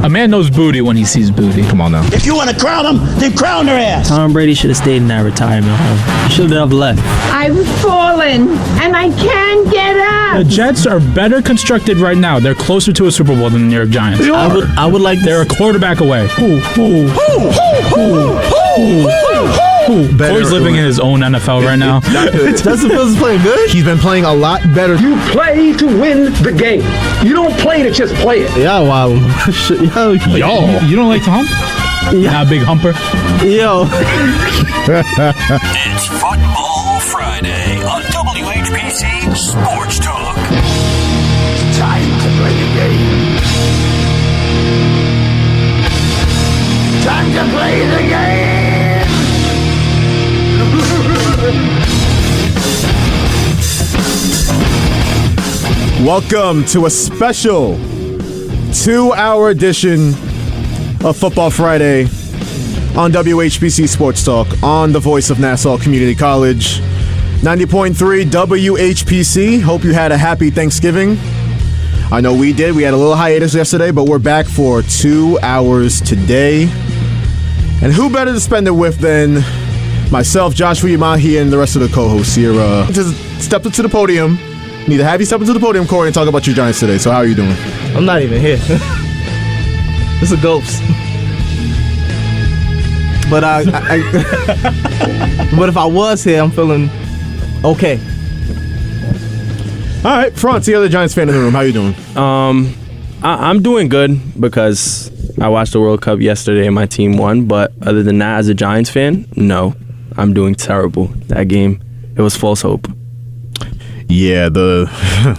A man knows booty when he sees booty. Come on now. If you want to crown them, then crown their ass. Tom Brady should have stayed in that retirement home. He should have left. I've fallen, and I can't get up. The Jets are better constructed right now. They're closer to a Super Bowl than the New York Giants. I would like. They're a quarterback away. Corey's living in his own NFL right now. Justin Fields is playing good. He's been playing a lot better. You play to win the game. You don't play to just play it. Yeah, wow. You don't like to hump? Yeah. Not a big humper? Yo. It's Football Friday on WHPC Sports Talk. It's time to play the game. Time to play the game. Welcome to a special 2-hour edition of Football Friday on WHPC Sports Talk on the voice of Nassau Community College. 90.3 WHPC. Hope you had a happy Thanksgiving. I know we did. We had a little hiatus yesterday, but we're back for 2 hours today. And who better to spend it with than myself, Joshua Umahi, and the rest of the co-hosts here. Just stepped up to the podium. Need to have you step into the podium, Corey, and talk about your Giants today. So how are you doing? I'm not even here. It's a ghost. But but if I was here, I'm feeling okay. All right, Franz, the other Giants fan in the room. How you doing? I'm doing good because I watched the World Cup yesterday and my team won. But other than that, as a Giants fan, no, I'm doing terrible. That game, it was false hope. Yeah,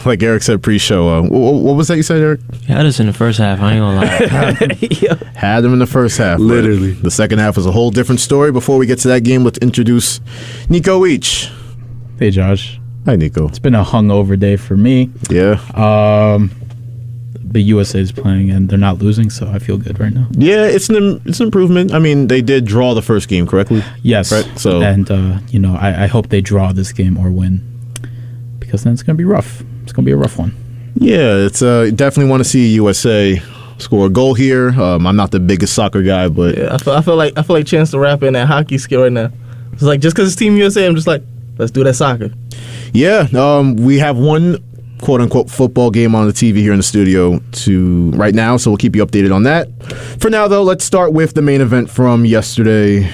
like Eric said pre-show. What was that you said, Eric? You had us in the first half. I ain't gonna lie. Had them in the first half. Literally. The second half was a whole different story. Before we get to that game, let's introduce Nico Each. Hey, Josh. Hi, Nico. It's been a hungover day for me. Yeah. The USA is playing, and they're not losing, so I feel good right now. Yeah, it's an improvement. I mean, they did draw the first game, correctly? Yes. Right? So, and, I hope they draw this game or win, because then it's going to be rough. It's going to be a rough one. Yeah, it's definitely want to see USA score a goal here. I'm not the biggest soccer guy, but Yeah, I feel like Chance the Rapper in that hockey skill right now. It's like just because it's Team USA, I'm just like, let's do that soccer. Yeah, we have one quote-unquote football game on the TV here in the studio right now, so we'll keep you updated on that. For now, though, let's start with the main event from yesterday.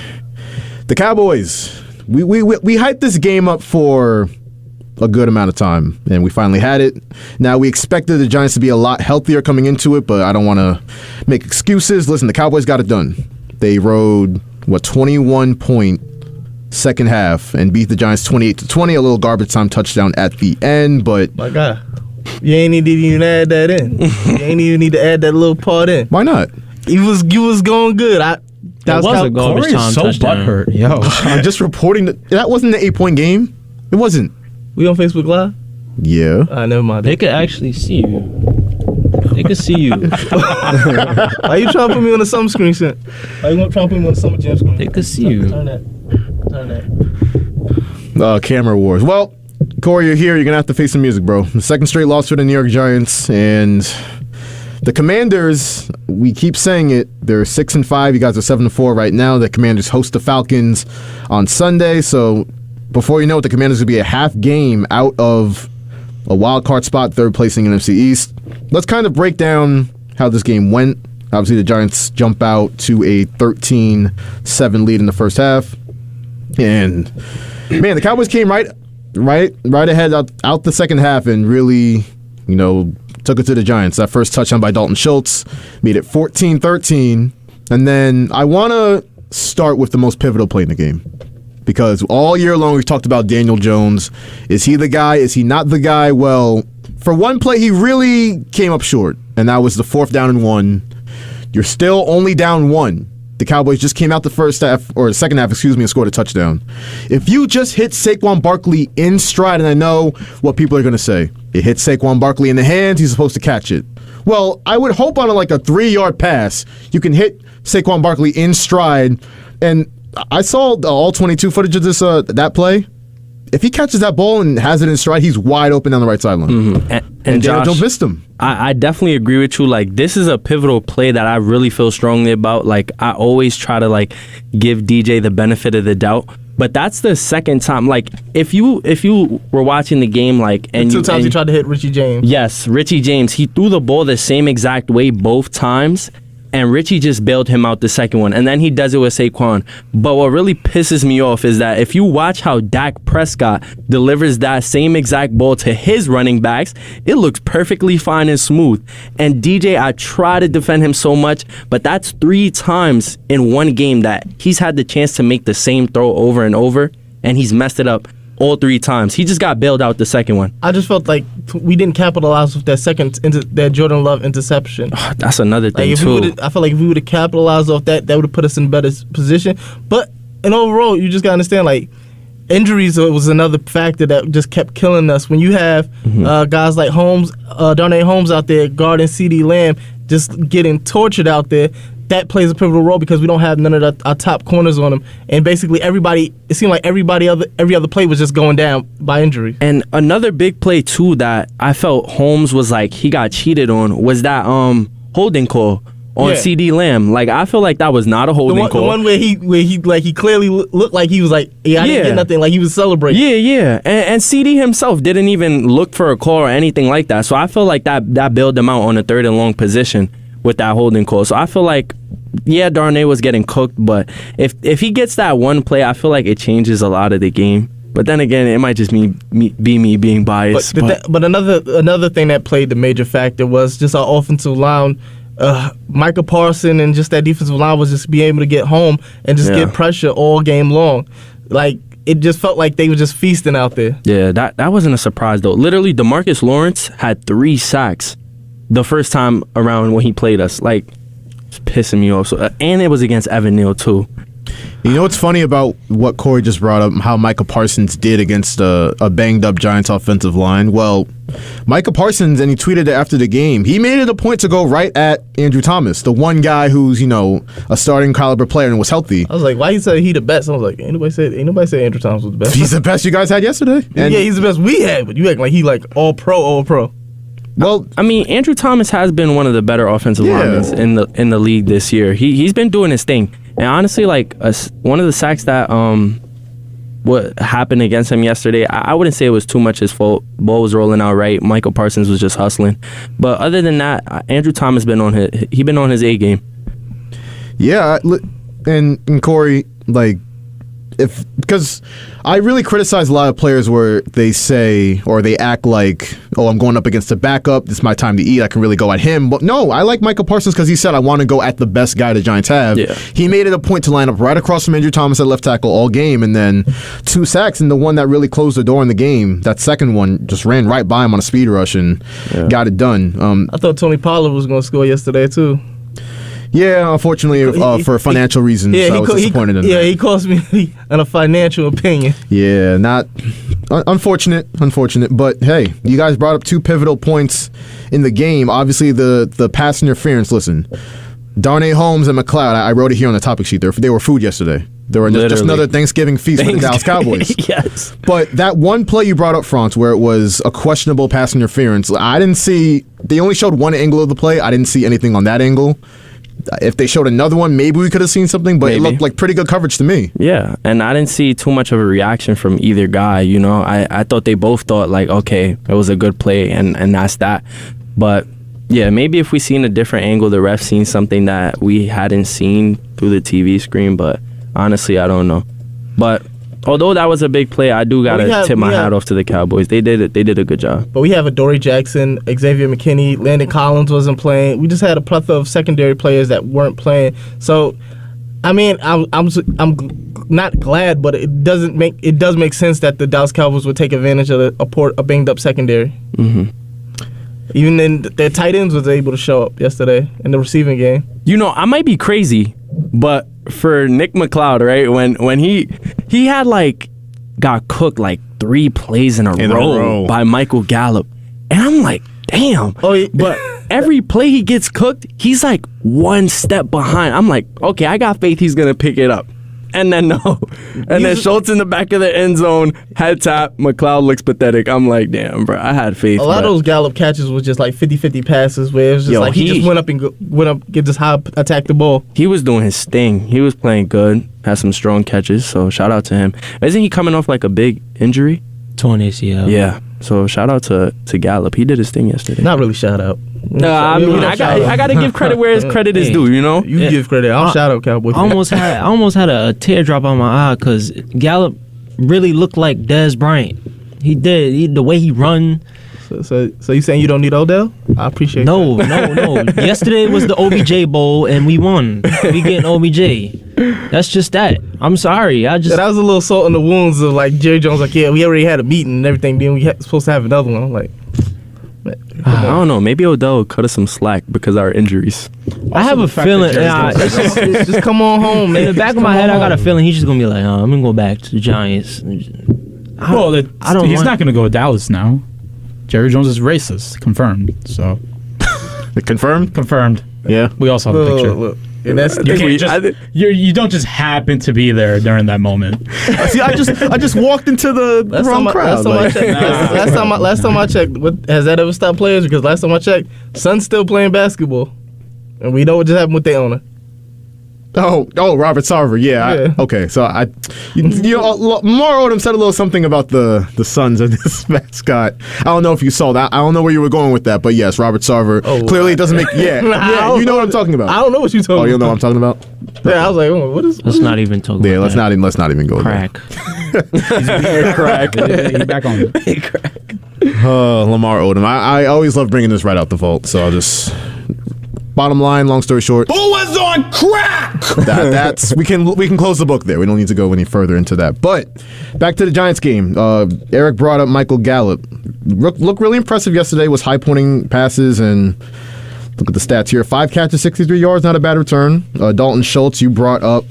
The Cowboys. We hyped this game up for a good amount of time, and we finally had it. Now, we expected the Giants to be a lot healthier coming into it, but I don't want to make excuses. Listen, the Cowboys got it done. They rode, 21-point second half and beat the Giants 28-20, a little garbage time touchdown at the end, but My God, you ain't need to even add that in. You ain't even need to add that little part in. Why not? You was going good. That was a garbage Corey time is so touchdown. butthurt. Yo. I'm just reporting that wasn't an 8-point game. It wasn't. We on Facebook Live? Yeah. Never mind. They could actually see you. They could see you. Why you trying to put me on the summer screen, shit? Why you trying to put me on the summer jam screen? They could see you. Turn that. Camera wars. Well, Corey, you're here. You're going to have to face some music, bro. The second straight loss for the New York Giants. And the Commanders, we keep saying it, they're 6-5. You guys are 7-4 right now. The Commanders host the Falcons on Sunday. So before you know it, the Commanders will be a half game out of a wild card spot, third placing in NFC East. Let's kind of break down how this game went. Obviously, the Giants jump out to a 13-7 lead in the first half. And, man, the Cowboys came right ahead out the second half and really, took it to the Giants. That first touchdown by Dalton Schultz made it 14-13. And then I want to start with the most pivotal play in the game. Because all year long we've talked about Daniel Jones. Is he the guy? Is he not the guy? Well, for one play, he really came up short. And that was the 4th down and 1. You're still only down 1. The Cowboys just came out the second half, and scored a touchdown. If you just hit Saquon Barkley in stride, and I know what people are going to say, it hit Saquon Barkley in the hands, he's supposed to catch it. Well, I would hope on a 3-yard pass, you can hit Saquon Barkley in stride. And I saw the all 22 footage of that play. if he catches that ball and has it in stride, he's wide open on the right sideline. Mm-hmm. And Daniel Josh, Jones missed him. I definitely agree with you. Like, this is a pivotal play that I really feel strongly about. Like, I always try to like give DJ the benefit of the doubt. But that's the second time. Like, if you were watching the game, like, and two times he tried to hit Richie James. Yes, Richie James. He threw the ball the same exact way both times, and Richie just bailed him out the second one. And then he does it with Saquon. But what really pisses me off is that if you watch how Dak Prescott delivers that same exact ball to his running backs, it looks perfectly fine and smooth. And DJ, I try to defend him so much, but that's 3 times in one game that he's had the chance to make the same throw over and over, and he's messed it up all 3 times. He just got bailed out the second one. I just felt like we didn't capitalize with that Jordan Love interception. That's another thing, too. I feel like if we would have capitalized off that would have put us in a better position. But in overall, you just got to understand, like, injuries was another factor that just kept killing us. When you have guys like Darnay Holmes out there guarding CeeDee Lamb, just getting tortured out there, that plays a pivotal role because we don't have none of our top corners on them. And basically it seemed like every other play was just going down by injury. And another big play, too, that I felt Holmes was like, he got cheated on, was that holding call on CeeDee Lamb. Like, I feel like that was not a holding call. The one where he clearly looked like he was like, I didn't get nothing, like he was celebrating. Yeah. And CeeDee himself didn't even look for a call or anything like that. So I feel like that bailed him out on a 3rd and long position with that holding call. So I feel like, Darnay was getting cooked, but if he gets that one play, I feel like it changes a lot of the game. But then again, it might just be me being biased. But another thing that played the major factor was just our offensive line. Micah Parsons and just that defensive line was just being able to get home and just get pressure all game long. Like, it just felt like they were just feasting out there. Yeah, that wasn't a surprise, though. Literally, DeMarcus Lawrence had 3 sacks the first time around when he played us. Like, it's pissing me off. So, and it was against Evan Neal, too. You know what's funny about what Corey just brought up, how Micah Parsons did against a banged-up Giants offensive line? Well, Micah Parsons, and he tweeted it after the game, he made it a point to go right at Andrew Thomas, the one guy who's, a starting caliber player and was healthy. I was like, why you say he the best? I was like, ain't nobody say Andrew Thomas was the best. He's the best you guys had yesterday. And he's the best we had, but you act like he like all pro. Well, I mean, Andrew Thomas has been one of the better offensive linemen in the league this year. He's been doing his thing, and honestly, like one of the sacks that what happened against him yesterday, I wouldn't say it was too much his fault. Ball was rolling out right. Michael Parsons was just hustling, but other than that, Andrew Thomas been on his A game. Yeah, and Corey, like, because I really criticize a lot of players where they say or they act like, oh, I'm going up against a backup, this is my time to eat, I can really go at him. But no, I like Michael Parsons because he said I want to go at the best guy the Giants have. Yeah. He made it a point to line up right across from Andrew Thomas at left tackle all game, and then 2 sacks, and the one that really closed the door in the game, that second one, just ran right by him on a speed rush and got it done. I thought Tony Pollard was going to score yesterday too. Yeah, unfortunately, for financial reasons, I was disappointed in that. Yeah, he cost me in a financial opinion. Yeah, not unfortunate. But hey, you guys brought up 2 pivotal points in the game. Obviously, the pass interference. Listen, Darnay Holmes and McLeod, I wrote it here on the topic sheet. They were food yesterday. They were just another Thanksgiving feast for the Dallas Cowboys. Yes. But that one play you brought up, France, where it was a questionable pass interference, I didn't see. They only showed one angle of the play. I didn't see anything on that angle. If they showed another one, maybe we could have seen something, but it looked like pretty good coverage to me. Yeah, and I didn't see too much of a reaction from either guy, I thought they both thought, like, okay, it was a good play, and that's that. But, yeah, maybe if we seen a different angle, the ref seen something that we hadn't seen through the TV screen, but honestly, I don't know. But although that was a big play, I do got to tip my hat off to the Cowboys. They did a good job. But we have Adoree Jackson, Xavier McKinney, Landon Collins wasn't playing. We just had a plethora of secondary players that weren't playing. So, I mean, I'm not glad, but it does make sense that the Dallas Cowboys would take advantage of a banged up secondary. Mm-hmm. Even then, their tight ends was able to show up yesterday in the receiving game. I might be crazy, but for Nick McLeod, right, when he had got cooked 3 plays in a row by Michael Gallup, and I'm like, damn. Oh, yeah. But every play he gets cooked, he's 1 step behind. I'm like, okay, I got faith he's gonna pick it up. And then and then Schultz in the back of the end zone, head tap. McLeod looks pathetic. I'm like, damn, bro, I had faith. A lot of those Gallup catches was just like 50-50 passes where it was just he just went up, get this high, attack the ball. He was doing his thing. He was playing good. Had some strong catches. So shout out to him. Isn't he coming off like a big injury? Torn ACL. Yeah. So shout out to Gallup. He did his thing yesterday. Not really shout out. I mean, I got to give credit where his credit is due. You know. You give credit. I'll shout out Cowboy. I almost had a teardrop on my eye because Gallup really looked like Dez Bryant. He did. The way he run. So you saying you don't need Odell? I appreciate No. that. Yesterday was the OBJ Bowl and we won. We getting OBJ. That's just that. I'm sorry. That was a little salt in the wounds of like Jerry Jones. Like, yeah, we already had a meeting and everything. Then we supposed to have another one. I'm like, I don't know. Maybe Odell will cut us some slack because of our injuries. I have a feeling. Just come on home, man. In the back of my head, I got a feeling he's just gonna be like, I'm gonna go back to the Giants. He's not going to go to Dallas now. Jerry Jones is racist. Confirmed. So. Confirmed? Confirmed. Yeah. We also have a picture. Look. And that's you don't just happen to be there during that moment. See, I just walked into the wrong crowd. Last time I checked, has that ever stopped players? Because last time I checked, Sun's still playing basketball, and we know what just happened with their owner. Oh, Robert Sarver. Yeah. Okay. So Lamar Odom said a little something about the Suns and this mascot. I don't know if you saw that. I don't know where you were going with that, but yes, Robert Sarver clearly it doesn't make. Yeah. You know what I'm talking about. I don't know what you're talking about. Oh, you know what I'm talking about? Yeah, I was like, what is? Let's not even talk about Yeah, let's not even go crack. there. Crack. He's back on it. Crack. Lamar Odom. I always love bringing this right out the vault, so I'll just. Bottom line, long story short. Who was on crack? That's we can close the book there. We don't need to go any further into that. But back to the Giants game. Eric brought up Michael Gallup. Looked really impressive yesterday. Was high pointing passes and look at the stats here. 5 catches, 63 yards, not a bad return. Dalton Schultz, you brought up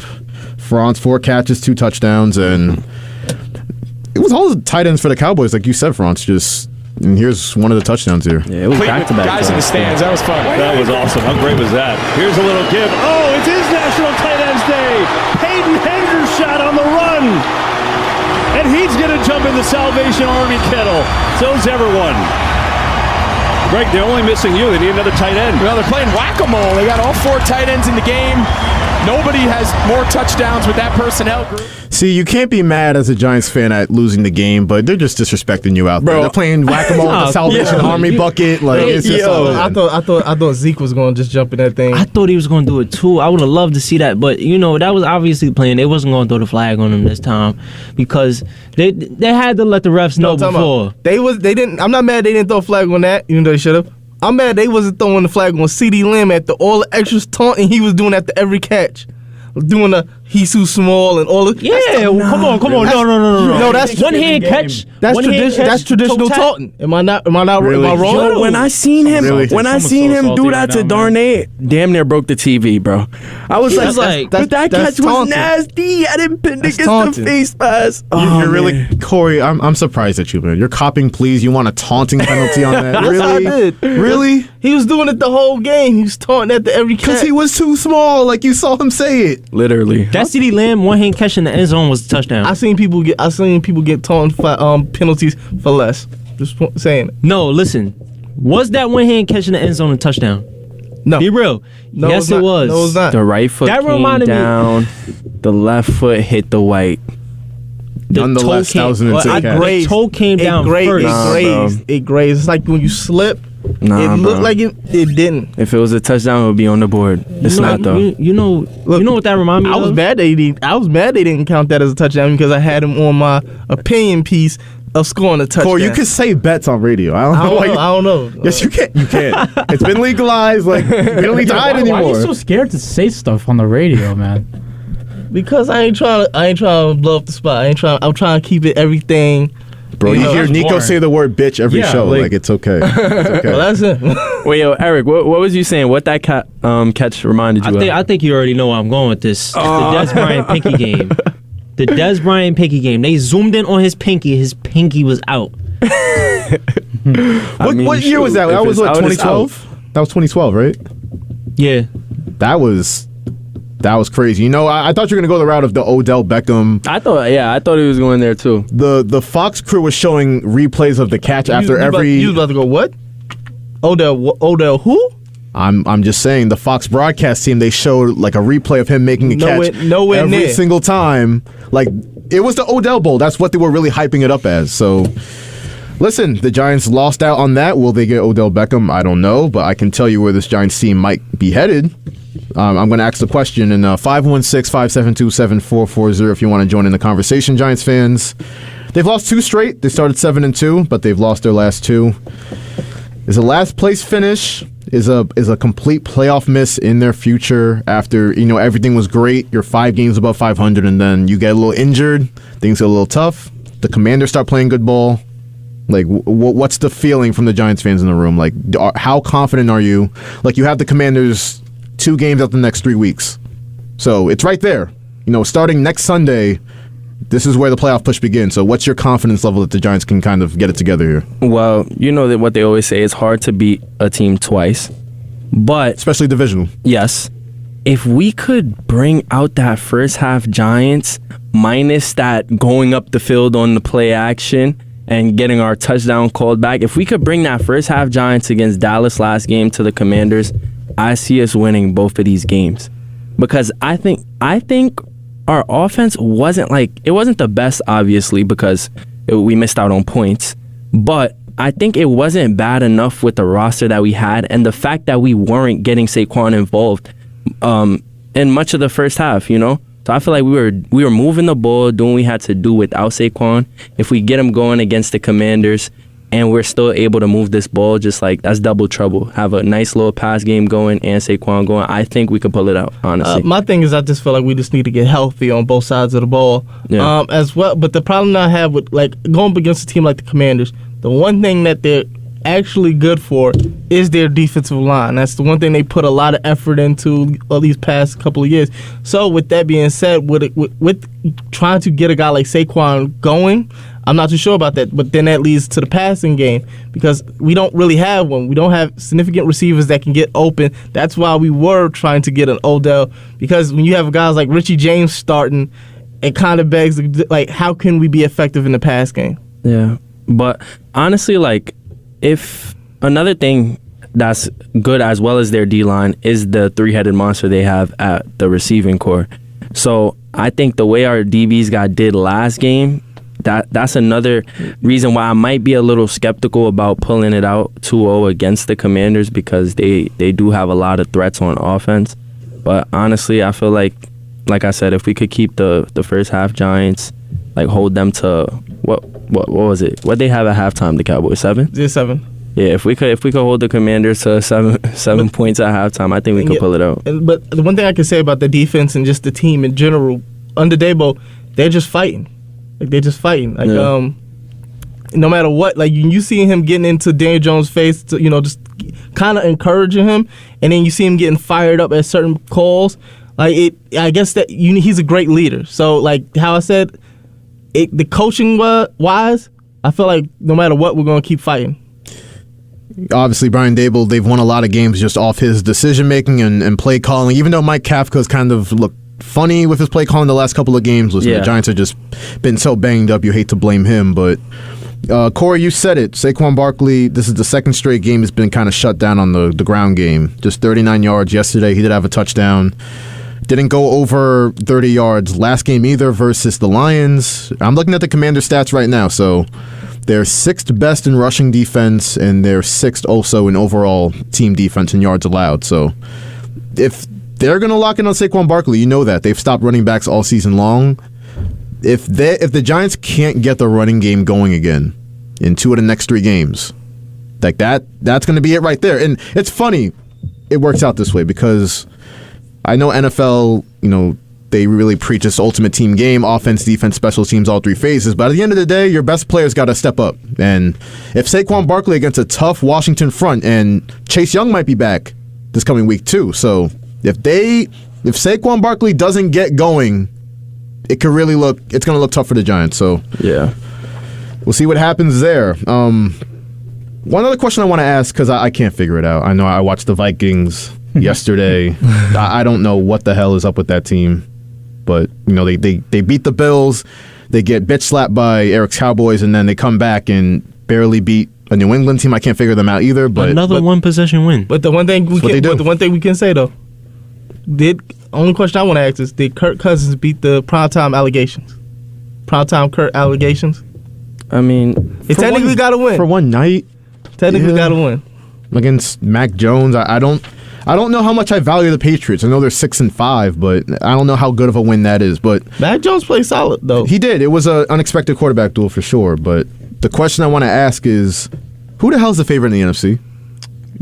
Franz, 4 catches, 2 touchdowns, and it was all the tight ends for the Cowboys, like you said, Franz. And here's one of the touchdowns here. Yeah, it was back-to-back. Guys in the stands, that was fun. That was awesome. How great was that? Here's a little give. Oh, it's his National Tight Ends Day. Peyton Hender's shot on the run. And he's going to jump in the Salvation Army kettle. So's everyone. Greg, they're only missing you. They need another tight end. Well, they're playing whack-a-mole. They got all 4 tight ends in the game. Nobody has more touchdowns with that personnel group. See, you can't be mad as a Giants fan at losing the game, but they're just disrespecting you out there. They're playing whack-a-mole with the Salvation Army bucket. Like, it's just I thought Zeke was going to just jump in that thing. I thought he was going to do it too. I would have loved to see that, but that was obviously playing. They wasn't going to throw the flag on him this time because they had to let the refs know before. They didn't. I'm not mad they didn't throw a flag on that, even though they should have. I'm mad they wasn't throwing the flag on CD Lamb after all the extra taunting he was doing after every catch. Doing the he's too small and all the come on. No, that's one hand catch. That's traditional taunting. Am I wrong? Yo, when I seen him do that to Darnay, damn near broke the TV, bro. I was like, but that catch was nasty. I didn't pin against the face pass. You're really, Corey. I'm surprised at you, man. You're copping pleas. You want a taunting penalty on that? Really? Yes, I did. Really? He was doing it the whole game. He was taunting at every catch because he was too small. Like you saw him say it. Literally. That CD Lamb one hand catch in the end zone was a touchdown. I seen people get taunting penalties for less. Just saying it. No, listen. Was that one hand catch in the end zone a touchdown? No. Be real. No, yes, it was. No, it's not. The right foot came down. The left foot hit the white. Nonetheless, that was an insane catch. The toe came down first. It grazed. It's like when you slip. It looked like it didn't. If it was a touchdown, it would be on the board. It's not though. You know what that reminded me of? I was mad they didn't count that as a touchdown because I had him on my opinion piece of scoring a touchdown. Corey, you can say bets on radio. I don't know. Yes, you can. You can. It's been legalized. Like we don't need to hide anymore. Why are you so scared to say stuff on the radio, man? Because I ain't trying to blow up the spot. I'm trying to keep it everything. Bro, you hear Nico say the word bitch every show. Like it's okay. It's okay. Well, that's it. Wait, yo, Eric, what was you saying? What that catch reminded you of? I think you already know where I'm going with this. The Dez Bryant pinky game. The Dez Bryant pinky game. They zoomed in on his pinky. His pinky was out. What year was that? That was what, 2012? That was 2012, right? Yeah. That was That was crazy. I thought you were going to go the route of the Odell Beckham. I thought he was going there too. The Fox crew was showing replays of the catch after every... You was about to go, what? Odell who? I'm just saying, the Fox broadcast team, they showed like a replay of him making a catch every single time. Like, it was the Odell Bowl. That's what they were really hyping it up as. So, listen, the Giants lost out on that. Will they get Odell Beckham? I don't know, but I can tell you where this Giants team might be headed. I'm going to ask the question in 516-572-7440 if you want to join in the conversation, Giants fans. They've lost 2 straight. They started 7-2, but they've lost their last 2. Is a last place finish is a complete playoff miss in their future after everything was great. You're 5 games above 500, and then you get a little injured. Things get a little tough. The Commanders start playing good ball. Like, what's the feeling from the Giants fans in the room? Like, how confident are you? Like, you have the Commanders 2 games out the next 3 weeks, so it's right there. Starting next Sunday. This is where the playoff push begins. So what's your confidence level that the Giants can kind of get it together here? Well, that what they always say, it's hard to beat a team twice. But especially divisional. Yes. If we could bring out that first half Giants, minus that going up the field on the play action and getting our touchdown called back, if we could bring that first half Giants against Dallas last game to the Commanders, I see us winning both of these games. Because I think our offense wasn't the best, obviously, because we missed out on points. But I think it wasn't bad enough with the roster that we had, and the fact that we weren't getting Saquon involved in much of the first half. So I feel like we were moving the ball, doing what we had to do without Saquon. If we get him going against the Commanders, and we're still able to move this ball, just like that's double trouble. Have a nice little pass game going and Saquon going. I think we could pull it out, honestly. My thing is I just feel like we just need to get healthy on both sides of the ball as well. But the problem I have with going up against a team like the Commanders, the one thing that they're actually good for is their defensive line. That's the one thing they put a lot of effort into these past couple of years. So with that being said, with trying to get a guy like Saquon going, I'm not too sure about that, but then that leads to the passing game because we don't really have one. We don't have significant receivers that can get open. That's why we were trying to get an Odell, because when you have guys like Richie James starting, it kind of begs, how can we be effective in the pass game? Yeah, but honestly, if another thing that's good as well as their D-line is the 3-headed monster they have at the receiving core. So I think the way our DBs did last game, that's another reason why I might be a little skeptical about pulling it out 2-0 against the Commanders, because they do have a lot of threats on offense. But honestly, I feel like I said, if we could keep the first half Giants, hold them to what was it? What they have at halftime? The Cowboys 7? Yeah, 7. Yeah, if we could hold the Commanders to seven points at halftime, I think we could pull it out. But the one thing I can say about the defense and just the team in general, under Dabo, they're just fighting. They're just fighting. No matter what, you see him getting into Daniel Jones' face, to, just kind of encouraging him, and then you see him getting fired up at certain calls. I guess that he's a great leader. So, how I said, the coaching wise, I feel like no matter what, we're going to keep fighting. Obviously, Brian Dable, they've won a lot of games just off his decision-making and play calling, even though Mike Kafka's kind of looked funny with his play calling the last couple of games. Listen, the Giants have just been so banged up, you hate to blame him. But, Corey, you said it. Saquon Barkley, this is the second straight game he's been kind of shut down on the ground game. Just 39 yards yesterday. He did have a touchdown. Didn't go over 30 yards last game either versus the Lions. I'm looking at the Commander stats right now, so they're 6th best in rushing defense, and they're 6th also in overall team defense in yards allowed. So if they're going to lock in on Saquon Barkley, you know that. They've stopped running backs all season long. If the Giants can't get the running game going again in 2 of the next 3 games, that's going to be it right there. And it's funny it works out this way, because I know NFL, they really preach this ultimate team game, offense, defense, special teams, all 3 phases. But at the end of the day, your best players got to step up. And if Saquon Barkley against a tough Washington front, and Chase Young might be back this coming week too. So if Saquon Barkley doesn't get going, it's going to look tough for the Giants. So yeah, we'll see what happens there. One other question I want to ask, because I can't figure it out. I know I watched the Vikings yesterday. I don't know what the hell is up with that team, but they beat the Bills. They get bitch slapped by Eric's Cowboys, and then they come back and barely beat a New England team. I can't figure them out either. But another one possession win. But the one thing we can say though, only question I want to ask is: did Kirk Cousins beat the primetime allegations? Primetime Kirk allegations. I mean, it technically got to win for one night. Technically got to win against Mac Jones. I don't know how much I value the Patriots. I know they're 6-5, but I don't know how good of a win that is. But Mac Jones played solid though. He did. It was an unexpected quarterback duel for sure. But the question I want to ask is, who the hell's the favorite in the NFC?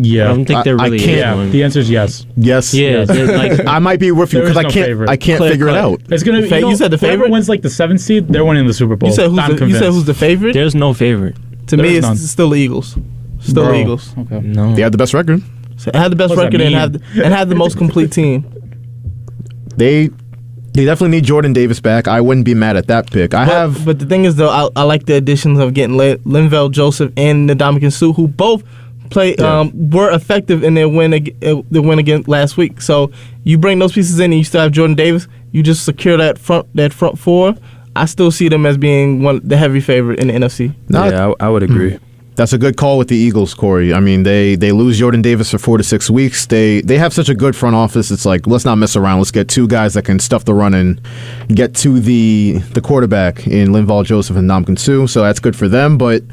Yeah, I don't think they're really. The answer is yes. Yes. Yeah. Like, I might be with you because I can't figure it out. It's gonna. You said the favorite whoever wins like the 7th seed, they're winning the Super Bowl. You said who's the favorite? There's no favorite. To me, it's still the Eagles. Still the Eagles. Okay. No. They have the best record. So had the best record and had the most complete team. They definitely need Jordan Davis back. I wouldn't be mad at that pick. But the thing is though, I like the additions of getting Linval Joseph and Ndamukong Suh, who both were effective in their win again last week. So you bring those pieces in and you still have Jordan Davis. You just secure that front four. I still see them as being the heavy favorite in the NFC. I would agree. That's a good call with the Eagles, Corey. I mean, they lose Jordan Davis for 4 to 6 weeks. They have such a good front office. It's like, let's not mess around. Let's get two guys that can stuff the run and get to the quarterback in Linval Joseph and Ndamukong Suh. So that's good for them. But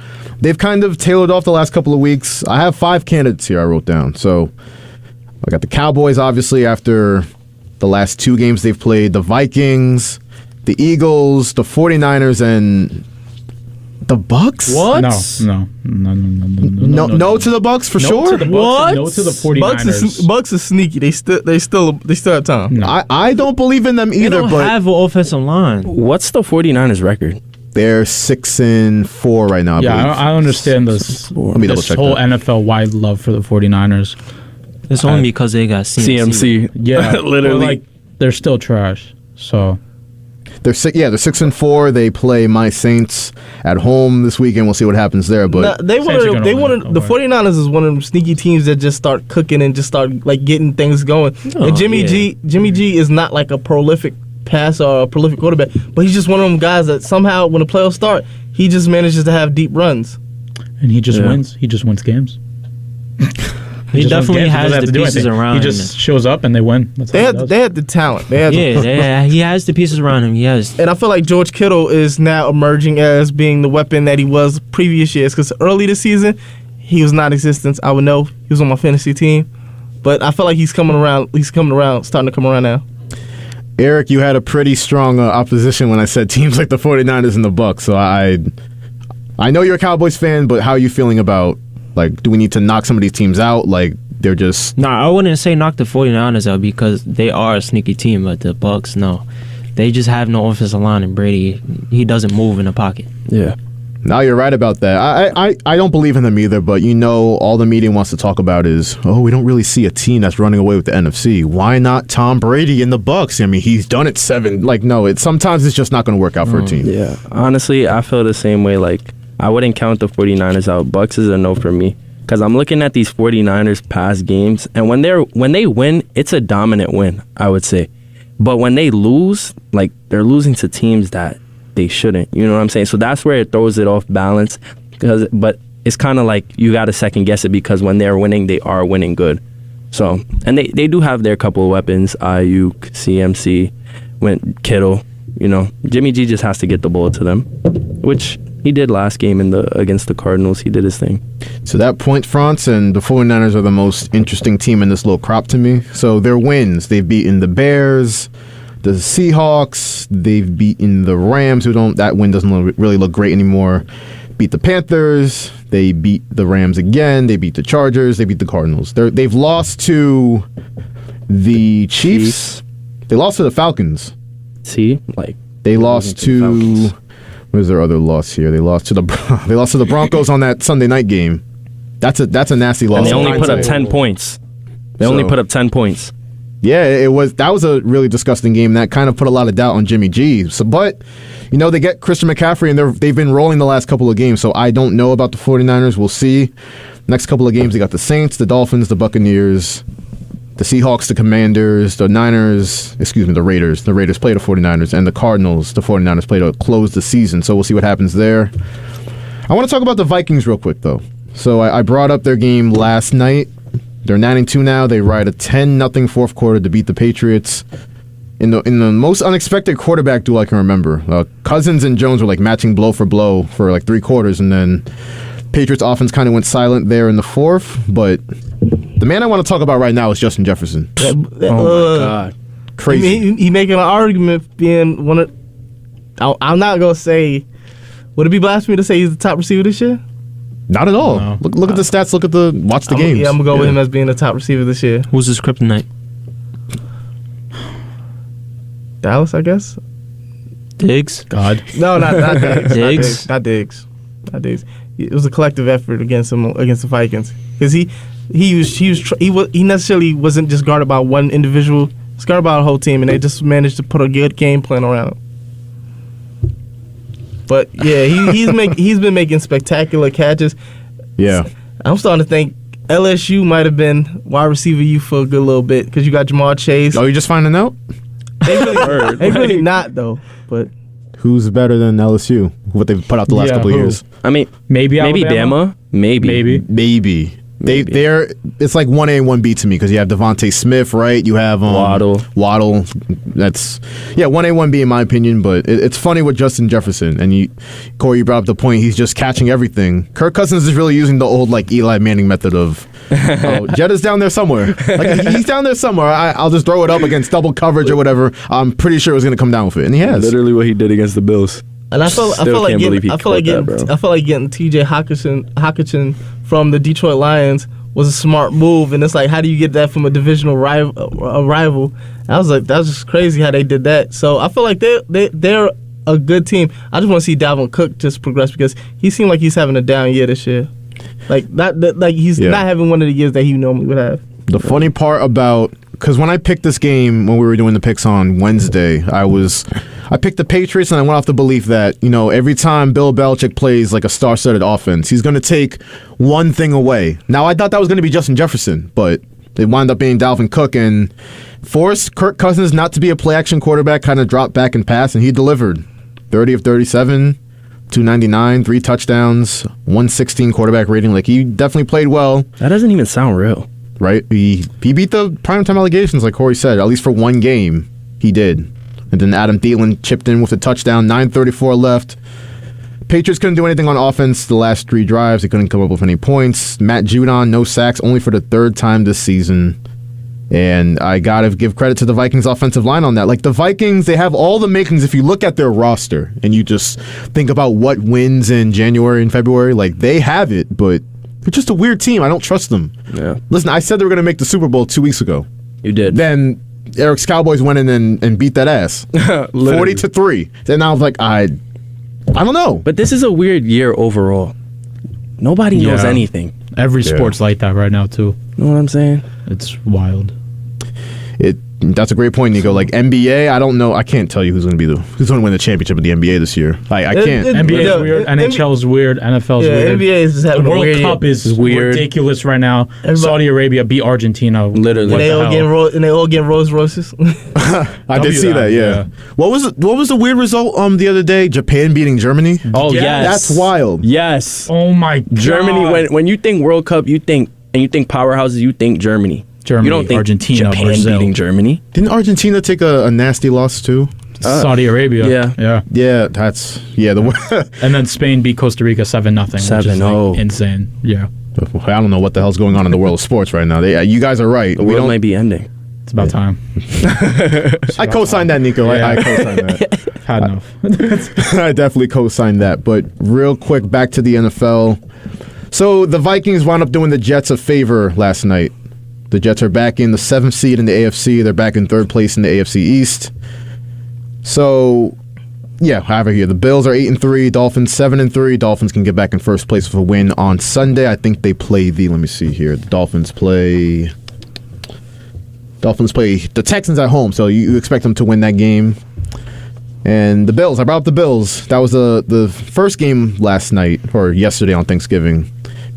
they've kind of tailored off the last couple of weeks. I have 5 candidates here I wrote down. So I got the Cowboys, obviously, after the last 2 games they've played. The Vikings, the Eagles, the 49ers, and the Bucks? What? No to the Bucks for sure. What? No to the 49ers. Bucks is sneaky. They still have time. No. I don't believe in them either. They don't have an offensive line. What's the 49ers record? They're 6-4 right now. I understand this. Let me double check whole that. NFL wide love for the 49ers. It's only because they got CMC. Yeah, literally. Like they're still trash. So. They're 6-4. They play my Saints at home this weekend. We'll see what happens there. But the 49ers is one of them sneaky teams that just start cooking and just start like getting things going. And Jimmy G is not like a prolific passer or a prolific quarterback, but he's just one of them guys that somehow when the playoffs start, he just manages to have deep runs. And he just wins. He just wins games. He definitely has the pieces around him. He just shows up and they win. They had the talent. He has the pieces around him. He has. And I feel like George Kittle is now emerging as being the weapon that he was previous years. Because early this season, he was non-existent. I would know he was on my fantasy team, but I feel like he's coming around. Starting to come around now. Eric, you had a pretty strong opposition when I said teams like the 49ers and the Bucks. So I know you're a Cowboys fan, but how are you feeling about? Like, do we need to knock some of these teams out? Like, they're just... No, I wouldn't say knock the 49ers out because they are a sneaky team, but the Bucks, no. They just have no offensive line, and Brady, he doesn't move in the pocket. Yeah. No, you're right about that. I don't believe in them either, but all the media wants to talk about is, we don't really see a team that's running away with the NFC. Why not Tom Brady in the Bucks? I mean, he's done it 7. Like, no, sometimes it's just not going to work out for a team. Yeah. Honestly, I feel the same way. Like, I wouldn't count the 49ers out. Bucks is a no for me. Because I'm looking at these 49ers past games, and when they win, it's a dominant win, I would say. But when they lose, like, they're losing to teams that they shouldn't. You know what I'm saying? So that's where it throws it off balance. But it's kind of like you got to second guess it because when they're winning, they are winning good. So, and they do have their couple of weapons, Ayuk, CMC, Kittle. Jimmy G just has to get the ball to them, which he did last game against the Cardinals. He did his thing. So that point, France, and the 49ers are the most interesting team in this little crop to me. So their wins, they've beaten the Bears, the Seahawks, they've beaten the Rams, that win doesn't really look great anymore. Beat the Panthers, they beat the Rams again, they beat the Chargers, they beat the Cardinals. They've lost to the Chiefs. They lost to the Falcons. See, they lost to what is their other loss here? They lost to the Broncos on that Sunday night game. That's a nasty loss. And they only put up 10 points. Only put up 10 points. Yeah, that was a really disgusting game. That kind of put a lot of doubt on Jimmy G. So, but they get Christian McCaffrey and they've been rolling the last couple of games. So I don't know about the 49ers. We'll see. Next couple of games, they got the Saints, the Dolphins, the Buccaneers, the Seahawks, the Commanders, the Raiders. The Raiders play the 49ers, and the Cardinals, the 49ers play to close the season. So we'll see what happens there. I want to talk about the Vikings real quick, though. So I brought up their game last night. They're 9-2 now. They ride a 10-0 fourth quarter to beat the Patriots. In the most unexpected quarterback duel I can remember. Cousins and Jones were like matching blow for blow for like 3 quarters, and then Patriots offense kind of went silent there in the fourth. But the man I want to talk about right now is Justin Jefferson. Oh my God. Crazy. He making an argument being one of... I'm not going to say... Would it be blasphemy to say he's the top receiver this year? Not at all. No. Look at the stats. Watch the games. Yeah, I'm going to go with him as being the top receiver this year. Who's his kryptonite? Dallas, I guess. Diggs? God. No, not Diggs. Diggs? Not Diggs. It was a collective effort against the Vikings because he necessarily wasn't just guarded by one individual. He's guarded by a whole team, and they just managed to put a good game plan around him. But yeah, he's been making spectacular catches. Yeah, I'm starting to think LSU might have been wide receiver you for a good little bit because you got Jamar Chase. Oh, you just finding out? They really not though. But who's better than LSU? What they've put out the last couple of years? I mean, maybe Bama. Maybe. They're it's like 1A and 1B to me because you have Devontae Smith, right? You have Waddle. That's 1A, 1B in my opinion. But it's funny with Justin Jefferson, and Corey, you brought up the point. He's just catching everything. Kirk Cousins is really using the old like Eli Manning method of Jett is down there somewhere. Like he's down there somewhere. I'll just throw it up against double coverage or whatever. I'm pretty sure it was going to come down with it, and he has. Literally what he did against the Bills. And I feel like getting T.J. Hawkinson from the Detroit Lions was a smart move, and it's like, how do you get that from a divisional rival? And I was like, that was just crazy how they did that. So I feel like they're a good team. I just want to see Dalvin Cook just progress because he seemed like he's having a down year this year. He's not having one of the years that he normally would have. The funny part about, because when I picked this game when we were doing the picks on Wednesday, I picked the Patriots, and I went off the belief that, every time Bill Belichick plays like a star-studded offense, he's going to take one thing away. Now, I thought that was going to be Justin Jefferson, but it wound up being Dalvin Cook and forced Kirk Cousins not to be a play-action quarterback, kind of dropped back and passed, and he delivered. 30 of 37, 299, 3 touchdowns, 116 quarterback rating. Like, he definitely played well. That doesn't even sound real. Right? He beat the primetime allegations, like Corey said. At least for one game, he did. And then Adam Thielen chipped in with a touchdown, 9:34 left. Patriots couldn't do anything on offense the last 3 drives. They couldn't come up with any points. Matt Judon, no sacks, only for the 3rd time this season. And I got to give credit to the Vikings offensive line on that. Like, the Vikings, they have all the makings. If you look at their roster and you just think about what wins in January and February, like, they have it, but they're just a weird team. I don't trust them. Yeah. Listen, I said they were going to make the Super Bowl 2 weeks ago. You did. Then Eric's Cowboys went in and beat that ass. 40-3. Then I was like, I don't know. But this is a weird year overall. Nobody knows anything. Every sport's like that right now, too. You know what I'm saying? It's wild. That's a great point, Nico. Like, NBA, I don't know. I can't tell you who's going to win the championship of the NBA this year. I can't. NBA is weird. NHL is weird. NFL is weird. NBA is just having the a weird World Cup is weird. Ridiculous right now. Saudi Arabia beat Argentina. Literally. And they all getting Rolls Royces. I did see that, yeah. What was the weird result the other day? Japan beating Germany? Oh, yes. That's wild. Yes. Oh, my God. Germany, when you think World Cup, you think powerhouses, you think Germany. You don't think Argentina, Japan Brazil. beating Germany? Didn't Argentina take a nasty loss too? Saudi Arabia. Yeah. And then Spain beat Costa Rica 7-0. 7-0. Insane. Yeah. I don't know what the hell's going on in the world of sports right now. You guys are right. The world might be ending. It's about time. I co-signed that, Nico. Yeah. I co-signed that. Had enough. I definitely co-signed that. But real quick, back to the NFL. So the Vikings wound up doing the Jets a favor last night. The Jets are back in the 7th seed in the AFC. They're back in 3rd place in the AFC East. So, yeah, however here, the Bills are 8-3, Dolphins 7-3. Dolphins can get back in 1st place with a win on Sunday. I think they play let me see here. The Dolphins play the Texans at home, so you expect them to win that game. And the Bills, I brought up the Bills. That was the first game last night, or yesterday on Thanksgiving.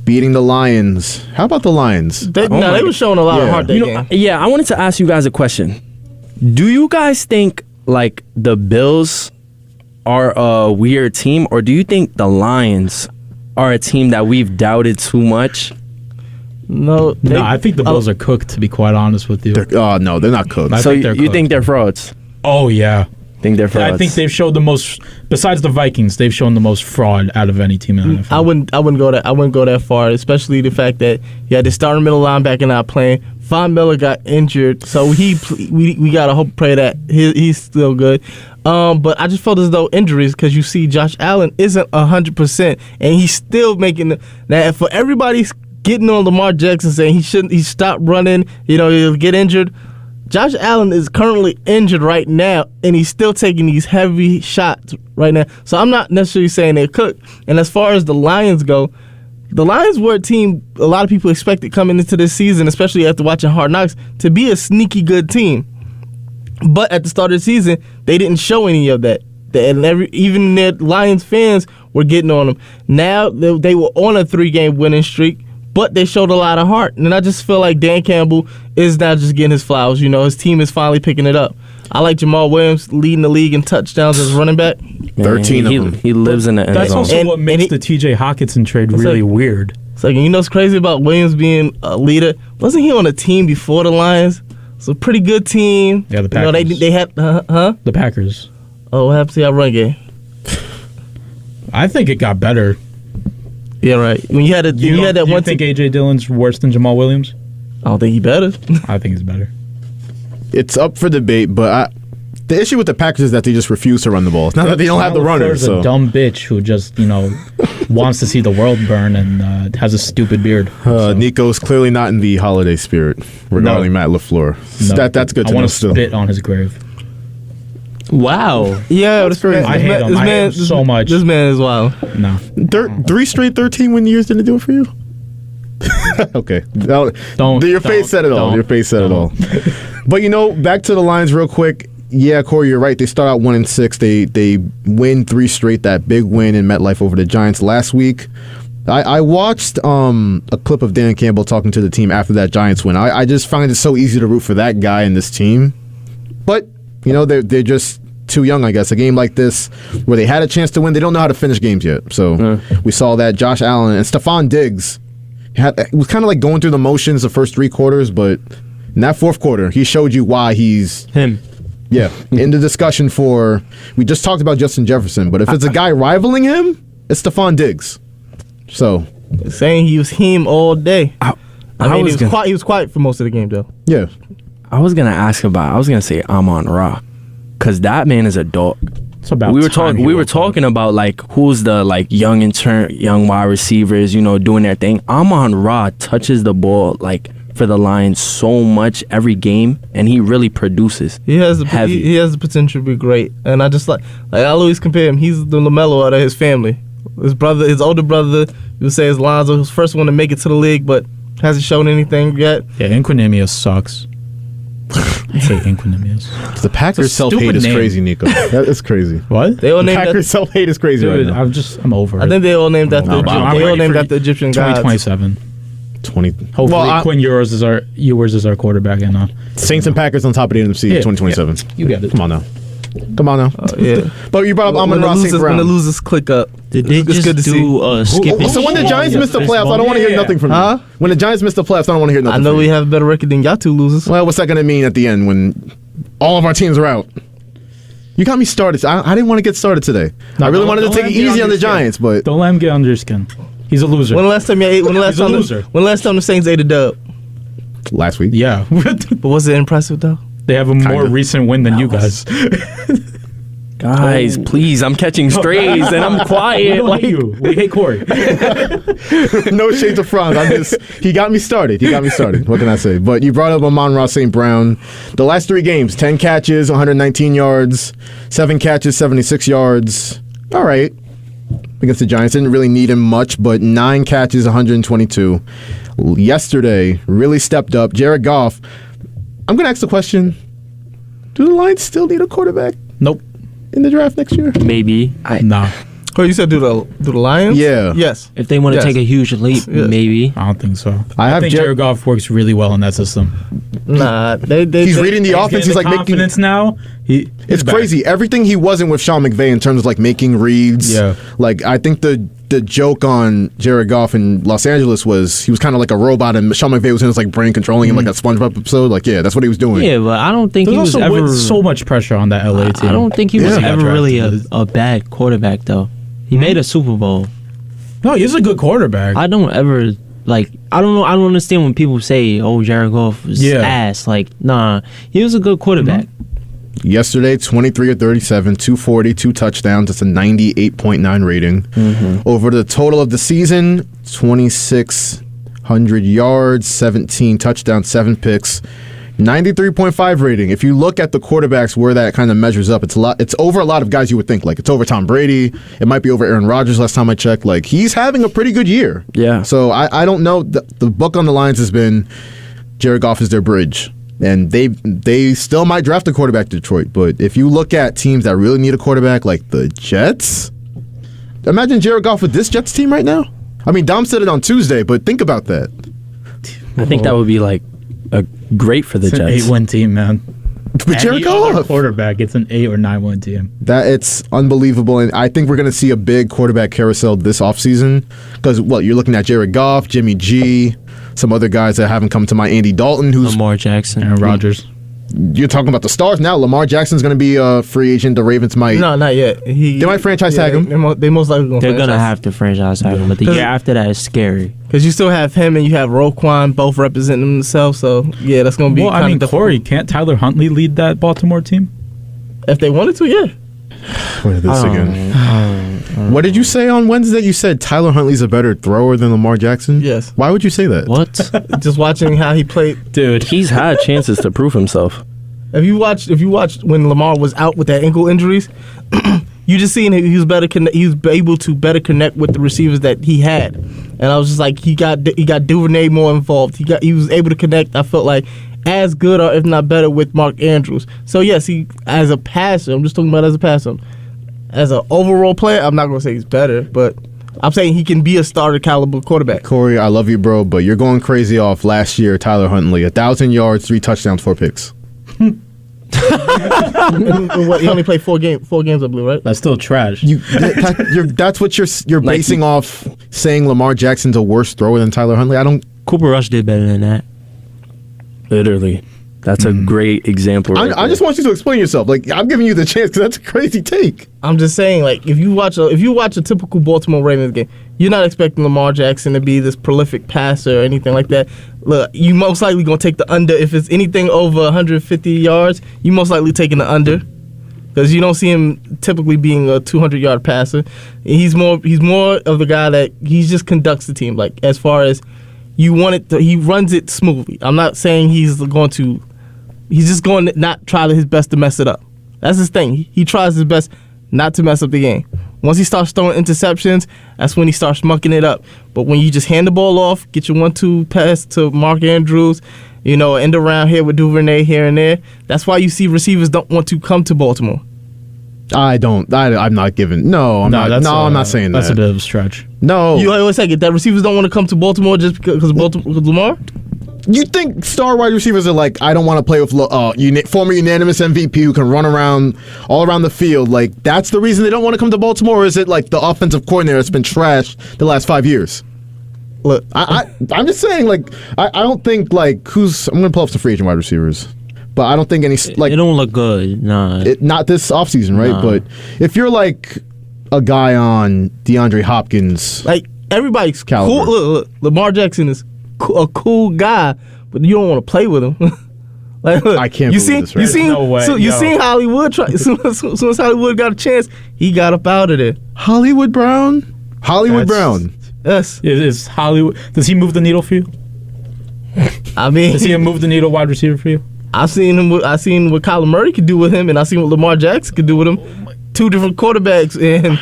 beating the Lions. How about the Lions? They were showing a lot of heart that game. Yeah, I wanted to ask you guys a question. Do you guys think like the Bills are a weird team, or do you think the Lions are a team that we've doubted too much? No, I think the Bills are cooked, to be quite honest with you. No, they're not cooked. So you think they're frauds? Oh, yeah. Think they're frauds? I think they've showed the most, besides the Vikings, they've shown the most fraud out of any team in the NFL. I wouldn't go that far, especially the fact that the starting middle linebacker not playing. Von Miller got injured, so we gotta hope pray that he's still good. But I just felt as though injuries, because you see Josh Allen isn't 100%, and he's still making that. For everybody getting on Lamar Jackson saying he stopped running, he'll get injured. Josh Allen is currently injured right now, and he's still taking these heavy shots right now. So I'm not necessarily saying they're cooked. And as far as the Lions go, the Lions were a team a lot of people expected coming into this season, especially after watching Hard Knocks, to be a sneaky good team. But at the start of the season, they didn't show any of that. And even their Lions fans were getting on them. Now they were on a 3-game winning streak, but they showed a lot of heart. And I just feel like Dan Campbell is now just getting his flowers. His team is finally picking it up. I like Jamal Williams leading the league in touchdowns as running back. 13 of them. He lives in the end zone. That's also what makes the T.J. Hawkinson trade really weird. It's like, what's crazy about Williams being a leader? Wasn't he on a team before the Lions? It's a pretty good team. Yeah, the Packers. They had, The Packers. Oh, what happened to our run game? I think it got better. Yeah, right. When you had that one. You think A.J. Dillon's worse than Jamal Williams? I don't think he better. I think he's better. It's up for debate, but the issue with the Packers is that they just refuse to run the ball. It's not that they don't have the runners. There's a dumb bitch who just, wants to see the world burn and has a stupid beard. Nico's clearly not in the holiday spirit regarding Matt LaFleur. No. That's good to I know want to still. spit on his grave. Wow. Yeah, that's crazy. I hate him. I hate him so much. This man is wild. No. 3 straight 13-win years didn't do it for you? Okay. Your face said it all. Your face said it all. But back to the Lions real quick. Yeah, Corey, you're right. They start out 1-6. They win 3 straight. That big win in MetLife over the Giants last week. I watched a clip of Dan Campbell talking to the team after that Giants win. I just find it so easy to root for that guy and this team. But they're just too young, I guess. A game like this where they had a chance to win, they don't know how to finish games yet. So we saw that Josh Allen and Stephon Diggs was kind of like going through the motions the first 3 quarters, but in that 4th quarter, he showed you why he's him. Yeah, in the discussion we just talked about Justin Jefferson, but if it's a guy rivaling him, it's Stephon Diggs. So saying he was him all day. He was quiet for most of the game, though. Yeah. I was gonna say Amon-Ra, because that man is a dog. It's about we were talking about like who's the like young wide receivers, doing their thing. Amon-Ra touches the ball like for the Lions so much every game, and he really produces. He has the potential to be great, and I just like I always compare him. He's the LaMelo out of his family. His older brother, you would say, is Lonzo, who's the first one to make it to the league, but hasn't shown anything yet. Yeah, Inquinemius sucks. I hate Inquinemius. The Packers self-hate is crazy, Nico. That is crazy. What? They all the named Packers self-hate is crazy right now. I'm over it. I think they all named after the Egyptian gods. 2027. 20. Hopefully, Quinn Ewers is our quarterback, and Saints and Packers on top of the NFC 2027. Yeah. You get it. Come on now. Yeah. But you brought up Amon-Ra St. Brown. When the losers click up. Did they just good to do skipping? So when the Giants missed the playoffs, I don't want to hear nothing from you. When the Giants missed the playoffs, I don't want to hear nothing. I know we have a better record than y'all 2 losers. Well, what's that going to mean at the end when all of our teams are out? You got me started. I didn't want to get started today. I really wanted to take it easy on the Giants, but don't let him get under your skin. He's a loser. When the last time the Saints ate a dub? Last week. Yeah. But was it impressive though? They have a more recent win than you guys. Guys, please, I'm catching strays and I'm quiet. We hate Corey. No shade to Franz. He got me started. What can I say? But you brought up Amon-Ra St. Brown. The last 3 games, 10 catches, 119 yards, 7 catches, 76 yards. All right. Against the Giants. Didn't really need him much, but 9 catches, 122. Yesterday, really stepped up. Jared Goff. I'm going to ask the question, do the Lions still need a quarterback? Nope. In the draft next year? Maybe. Nah. But you said do the Lions? Yeah. Yes. If they want to take a huge leap, maybe. I don't think so. I think Jared Goff works really well in that system. Nah, he's reading the offense. He's like making confidence now. It's crazy. Everything he wasn't with Sean McVay in terms of like making reads. Yeah. Like I think the joke on Jared Goff in Los Angeles was he was kind of like a robot, and Sean McVay was in his like brain controlling him like that SpongeBob episode. Like that's what he was doing. Yeah, but I don't think There's he was also ever so much pressure on that LA team. I don't think he was Yeah. ever really a bad quarterback though. He made a Super Bowl. No, he's a good quarterback. I don't ever like. I don't know. I don't understand when people say, "Oh, Jared Goff was ass." Like, nah, he was a good quarterback. Yesterday, 23 of 37, 240, 2 touchdowns. That's a 98.9 rating. Over the total of the season, 2,600 yards, 17 touchdowns, 7 picks, 93.5 rating. If you look at the quarterbacks where that kind of measures up, it's a lot. It's over a lot of guys you would think. Like it's over Tom Brady. It might be over Aaron Rodgers. Last time I checked, like he's having a pretty good year. Yeah. So I don't know. The book on the lines has been Jared Goff is their bridge. And they still might draft a quarterback to Detroit. But if you look at teams that really need a quarterback, like the Jets, imagine Jared Goff with this Jets team right now. I mean, Dom said it on Tuesday, but think about that. I think that would be like great for the It's Jets. an 8-win team, man. With Jared Goff, quarterback, it's an 8 or 9-win team. That it's unbelievable, and I think we're going to see a big quarterback carousel this offseason because you're looking at Jared Goff, Jimmy G, some other guys that haven't come to mind. Andy Dalton, who's Lamar Jackson, Aaron Rodgers. You're talking about the stars now. Lamar Jackson's going to be a free agent. The Ravens might. No, not yet. They might franchise tag him. They most likely they're gonna have to franchise tag him, but the year after that is scary because you still have him and you have Roquan both representing themselves. So yeah, that's gonna be. Well, I mean, Corey, can't Tyler Huntley lead that Baltimore team? If they wanted to, yeah. What is this again? What did you say on Wednesday? You said Tyler Huntley's a better thrower than Lamar Jackson? Yes. Why would you say that? What? Just watching how he played. Dude, he's had chances to prove himself. If you watched when Lamar was out with that ankle injuries, you just seen he was able to better connect with the receivers that he had, and I was just like he got Duvernay more involved. He was able to connect. I felt like as good or if not better with Mark Andrews. So yes, he as a passer. I'm just talking about as a passer. As an overall player, I'm not gonna say he's better, but I'm saying he can be a starter caliber quarterback. Corey, I love you, bro, but you're going crazy off last year. Tyler Huntley, 1,000 yards, 3 touchdowns, 4 picks. He only played 4 games, I believe, right? That's still trash. That's what you're basing off saying Lamar Jackson's a worse thrower than Tyler Huntley. Cooper Rush did better than that. Literally. That's a great example. I just want you to explain yourself. Like I'm giving you the chance because that's a crazy take. I'm just saying, like if you watch a typical Baltimore Ravens game, you're not expecting Lamar Jackson to be this prolific passer or anything like that. Look, you most likely gonna take the under if it's anything over 150 yards. You most likely taking the under because you don't see him typically being a 200-yard passer. He's more of the guy that he just conducts the team. Like as far as you want it, he runs it smoothly. I'm not saying he's just going to not try his best to mess it up. That's his thing. He tries his best not to mess up the game. Once he starts throwing interceptions, that's when he starts mucking it up. But when you just hand the ball off, get your 1-2 pass to Mark Andrews, end around here with Duvernay here and there. That's why you see receivers don't want to come to Baltimore. I'm not giving. No, I'm not saying that. That's a bit of a stretch. No. You always say that receivers don't want to come to Baltimore just because Lamar? You think star wide receivers are like, I don't want to play with former unanimous MVP who can run around all around the field. Like, that's the reason they don't want to come to Baltimore? Or is it like the offensive coordinator that's been trashed the last 5 years? Look, I'm just saying, like, I don't think, like, I'm going to pull up some free agent wide receivers. But I don't think any, like... It don't look good, nah. Not this offseason, right? Nah. But if you're, like, a guy on DeAndre Hopkins... Like, everybody's caliber. Cool. Look, Lamar Jackson is a cool guy, but you don't want to play with him. Like, look, I can't believe this, right? You seen Hollywood try. As soon as Hollywood got a chance, he got up out of there. Hollywood Brown? Brown. Yes. Is Hollywood... Does he move the needle for you? I mean... Does he move the needle wide receiver for you? I've seen what Kyler Murray could do with him, and I've seen what Lamar Jackson could do with him. 2 different quarterbacks, and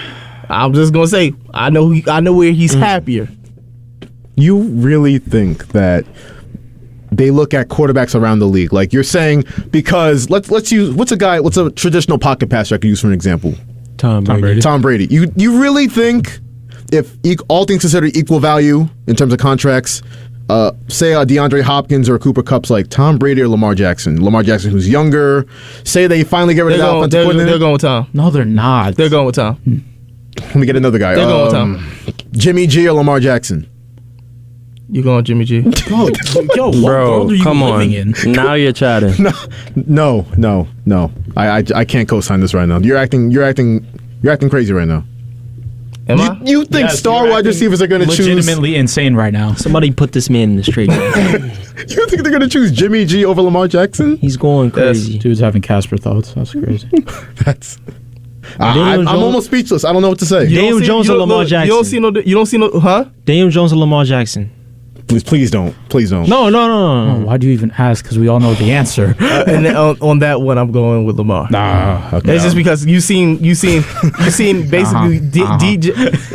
I'm just gonna say I know where he's happier. You really think that they look at quarterbacks around the league? Like you're saying, because let's use what's a traditional pocket passer I could use for an example? Tom Brady. Tom Brady. You really think if all things considered equal value in terms of contracts, say DeAndre Hopkins or Cooper Kupp's like Tom Brady or Lamar Jackson? Lamar Jackson, who's younger. Say they finally get rid of the offensive coordinator. They're going with Tom. No, they're not. They're going with Tom. Let me get another guy. They're going with Tom. Jimmy G or Lamar Jackson? You going with Jimmy G? Yo, what world are you come on. living in? Now you're chatting. No. I can't co-sign this right now. You're acting crazy right now. Am I? You think star wide receivers are going to choose? Legitimately insane right now. Somebody put this man in the straight. You think they're going to choose Jimmy G over Lamar Jackson? He's going crazy. Dude's having Casper thoughts. That's crazy. I'm almost speechless. I don't know what to say. Daniel Jones or Lamar Jackson? You don't see no, huh? Daniel Jones or Lamar Jackson? Please don't. No. Oh, why do you even ask? Because we all know the answer. And then on that one, I'm going with Lamar. Okay. It's just because you seen basically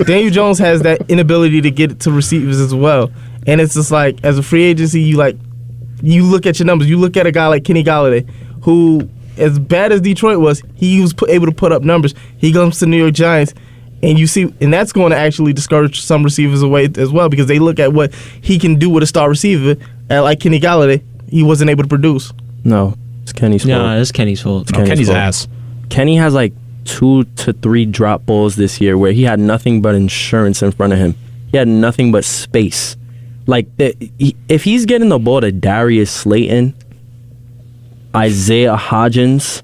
Daniel Jones has that inability to get to receivers as well, and it's just like as a free agency, you look at your numbers. You look at a guy like Kenny Golladay, who as bad as Detroit was, he was able to put up numbers. He comes to the New York Giants. And you see, and that's going to actually discourage some receivers away as well because they look at what he can do with a star receiver. And like Kenny Golladay, he wasn't able to produce. No, it's Kenny's fault. Yeah, it's Kenny's fault. It's Kenny's fault. ass. Kenny has like 2 to 3 drop balls this year where he had nothing but insurance in front of him. He had nothing but space. Like if he's getting the ball to Darius Slayton, Isaiah Hodgins,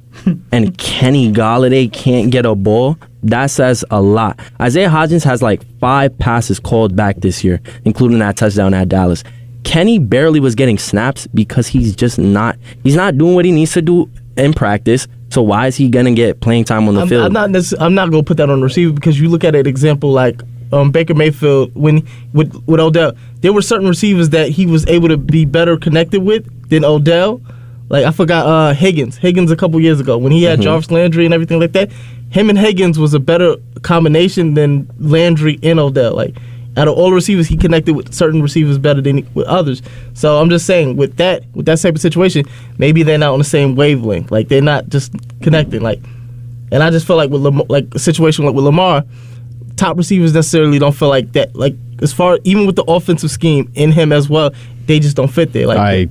and Kenny Golladay can't get a ball, that says a lot. Isaiah Hodgins has like 5 passes called back this year, including that touchdown at Dallas. Kenny barely was getting snaps because he's not doing what he needs to do in practice. So why is he gonna get playing time on the field? I'm not gonna put that on the receiver because you look at an example like Baker Mayfield with Odell. There were certain receivers that he was able to be better connected with than Odell. Like I forgot Higgins a couple years ago when he had Jarvis Landry and everything like that. Him and Higgins was a better combination than Landry and Odell. Like out of all receivers, he connected with certain receivers better than with others. So I'm just saying with that type of situation, maybe they're not on the same wavelength. Like they're not just connecting. Like, and I just feel like with a situation like with Lamar, top receivers necessarily don't feel like that. Like as far even with the offensive scheme in him as well, they just don't fit there. Like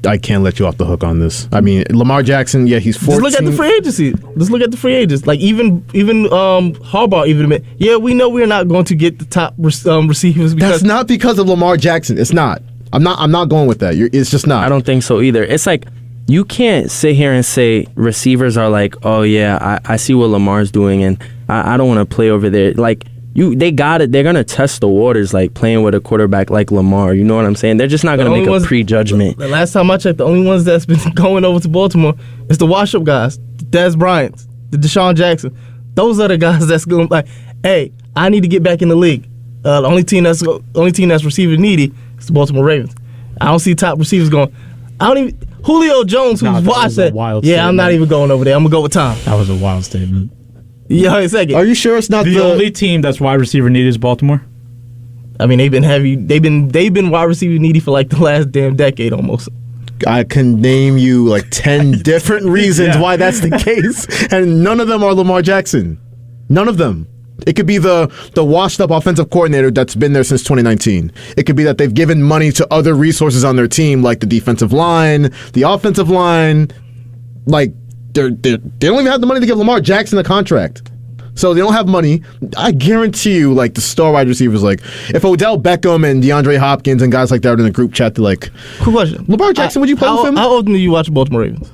I can't let you off the hook on this. I mean, Lamar Jackson, yeah, he's 14. Just look at the free agency. Just look at the free agents. Like even Harbaugh even admit, yeah, we know we're not going to get the top receivers. Because that's not because of Lamar Jackson. It's not. I'm not going with that. It's just not. I don't think so either. It's like you can't sit here and say receivers are like, oh yeah, I see what Lamar's doing and I don't want to play over there. Like. They got it. They're gonna test the waters, like playing with a quarterback like Lamar. You know what I'm saying? They're just not gonna make a prejudgment. The last time I checked, the only ones that's been going over to Baltimore is the wash-up guys, the Dez Bryants, the Deshaun Jackson. Those are the guys that's going like, hey, I need to get back in the league. The only team that's receiver needy is the Baltimore Ravens. I don't see top receivers going. I don't even Julio Jones, who's washed that. Yeah, I'm not even going over there. I'm gonna go with Tom. That was a wild statement. Yeah, a second. Are you sure it's not the only team that's wide receiver needed is Baltimore? I mean, they've been heavy. They've been wide receiver needy for like the last damn decade almost. I can name you like 10 different reasons why that's the case, and none of them are Lamar Jackson. None of them. It could be the washed-up offensive coordinator that's been there since 2019. It could be that they've given money to other resources on their team, like the defensive line, the offensive line, like. They don't even have the money to give Lamar Jackson a contract. So they don't have money. I guarantee you, like, the star wide receivers, like, if Odell Beckham and DeAndre Hopkins and guys like that are in the group chat, they're like, quick question. Lamar Jackson, would you play with him? How often do you watch Baltimore Ravens?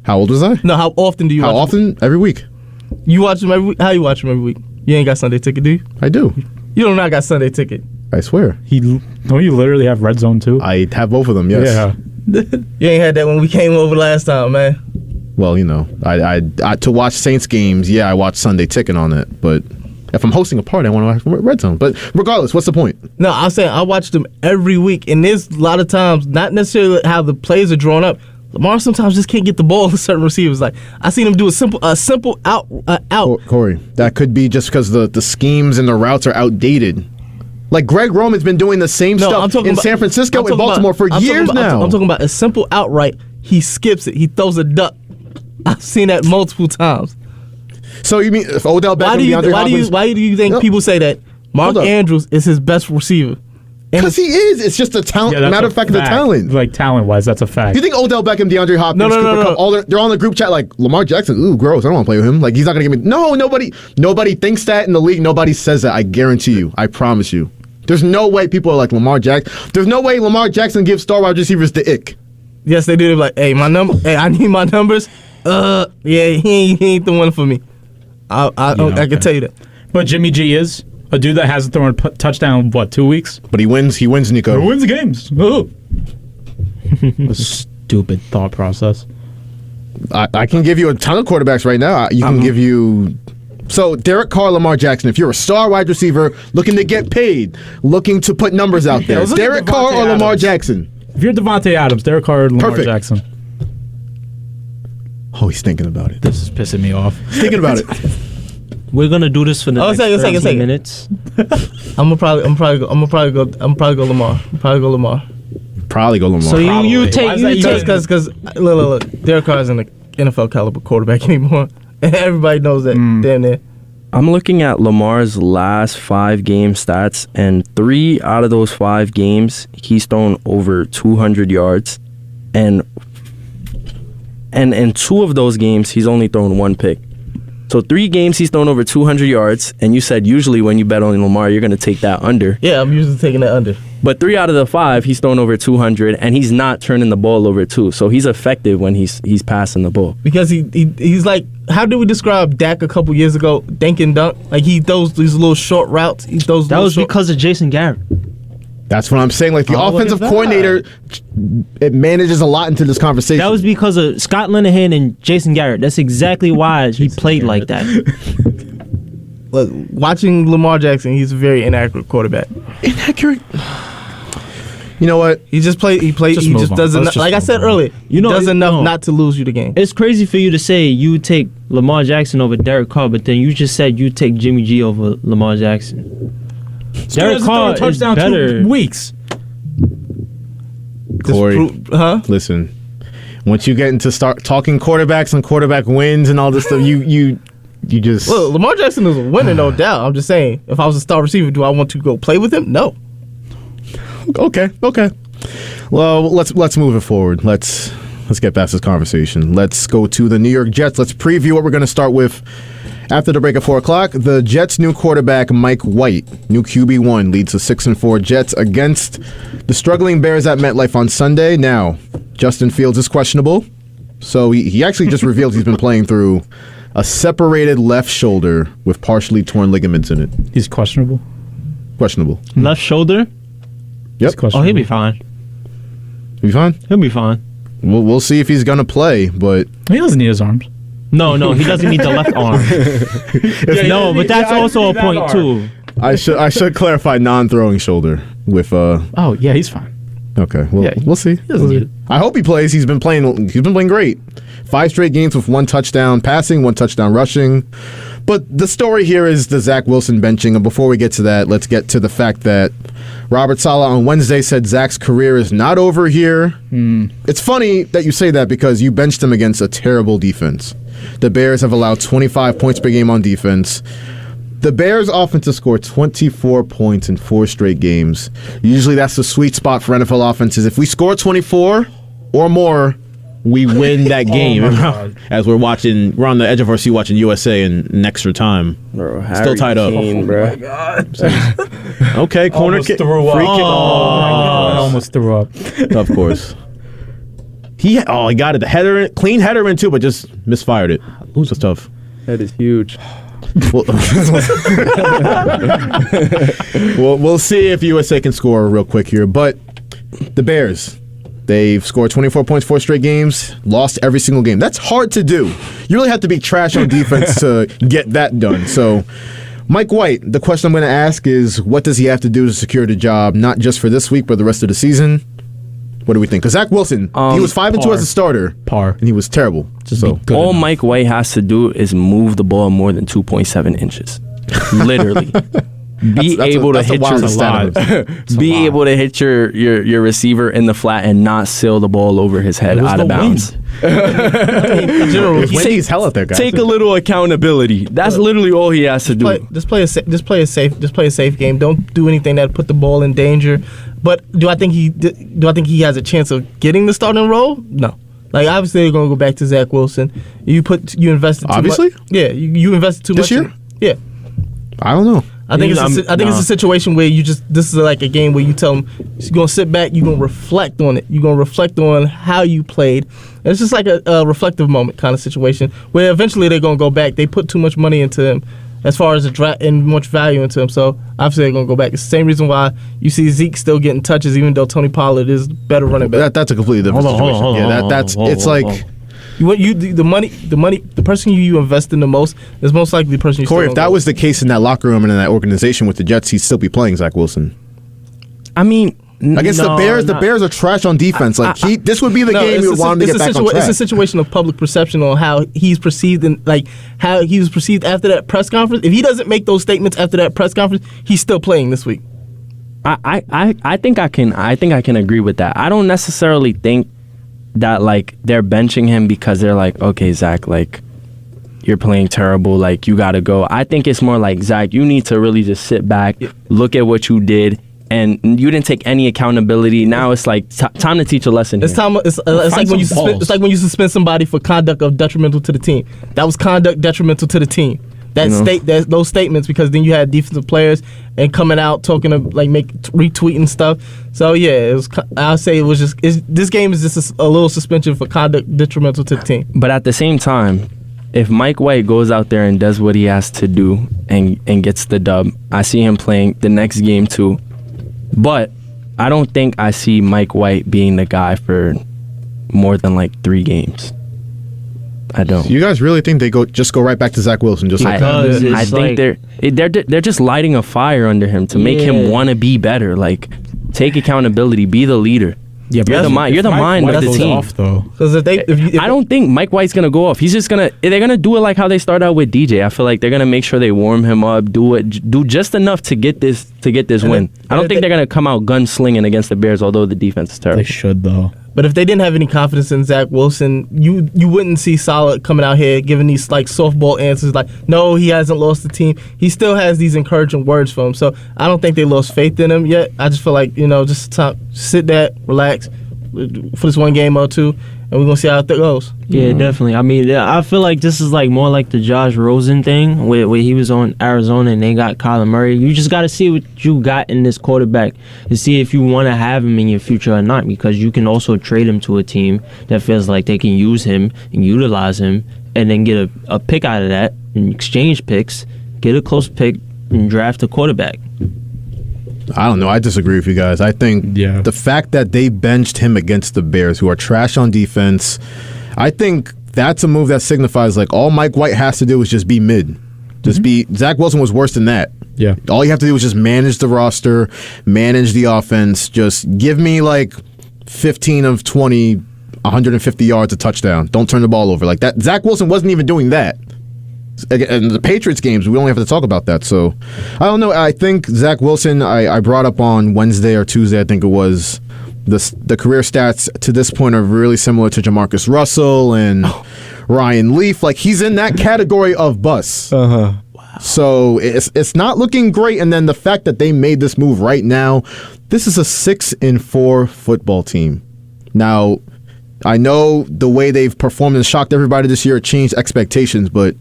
How old was I? No, how often do you watch them? Every week. You watch them every week? How you watch them every week? You ain't got Sunday ticket, do you? I do. You don't not got Sunday ticket. I swear. Don't you literally have Red Zone too? I have both of them, yes. Yeah. You ain't had that when we came over last time, man. Well, you know, I to watch Saints games, yeah, I watch Sunday Ticket on it. But if I'm hosting a party, I want to watch Red Zone. But regardless, what's the point? No, I'm saying I watch them every week, and there's a lot of times, not necessarily how the plays are drawn up. Lamar sometimes just can't get the ball to certain receivers. Like I seen him do a simple out. Corey, that could be just because the schemes and the routes are outdated. Like Greg Roman's been doing the same stuff in San Francisco and Baltimore for years now. I'm talking about a simple outright. He skips it. He throws a duck. I've seen that multiple times. So you mean if Odell Beckham, DeAndre Hopkins? Why do you think people say that Mark Andrews is his best receiver? Because he is. It's just a talent. Matter of fact, the talent. Like talent-wise, that's a fact. You think Odell Beckham, DeAndre Hopkins, Cooper Kupp, they're on the group chat like Lamar Jackson? Ooh, gross. I don't want to play with him. Like he's not gonna give me. No, nobody thinks that in the league. Nobody says that. I guarantee you. I promise you. There's no way people are like Lamar Jackson. There's no way Lamar Jackson gives star wide receivers the ick. Yes, they do. They're like, hey, I need my numbers. Yeah, he ain't the one for me. I can tell you that. But Jimmy G is a dude that hasn't thrown a touchdown in, 2 weeks? But he wins, Nico. He wins games. A stupid thought process. I can give you a ton of quarterbacks right now. You can give you... So, Derek Carr, Lamar Jackson, if you're a star wide receiver looking to get paid, looking to put numbers out there, Derek Carr or Lamar Jackson? If you're Devontae Adams, Derek Carr or Lamar Jackson? Oh, he's thinking about it. This is pissing me off. He's thinking about it. We're gonna do this for the next 30 minutes. I'm gonna probably go Lamar. Probably go Lamar. So you take because look, Derek Carr isn't an NFL caliber quarterback anymore. Everybody knows that. Damn near. I'm looking at Lamar's last 5 game stats, and 3 out of those 5 games he's thrown over 200 yards, and in 2 of those games he's only thrown 1 pick. So 3 games he's thrown over 200 yards, and you said usually when you bet on Lamar, you're going to take that under. Yeah, I'm usually taking that under. But 3 out of the 5, he's thrown over 200, and he's not turning the ball over too. So he's effective when he's passing the ball. Because he's like, how did we describe Dak a couple years ago? Dink and dunk. Like he throws these little short routes. That was because of Jason Garrett. That's what I'm saying. Like the offensive coordinator, it manages a lot into this conversation. That was because of Scott Linehan and Jason Garrett. That's exactly why he played like that. Look, watching Lamar Jackson, he's a very inaccurate quarterback. Inaccurate. You know what? He just doesn't. Like I said earlier, does enough not to lose you the game. It's crazy for you to say you would take Lamar Jackson over Derek Carr, but then you just said you take Jimmy G over Lamar Jackson. Derek Carr is better. 2 weeks. Corey, listen. Once you get into start talking quarterbacks and quarterback wins and all this stuff, you just... Look, Lamar Jackson is a winner, no doubt. I'm just saying, if I was a star receiver, do I want to go play with him? No. Okay. Well, let's move it forward. Let's get past this conversation. Let's go to the New York Jets. Let's preview what we're going to start with after the break at 4 o'clock. The Jets' new quarterback, Mike White, new QB1, leads the 6-4 Jets against the struggling Bears at MetLife on Sunday. Now, Justin Fields is questionable. So he actually just revealed he's been playing through a separated left shoulder with partially torn ligaments in it. He's questionable? Questionable. Left shoulder? Yep. Oh, he'll be fine. He'll be fine? He'll be fine. We'll see if he's going to play, but... He doesn't need his arms. No, he doesn't need the left arm. But that's also a point, too. I should clarify non-throwing shoulder with... Oh, yeah, he's fine. Okay, well, we'll see. I hope he plays. He's been playing great. 5 straight games with 1 touchdown passing, 1 touchdown rushing. But the story here is the Zach Wilson benching. And before we get to that, let's get to the fact that Robert Saleh on Wednesday said Zach's career is not over here. It's funny that you say that because you benched him against a terrible defense. The Bears have allowed 25 points per game on defense. The Bears' offense has scored 24 points in 4 straight games. Usually that's the sweet spot for NFL offenses. If we score 24 or more, we win that game. As we're on the edge of our seat watching USA in extra time. Bro, still tied up. Kane, bro. Oh my God. Okay, corner kick. Free kick. I almost threw up. Of course. He got it. The header, clean header in too, but just misfired it. Ooh, that's tough. That is huge. We'll see if USA can score real quick here. But the Bears, they've scored 24 points 4 straight games, lost every single game. That's hard to do. You really have to be trash on defense to get that done. So Mike White, the question I'm going to ask is, what does he have to do to secure the job, not just for this week, but the rest of the season? What do we think? Because Zach Wilson, he was 5-2 as a starter. And he was terrible. All Mike White has to do is move the ball more than 2.7 inches. Literally. Be able to hit your receiver in the flat and not sail the ball over his head out of bounds. In general, Wendy's hell at there, guys. Take a little accountability. That's literally all he has to do. Just play a safe game. Don't do anything that put the ball in danger. But do I think he has a chance of getting the starting role? No. Like, obviously they're gonna go back to Zach Wilson. You invested too obviously much. Yeah, you invested too this much year. Yeah. I don't know. I think it's a situation where this is like a game where you tell them you're gonna sit back, you're gonna reflect on it, you're gonna reflect on how you played. And it's just like a reflective moment kind of situation where eventually they're gonna go back. They put too much money into him as far as the draft and much value into him, so obviously they're gonna go back. It's the same reason why you see Zeke still getting touches, even though Tony Pollard is better running back. That's a completely different situation. The person you invest in the most is most likely the person you. Corey, if that was the case in that locker room and in that organization with the Jets, he'd still be playing Zach Wilson. I mean, against the Bears, the Bears are trash on defense. This would be the game you would want him to get back on track. It's a situation of public perception on how he's perceived and how he was perceived after that press conference. If he doesn't make those statements after that press conference, he's still playing this week. I think I can agree with that. I don't necessarily think that they're benching him because they're like, okay, Zach, you're playing terrible, you gotta go. I think it's more like, Zach, you need to really just sit back, look at what you did, and you didn't take any accountability. Now it's time to teach a lesson. It's time. It's like when you suspend somebody for conduct of detrimental to the team. That was conduct detrimental to the team. Those statements, because then you had defensive players and coming out talking to retweeting stuff. So yeah, I'll say it was just this game is just a little suspension for conduct detrimental to the team. But at the same time, if Mike White goes out there and does what he has to do and gets the dub, I see him playing the next game too. But I don't think I see Mike White being the guy for more than 3 games. I don't. You guys really think they just go right back to Zach Wilson? Just I think they're just lighting a fire under him to make him want to be better. Take accountability, be the leader. Yeah, you're the mind of the team. Because I don't think Mike White's gonna go off. He's just they're gonna do it like how they start out with DJ. I feel like they're gonna make sure they warm him up, do just enough to get this win. I don't think they're gonna come out gunslinging against the Bears, although the defense is terrible. They should though. But if they didn't have any confidence in Zach Wilson, you wouldn't see Saleh coming out here giving these softball answers no, he hasn't lost the team. He still has these encouraging words for him. So I don't think they lost faith in him yet. I just feel like, just sit back, relax for this one game or two, and we're going to see how it goes. Yeah, definitely. I mean, I feel like this is more like the Josh Rosen thing where he was on Arizona and they got Kyler Murray. You just got to see what you got in this quarterback to see if you want to have him in your future or not, because you can also trade him to a team that feels like they can use him and utilize him and then get a pick out of that and exchange picks, get a close pick, and draft a quarterback. I don't know. I disagree with you guys. I think the fact that they benched him against the Bears, who are trash on defense, I think that's a move that signifies all Mike White has to do is just be mid. Just be. Zach Wilson was worse than that. Yeah. All you have to do is just manage the roster, manage the offense. Just give me 15 of 20, 150 yards, a touchdown. Don't turn the ball over like that. Zach Wilson wasn't even doing that. In the Patriots games, we only have to talk about that. So, I don't know. I think Zach Wilson, I brought up on Wednesday or Tuesday, I think it was, the career stats to this point are really similar to Jamarcus Russell and Ryan Leaf. He's in that category of bust. Wow. So, it's not looking great. And then the fact that they made this move right now, this is a 6-4 football team. Now, I know the way they've performed and shocked everybody this year changed expectations, but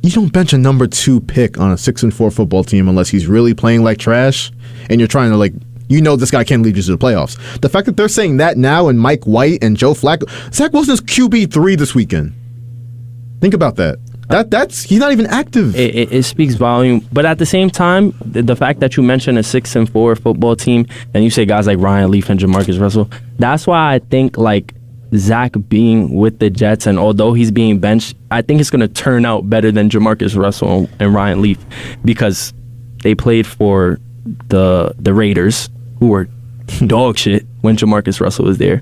you don't bench a number 2 pick on a 6-4 football team unless he's really playing like trash and you're trying to this guy can't lead you to the playoffs. The fact that they're saying that now and Mike White and Joe Flacco, Zach Wilson's QB3 this weekend. Think about that. He's not even active. It speaks volume. But at the same time, the fact that you mentioned a 6-4 football team and you say guys like Ryan Leaf and Jamarcus Russell, that's why I think Zach being with the Jets, and although he's being benched, I think it's going to turn out better than Jamarcus Russell and Ryan Leaf, because they played for the Raiders, who were dog shit when Jamarcus Russell was there.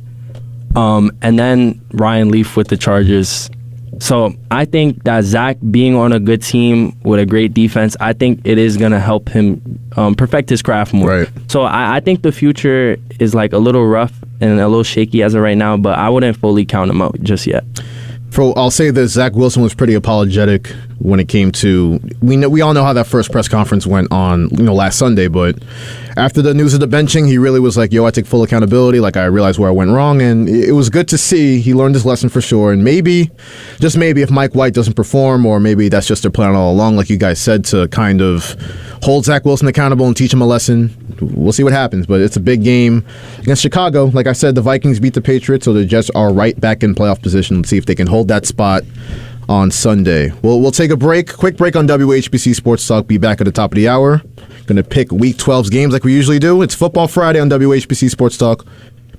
And then Ryan Leaf with the Chargers. So I think that Zach being on a good team with a great defense, I think it is going to help him perfect his craft more. Right. So I think the future is a little rough and a little shaky as of right now, but I wouldn't fully count him out just yet. I'll say this: Zach Wilson was pretty apologetic when it came to. We all know how that first press conference went on, last Sunday. But after the news of the benching, he really was like, "Yo, I take full accountability. Like, I realized where I went wrong," and it was good to see he learned his lesson for sure. And maybe, just maybe, if Mike White doesn't perform, or maybe that's just their plan all along, like you guys said, to kind of hold Zach Wilson accountable and teach him a lesson. We'll see what happens, but it's a big game against Chicago. Like I said, the Vikings beat the Patriots, so the Jets are right back in playoff position. Let's see if they can hold that spot on Sunday. We'll take a quick break on WHPC Sports Talk. Be back at the top of the hour. Going to pick Week 12's games like we usually do. It's Football Friday on WHPC Sports Talk.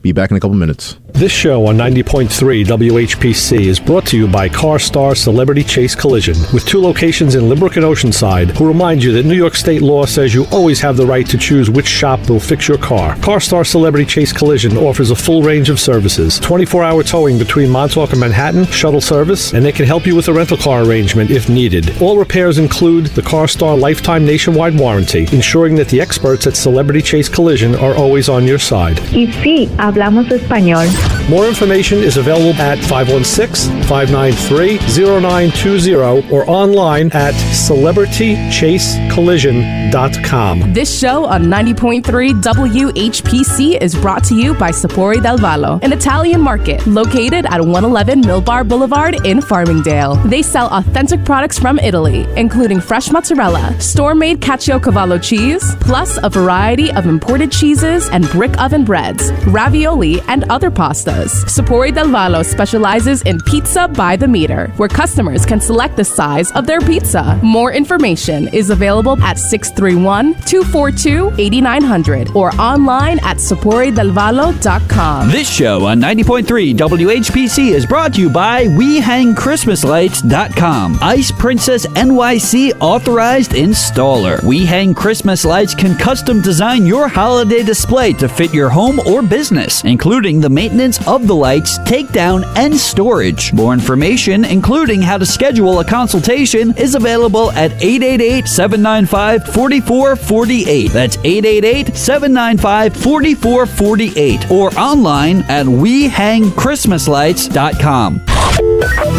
Be back in a couple minutes. This show on 90.3 WHPC is brought to you by CarStar Celebrity Chase Collision, with 2 locations in Limerick and Oceanside, who remind you that New York state law says you always have the right to choose which shop will fix your car. CarStar Celebrity Chase Collision offers a full range of services: 24-hour towing between Montauk and Manhattan, shuttle service, and they can help you with a rental car arrangement if needed. All repairs include the CarStar Lifetime Nationwide Warranty, ensuring that the experts at Celebrity Chase Collision are always on your side. Y sí, hablamos español. More information is available at 516-593-0920 or online at celebritychasecollision.com. This show on 90.3 WHPC is brought to you by Sapori del Vallo, an Italian market located at 111 Millbar Boulevard in Farmingdale. They sell authentic products from Italy, including fresh mozzarella, store-made Caciocavallo cheese, plus a variety of imported cheeses and brick oven breads, ravioli, and other pastas. Sapori del Vallo specializes in pizza by the meter, where customers can select the size of their pizza. More information is available at 631-242-8900 or online at saporidelvallo.com. This show on 90.3 WHPC is brought to you by WeHangChristmasLights.com. Ice Princess NYC authorized installer. We Hang Christmas Lights can custom design your holiday display to fit your home or business, including the maintenance of the lights, takedown, and storage. More information, including how to schedule a consultation, is available at 888-795-4448. That's 888-795-4448 or online at WeHangChristmasLights.com.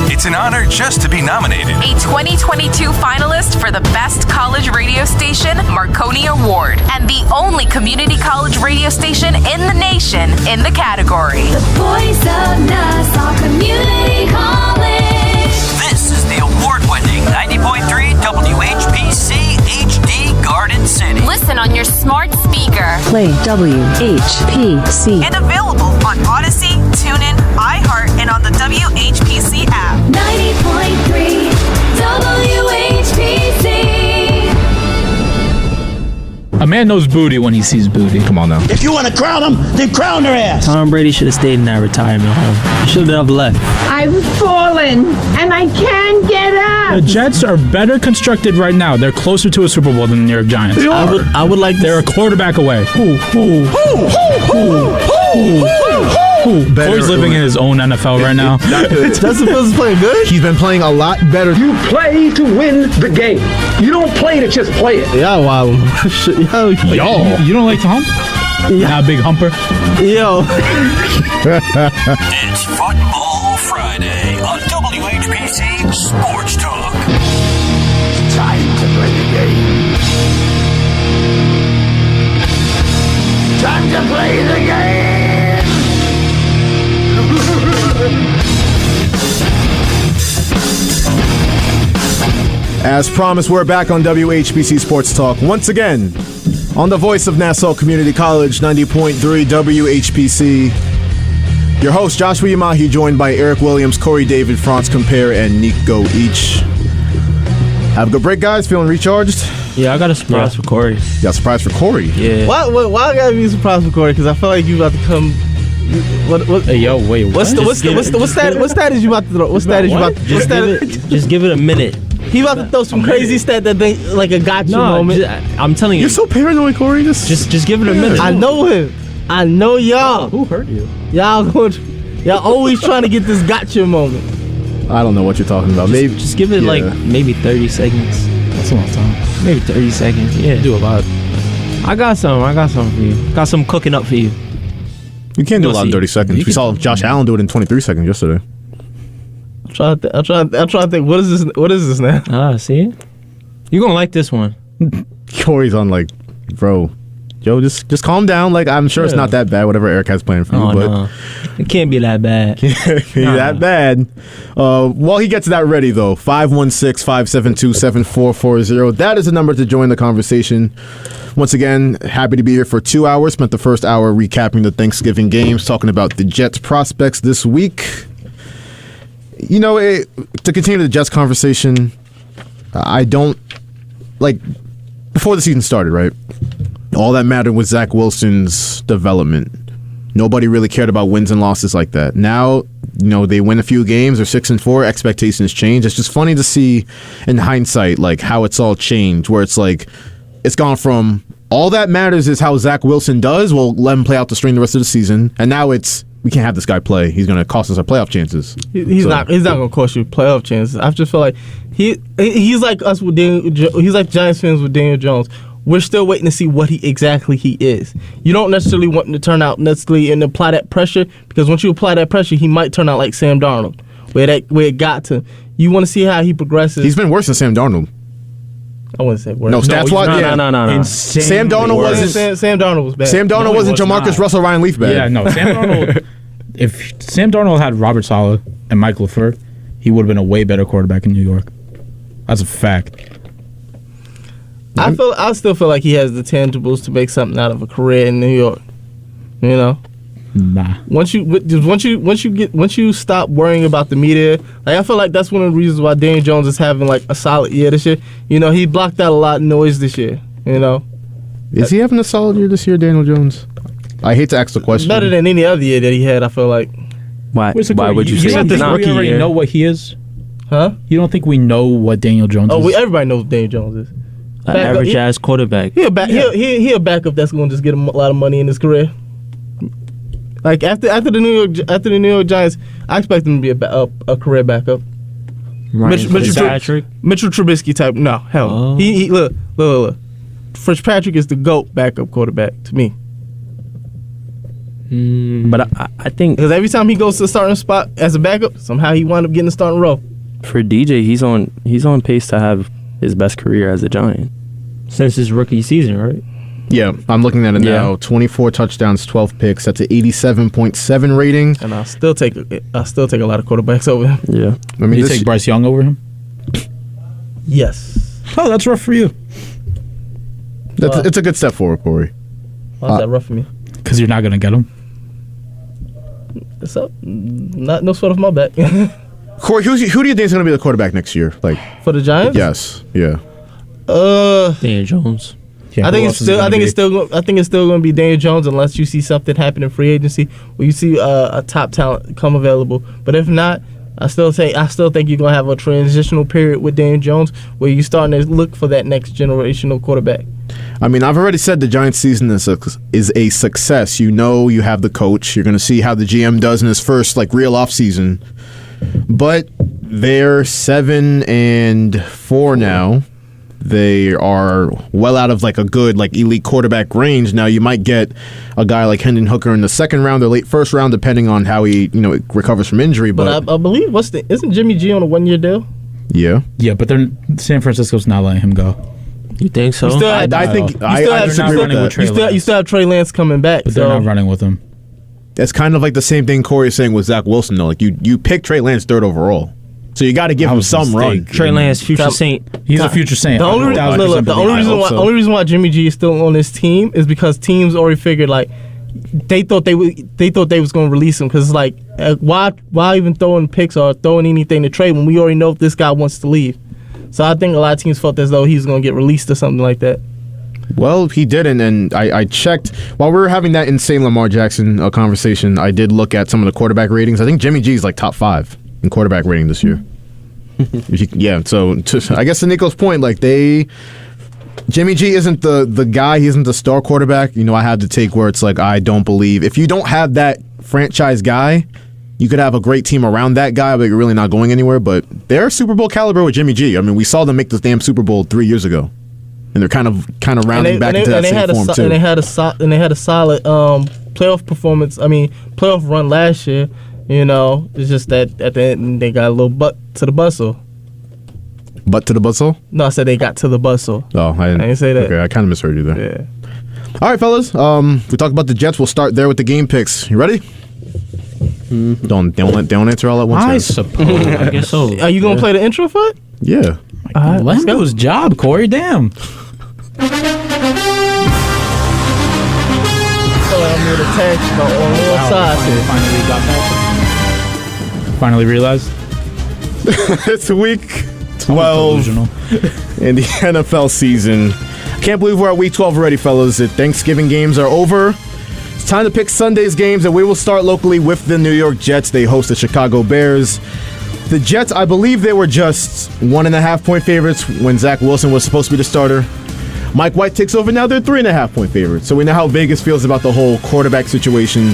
It's an honor just to be nominated. A 2022 finalist for the Best College Radio Station Marconi Award and the only community college radio station in the nation in the category. The voice of Nassau Community College. This is the award-winning 90.3 WHPC HD Garden City. Listen on your smart speaker. Play WHPC. And available on Odyssey, TuneIn, iHeart, and on the WHPC app. 90.3 WHPC. A man knows booty when he sees booty. Come on now. If you want to crown them, then crown their ass. Tom Brady should have stayed in that retirement home. He should have never left. I've fallen and I can't get up. The Jets are better constructed right now. They're closer to a Super Bowl than the New York Giants. I would like. They're a quarterback away. Corey's living in his own NFL right now. Justin Fields is playing good. He's been playing a lot better. You play to win the game. You don't play to just play it. Yeah, wow. You don't like to hump? Yeah. Not a big humper? Yo. It's Football Friday on WHPC Sports Talk. Time to play the game. Time to play the game. As promised, we're back on WHPC Sports Talk once again on the voice of Nassau Community College, 90.3 WHPC. Your host, Joshua Umahi, joined by Eric Williams, Corey David, Franz Compare, and Nico Each. Have a good break, guys. Feeling recharged? Yeah, I got a surprise for Corey. You got a surprise for Corey? Yeah. Why I gotta be surprised for Corey? Because I feel like you about to come. What? Hey, yo, wait. What What stat is you about to throw? What stat is you about to? Just give it a minute. He about to throw some crazy stat that they like a gotcha moment. I'm telling you. You're so paranoid, Corey. Just give it a minute. I know him. I know y'all. Who hurt you? Y'all always trying to get this gotcha moment. I don't know what you're talking about. Maybe just give it like maybe 30 seconds. That's a long time. Maybe 30 seconds. Yeah. You do a lot. I got some for you. Got some cooking up for you. You can't do a You'll lot in see. 30 seconds. You We can- saw Josh Allen do it in 23 seconds yesterday. I'm trying to think. What is this? What is this now? Ah, see? You're going to like this one. Corey's on like, bro, Joe, just calm down. Like, I'm sure it's Yeah. not that bad, whatever Eric has planned for you, Oh, but no. It can't be that bad. can't be that bad. While he gets that ready, though, 516-572-7440. That is the number to join the conversation. Once again, happy to be here for 2 hours. Spent the first hour recapping the Thanksgiving games, talking about the Jets prospects this week. You know, to continue the Jets conversation, I don't, like, before the season started, right? All that mattered was Zach Wilson's development. Nobody really cared about wins and losses like that. Now, you know, they win a few games, they're 6-4, expectations change. It's just funny to see in hindsight, like, how it's all changed, where it's like, it's gone from all that matters is how Zach Wilson does, we'll let him play out the string the rest of the season, and now it's, we can't have this guy play. He's going to cost us our playoff chances. He's not going to cost you playoff chances. I just feel like he's like us with he's like Giants fans with Daniel Jones. We're still waiting to see what he is. You don't necessarily want him to turn out necessarily and apply that pressure, because once you apply that pressure, he might turn out like Sam Darnold, where it got to. You want to see how he progresses. He's been worse than Sam Darnold. I wouldn't say worse. No, stats wise, yeah. No. Sam Darnold wasn't. Sam Darnold was bad. Sam Darnold wasn't Jamarcus Russell, Ryan Leaf bad. Yeah, no. Sam Darnold. If Sam Darnold had Robert Saleh and Mike LaFleur, he would have been a way better quarterback in New York. That's a fact. I still feel like he has the tangibles to make something out of a career in New York. You know. Nah. Once you stop worrying about the media, like, I feel like that's one of the reasons why Daniel Jones is having like a solid year this year. You know, he blocked out a lot of noise this year. You know, Is he having a solid year this year, Daniel Jones? I hate to ask the question. better than any other year that he had. I feel like. Why would you say don't he's think not? we already know what he is? Huh? You don't think we know what Daniel Jones is? Everybody knows what Daniel Jones is. An average ass quarterback. He a backup that's going to just get him a lot of money in his career. Like after the New York Giants, I expect him to be a career backup. Mitchell Trubisky type. No, hell. Oh. He look. Fitzpatrick is the GOAT backup quarterback to me. But I think because every time he goes to the starting spot as a backup, somehow he wound up getting the starting role. for DJ, he's on pace to have his best career as a Giant since his rookie season, right? Yeah, I'm looking at it now. 24 touchdowns, 12 picks. That's an 87.7 rating. And I'll still take a lot of quarterbacks over him. Yeah. I mean, you take Bryce Young over him? Yes. Oh, that's rough for you. It's a good step forward, Corey. Why's that rough for me? Because you're not going to get him. It's up. Not no sweat off my back. Corey, who do you think is going to be the quarterback next year? Like for the Giants? Yes. Yeah. Daniel Jones. Yeah, I think it's still going to be Daniel Jones unless you see something happen in free agency where you see a top talent come available. But if not, I still think you're going to have a transitional period with Daniel Jones where you're starting to look for that next generational quarterback. I mean, I've already said the Giants season is a success. You know, you have the coach. You're going to see how the GM does in his first real off season. But they're 7-4 now. They are well out of a good elite quarterback range. Now you might get a guy like Hendon Hooker in the second round or late first round, depending on how he recovers from injury. But I believe isn't Jimmy G on a 1-year deal? Yeah. Yeah, but San Francisco's not letting him go. You think so? You still have Trey Lance coming back, but they're not running with him. It's kind of like the same thing Corey is saying with Zach Wilson, though. You pick Trey Lance third overall, so you got to give him some run. Trey Lance, future Saint. He's a future Saint. The only reason why Jimmy G is still on this team is because teams already figured they thought they was going to release him because why even throwing picks or throwing anything to trade when we already know if this guy wants to leave. So I think a lot of teams felt as though he was going to get released or something like that. Well, he didn't, and I checked. While we were having that insane Lamar Jackson conversation, I did look at some of the quarterback ratings. I think Jimmy G is top 5 in quarterback rating this year. So I guess to Nico's point, Jimmy G isn't the guy. He isn't the star quarterback. I had to take where it's I don't believe. If you don't have that franchise guy, you could have a great team around that guy, but you're really not going anywhere. But they're Super Bowl caliber with Jimmy G. I mean, we saw them make this damn Super Bowl 3 years ago. And they're kind of rounding back into that same form too. And they had a solid playoff performance. I mean, playoff run last year. You know, it's just that at the end they got a little butt to the bustle. Butt to the bustle? No, I said they got to the bustle. Oh, I didn't say that. Okay, I kind of misheard you there. Yeah. All right, fellas. We talked about the Jets. We'll start there with the game picks. You ready? Don't answer all at once. I guys. suppose. I guess so. Are you gonna play the intro for it? Yeah. Let him do his job, Corey. Damn. I'm here to text on one side. Finally got that. Finally realized. It's week 12 in the NFL season. Can't believe we're at week 12 already, fellas. The Thanksgiving games are over. It's time to pick Sunday's games, and we will start locally with the New York Jets. They host the Chicago Bears. The Jets, I believe they were just 1.5-point favorites when Zach Wilson was supposed to be the starter. Mike White takes over now. They're 3.5-point favorites. So we know how Vegas feels about the whole quarterback situation.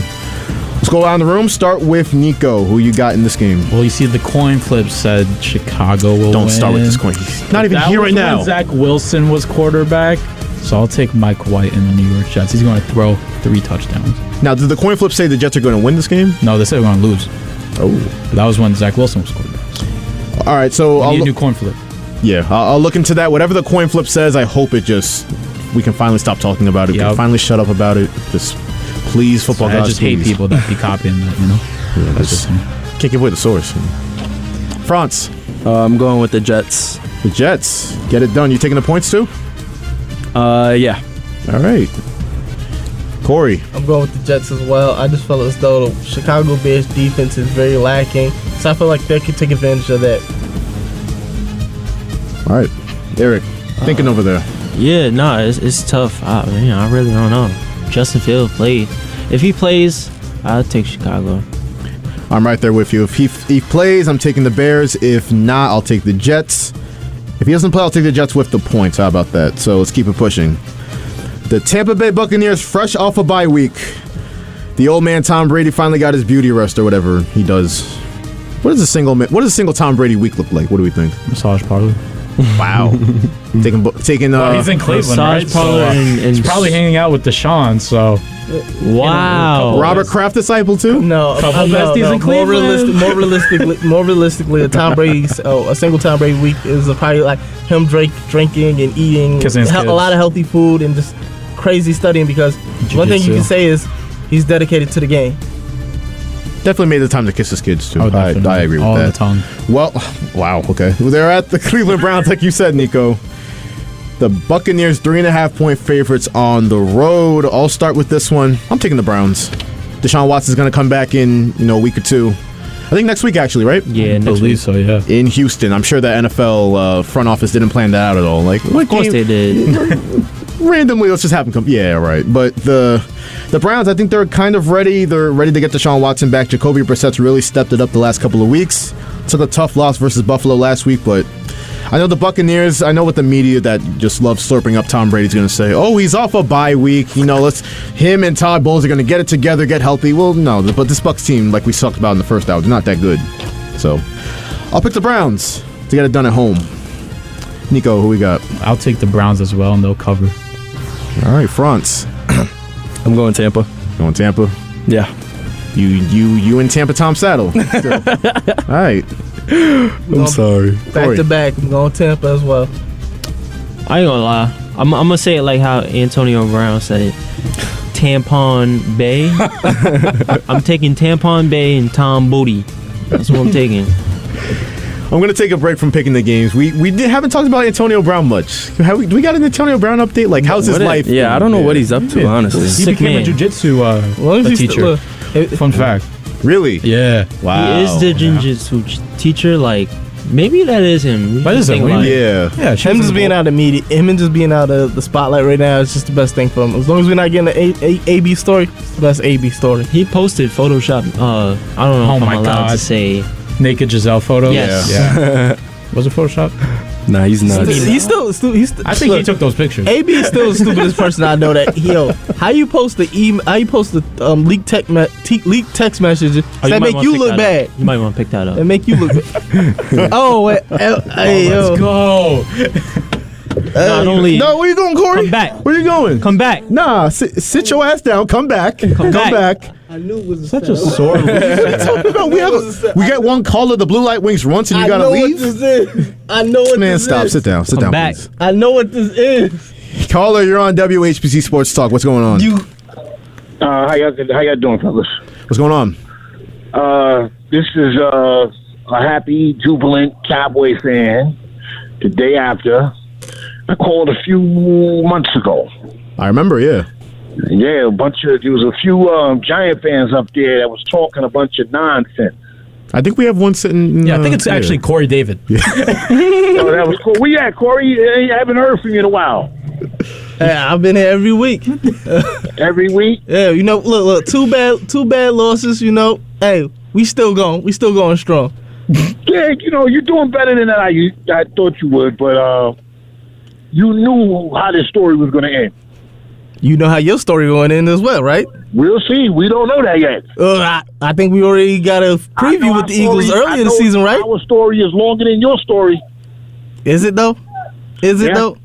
Let's go around the room. Start with Nico. Who you got in this game? Well, you see, the coin flip said Chicago will Don't win. start with this coin. He's not even here right now. When Zach Wilson was quarterback, so I'll take Mike White in the New York Jets. He's going to throw 3 touchdowns. Now, did the coin flip say the Jets are going to win this game? No, they said they're going to lose. Oh. But that was when Zach Wilson was quarterback. All right, so I'll need a new coin flip. Yeah, I'll look into that. Whatever the coin flip says, I hope we can finally stop talking about it. We can finally shut up about it. Just please, football guys. I just hate people that be copying that, Yeah, that's just can't give away the source. France. I'm going with the Jets. The Jets. Get it done. You taking the points too? Yeah. All right. Corey. I'm going with the Jets as well. I just felt as though the Chicago Bears defense is very lacking, so I feel like they could take advantage of that. All right, Eric, thinking over there. Yeah, no, it's tough. I really don't know. Justin Fields played. If he plays, I'll take Chicago. I'm right there with you. If he plays, I'm taking the Bears. If not, I'll take the Jets. If he doesn't play, I'll take the Jets with the points. How about that? So let's keep it pushing. The Tampa Bay Buccaneers, fresh off a bye week. The old man Tom Brady finally got his beauty rest or whatever he does. What does a single Tom Brady week look like? What do we think? Massage parlor. Wow. taking. Well, he's in Cleveland, massage right? parlor He's probably hanging out with Deshaun. So. Wow. Robert Kraft disciple too? No, besties in Cleveland. More realistically, a Tom Brady's a single Tom Brady week is probably like him drinking and eating a lot of healthy food and just crazy studying, because one thing you can say is he's dedicated to the game. Definitely made the time to kiss his kids too. Oh, I agree with all that. The time. Well, wow. Okay, well, they're at the Cleveland Browns, like you said, Nico. The Buccaneers 3.5-point favorites on the road. I'll start with this one. I'm taking the Browns. Deshaun Watson's going to come back in a week or two. I think next week, actually, right? Yeah, I believe so. Yeah. In Houston. I'm sure the NFL front office didn't plan that out at all. Like, of course they did. Randomly, let's just have him come. Yeah, right. But the Browns, I think they're kind of ready. They're ready to get Deshaun Watson back. Jacoby Brissett's really stepped it up the last couple of weeks. Took a tough loss versus Buffalo last week, but I know the Buccaneers, I know what the media that just loves slurping up Tom Brady's going to say. Oh, he's off a bye week. Him and Todd Bowles are going to get it together, get healthy. Well, no, but this Bucs team, like we talked about in the first hour, is not that good. So, I'll pick the Browns to get it done at home. Nico, who we got? I'll take the Browns as well, and they'll cover. All right, France. I'm going Tampa. Going Tampa? Yeah. You and Tampa Tom Saddle. All right. I'm sorry. Back to back. I'm going Tampa as well. I ain't gonna lie. I'm gonna say it like how Antonio Brown said it. Tampon Bay. I'm taking Tampon Bay and Tom Booty. That's what I'm taking. I'm going to take a break from picking the games. We haven't talked about Antonio Brown much. Do we got an Antonio Brown update? Like, how's his life? Yeah, I don't know what he's up to, honestly. He became a jiu-jitsu teacher. Fun fact. Really? Yeah. Wow. He is the jiu-jitsu teacher. Like, maybe that is him. That is him. Yeah. Him just being out of media, him and just being out of the spotlight right now is just the best thing for him. As long as we're not getting an AB story, it's the best AB story. He posted Photoshop. I don't know if I'm allowed to say. Naked Giselle photos? Yes. Yeah. Was it Photoshopped? Nah, he's not. He's still I think he took those pictures. AB is still the stupidest person I know. That how you post the leaked text messages that make you look bad. You might want to pick that up. That make you look bad. Oh, wait, hey, yo. Let's go. No, don't leave. No, where you going, Corey? Come back. Where you going? Come back. Nah, sit your ass down. Come back. Come back. I knew it was Such a sore. What are you talking about? We get one call of the blue light wings once and you gotta leave. I know what Man, this stop. is. Sit down. Sit Come down, back. please. I know what this is. Caller, you're on WHPC Sports Talk. What's going on? How y'all doing, fellas? What's going on? This is a happy, jubilant Cowboy fan. The day after, I called a few months ago. I remember, yeah. Yeah, there was a few Giant fans up there that was talking a bunch of nonsense. I think we have one sitting. Yeah, I think it's actually Corey David. Oh, that was cool. Where you at, Corey? I haven't heard from you in a while. Hey, I've been here every week. Every week? Yeah, you know, look, two bad losses, you know. Hey, we still going strong. Yeah, you know, you're doing better than I thought you would, but you knew how this story was going to end. You know how your story going in as well, right? We'll see. We don't know that yet. I think we already got a preview with the Eagles earlier this season, right? Our story is longer than your story. Is it though? Is it though?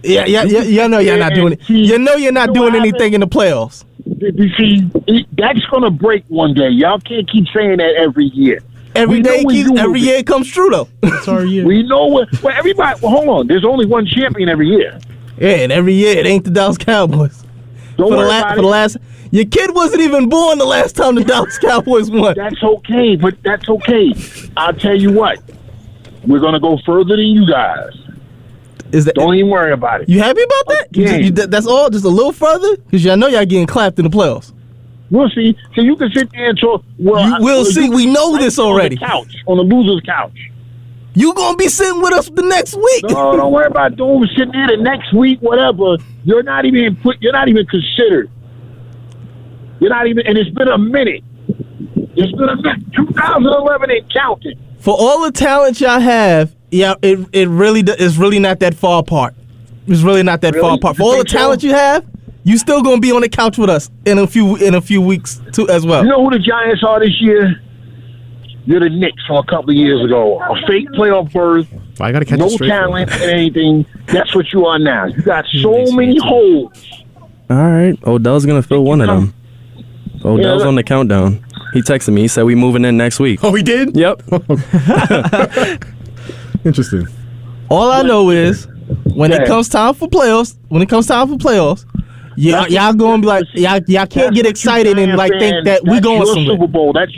Yeah. You know you're not doing it. You know you're not doing anything in the playoffs. You see, that's going to break one day. Y'all can't keep saying that every year. Every year it comes true though. It's our year. We know what. Well, everybody. Well, hold on. There's only one champion every year. Yeah, and every year it ain't the Dallas Cowboys. Don't worry about for the last. Your kid wasn't even born the last time the Dallas Cowboys won. That's okay, but that's okay. I'll tell you what. We're going to go further than you guys. Don't even worry about it. You happy about that? That's all? Just a little further? Because I know y'all getting clapped in the playoffs. We'll see. So you can sit there and talk. Well, we'll see. We know this already. On the loser's couch. You gonna be sitting with us the next week? No, don't worry about doing sitting there the next week, whatever. You're not even considered. You're not even, and it's been a minute. It's been a minute. 2011 ain't counting. For all the talent y'all have, yeah, it really is really not that far apart. It's really not that far apart. For all the talent you have, you still gonna be on the couch with us in a few weeks too as well. You know who the Giants are this year? You're the Knicks from a couple of years ago. A fake playoff berth. I gotta catch no talent and anything. That's what you are now. You got so many holes. All right, Odell's gonna fill one of them. Odell's on the countdown. He texted me. He said we moving in next week. Oh, he did? Yep. Interesting. All I know is when it comes time for playoffs, y'all gonna be like y'all can't get excited and like think that we going somewhere. Super Bowl. That's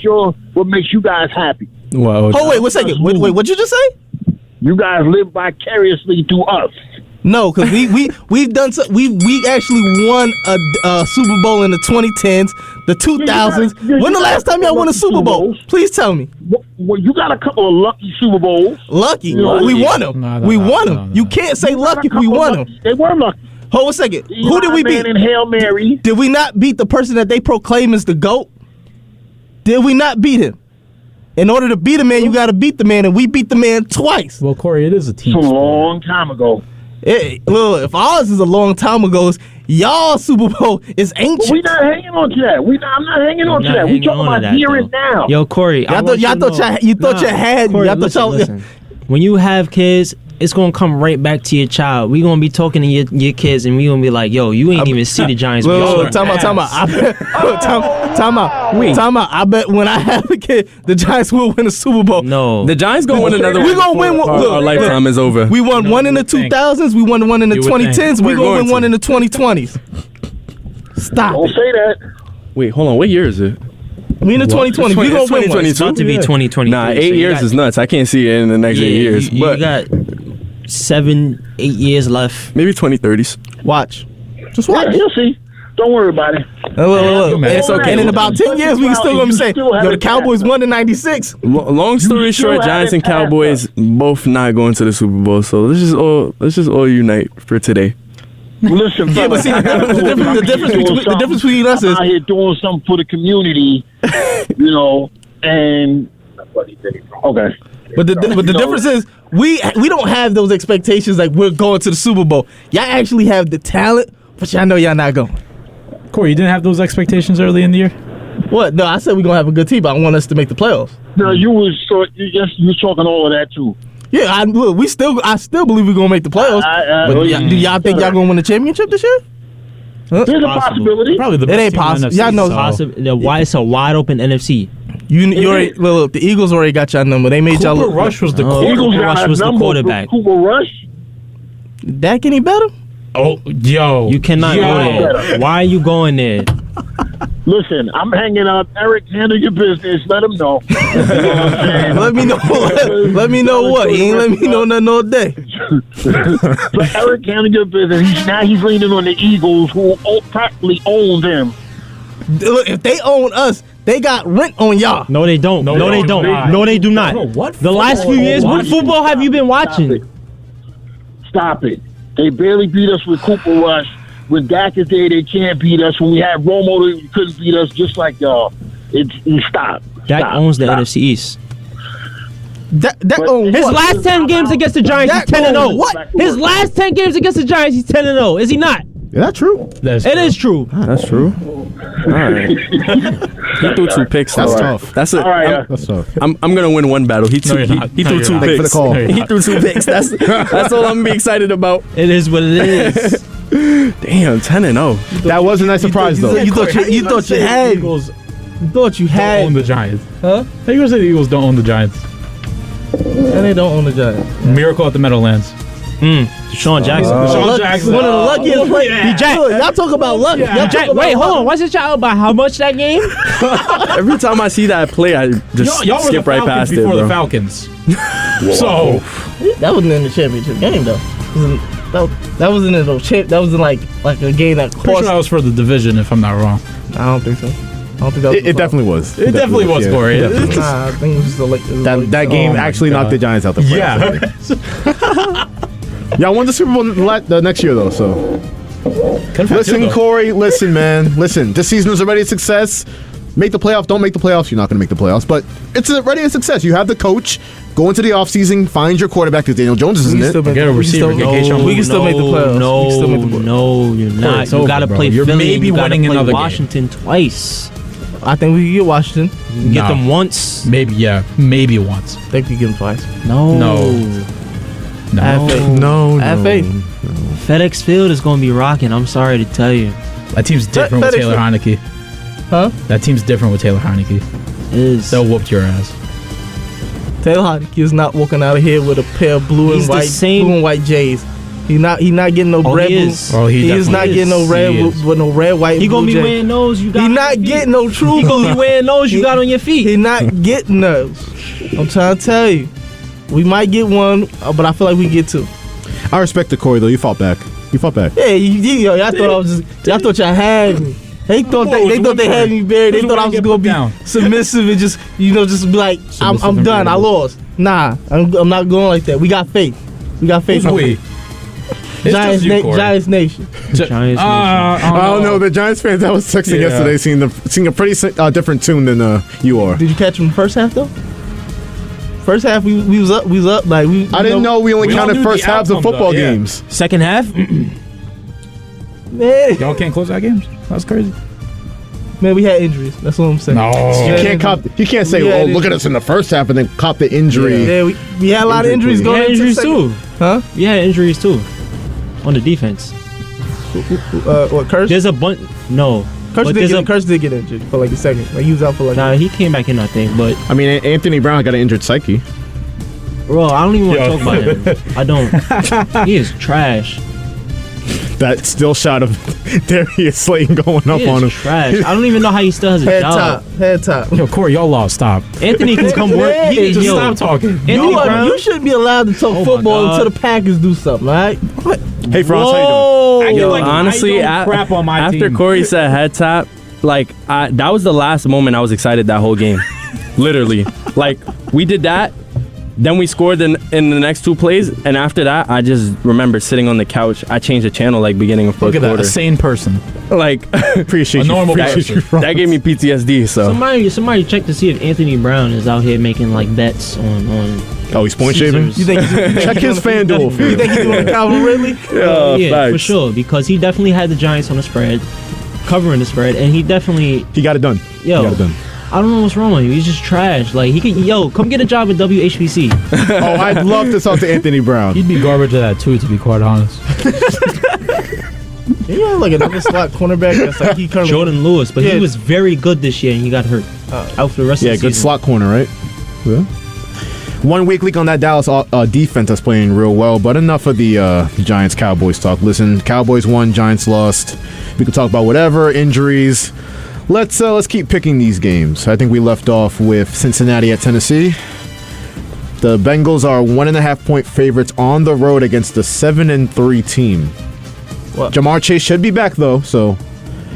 your what makes you guys happy. Wow. Oh wait, 1 second. Wait, what'd you just say? You guys live vicariously through us. No, because we've done we actually won a Super Bowl in the 2010s, the 2000s. When the last time y'all won a Super Bowl? Please tell me. Well, you got a couple of lucky Super Bowls. Lucky? We won them. We won them. You can't say lucky if we won them. They were lucky. Hold on a second. Who did we beat? In Hail Mary. Did we not beat the person that they proclaim as the GOAT? Did we not beat him? In order to beat a man, you got to beat the man, and we beat the man twice. Well, Corey, it is a team. It's a long time ago. Well, if ours is a long time ago, y'all Super Bowl is ancient. But we're not hanging on to that. I'm not hanging on to that. We're talking about here and now. Yo, Corey, listen. When you have kids, it's gonna come right back to your child. We gonna be talking to your kids, and we gonna be like, "Yo, you ain't even see the Giants." Time out. I bet when I have a kid, the Giants will win a Super Bowl. No, the Giants gonna win another one. We gonna win one. Our lifetime is over. We won one in the 2000s. We won one in the 2010s. We gonna win one in the 2020s. Stop. Don't say that. Wait, hold on. What year is it? We in the 2020s. We gonna win one. It's about to be 2020. Nah, 8 years is nuts. I can't see it in the next 8 years. You got 7-8 years left. Maybe 2030s. Watch. Just watch. Yeah, you'll see. Don't worry about it. Look. It's okay. And in about 10 years, we can still gonna be saying, "Yo, the Cowboys won in '96." Long story short, Giants and Cowboys both not going to the Super Bowl. So let's just all unite for today. Listen, yeah, but see, the difference between us is out here doing something for the community, and okay. But the difference is we don't have those expectations like we're going to the Super Bowl. Y'all actually have the talent, but y'all know y'all not going. Corey, you didn't have those expectations early in the year? What? No, I said we're gonna have a good team, but I want us to make the playoffs. No, you was talking all of that too. Yeah, I still believe we're gonna make the playoffs. But do y'all think y'all gonna win the championship this year? There's a possibility. Probably the It best ain't team in possible. the Y'all know It's a wide open NFC. You already, look, the Eagles already got y'all number. They made y'all Cooper look. Rush was the Eagles Cooper got Rush a was the number for quarterback. Cooper Rush. Dak any better? Oh, yo. You cannot go there. Why are you going there? Listen, I'm hanging up. Eric, handle your business. Let him know. Let me know. Let me know what? He ain't let me know nothing all day. But Eric, handle your business. He's leaning on the Eagles, who practically own them. Look, if they own us, they got rent on y'all. No, they don't. No, they don't. No, they do not. Bro, what The last few years, what football have you been watching? Stop it. They barely beat us with Cooper Rush. When Dak is there, they can't beat us. When we had Romo, they couldn't beat us, just like y'all. Stop. Dak owns the NFC East. That owns His what? last 10 games against the Giants, he's 10-0. What? His last 10 games against the Giants, he's 10-0. Is he not? Is that true? It is true. That's true. All right. He threw 2 picks. That's though. tough. That's it. All right, That's tough. I'm gonna win one battle. He you're not. threw No, you're 2 not. picks. Thanks for the call. He threw 2 picks. That's all I'm gonna be excited about. It is what it is. Damn, 10-0. That was a nice surprise, though. You thought you had. Eagles You thought you don't own had. the Giants. Huh? How you gonna say the Eagles don't own the Giants? And they don't own the Giants. Miracle at the Meadowlands. Deshaun Jackson. Deshaun Jackson. One of the luckiest players. Jack. Look, y'all talk about luck. Yeah. Y'all talk about Wait, hold luck. on. Wasn't y'all about how much that game? Every time I see that play, I just Y'all were skip the right Falcons past it, before bro. the Falcons. So That wasn't in the championship game though. That wasn't in the champ. That was in like a game that pretty cost. sure that was for the division, if I'm not wrong. I don't think so. I don't think that was. It definitely was. It definitely was, yeah. Corey. Nah, I think it was just a like. That game Oh my actually God. knocked the Giants out the playoffs. Yeah. Y'all won the Super Bowl the next year, though, so. Listen, Corey, listen, man. Listen, this season was already a success. Make the playoffs, don't make the playoffs. You're not going to make the playoffs, but it's already a success. You have the coach. Go into the offseason, find your quarterback, because Daniel Jones isn't it. Get a receiver. We can still make the playoffs. No, We can still make the playoffs. no, you're not. it's You over, got to bro. play You're Philly. maybe and you got to winning play another game. Washington twice. I think we can get Washington. You can get No. them once. Maybe, yeah. Maybe once. I think we get them twice. No. I have faith. No, I have faith. FedEx Field is going to be rocking. I'm sorry to tell you. That team's different with FedEx Taylor Heineke. Huh? That team's different with Taylor Heineke. It is. They'll whoop your ass. Taylor Heineke is not walking out of here with a pair of blue He's and white J's. He not getting no red. he blue. is. Oh, He is definitely not getting no red He is. with no red, white. He blue going to be J's. wearing those you got He on not your feet. getting no true. He going to be wearing those you got on your feet. He not getting those. I'm trying to tell you. We might get one, but I feel like we get two. I respect the Corey, though. You fought back. Yeah, y'all thought y'all had me. They thought they had me buried. They thought I was gonna be submissive and just be like, I'm done. I lost. Nah, I'm not going like that. We got faith. We got faith. Who's we? Giants Nation. Giants I don't know. The Giants fans I was texting yesterday seeing a pretty different tune than you are. Did you catch them in the first half though? First half we was up like we. I didn't know we only counted knew first the halves of outcome, football though, yeah. games. Second half? Man, Y'all can't close out games? That's crazy. man, we had injuries. That's what I'm saying. No. You can't say, Yeah, "Oh, look at us in the first half,and then cop the injury." Yeah, we had a lot of injuries We going had into the injuries second. too. Huh? We had injuries too. On the defense. What, Curse? There's a bunch. No. Curse But did, there's Curse did get injured for like a second. Like he was out for like. Nah, he came back in, I think. But, I mean, Anthony Brown got an injured psyche. bro, I don't even want to talk about him. I don't. He is trash. That still shot of Darius Slayton going up He on him. is trash. I don't even know how he still has a job. Head top. Yo, Corey, y'all lost. Stop. Anthony can come work. Yeah, Just stop talking. Anthony Brown. You shouldn't be allowed to talk Oh my football God. until the Packers do something, all right? Hey, Franz, how you doing? Whoa. Like, Honestly, I don't crap on my after team. Corey said head tap, like that was the last moment I was excited that whole game. Literally, like we did that, then we scored in the next 2 plays, and after that, I just remember sitting on the couch. I changed the channel like beginning of fourth Look at that. quarter. A sane person. Like Appreciate A you. normal Appreciate person. you, Franz. that gave me PTSD. So Somebody check to see if Anthony Brown is out here making like bets on. Oh, he's point shaving. Caesars. You think Check his FanDuel You feed. think he's doing Calvin Ridley? Yeah, for sure, because he definitely had the Giants on the spread, covering the spread, and he definitely He got it done. Yo. He got it done. I don't know what's wrong with him. He's just trash. Like he could, come get a job at WHPC. Oh, I'd love to talk to Anthony Brown. He'd be garbage at that too, to be quite honest. Yeah, like another slot cornerback. That's like he currently Jordan Lewis, but he was very good this year and he got hurt out for the rest of the season. Yeah, good slot corner, right? Yeah. 1 weak link on that Dallas defense that's playing real well, but enough of the Giants-Cowboys talk. Listen, Cowboys won, Giants lost. We can talk about whatever, injuries. Let's keep picking these games. I think we left off with Cincinnati at Tennessee. The Bengals are 1.5-point favorites on the road against the 7-3 team. What? Jamar Chase should be back though, so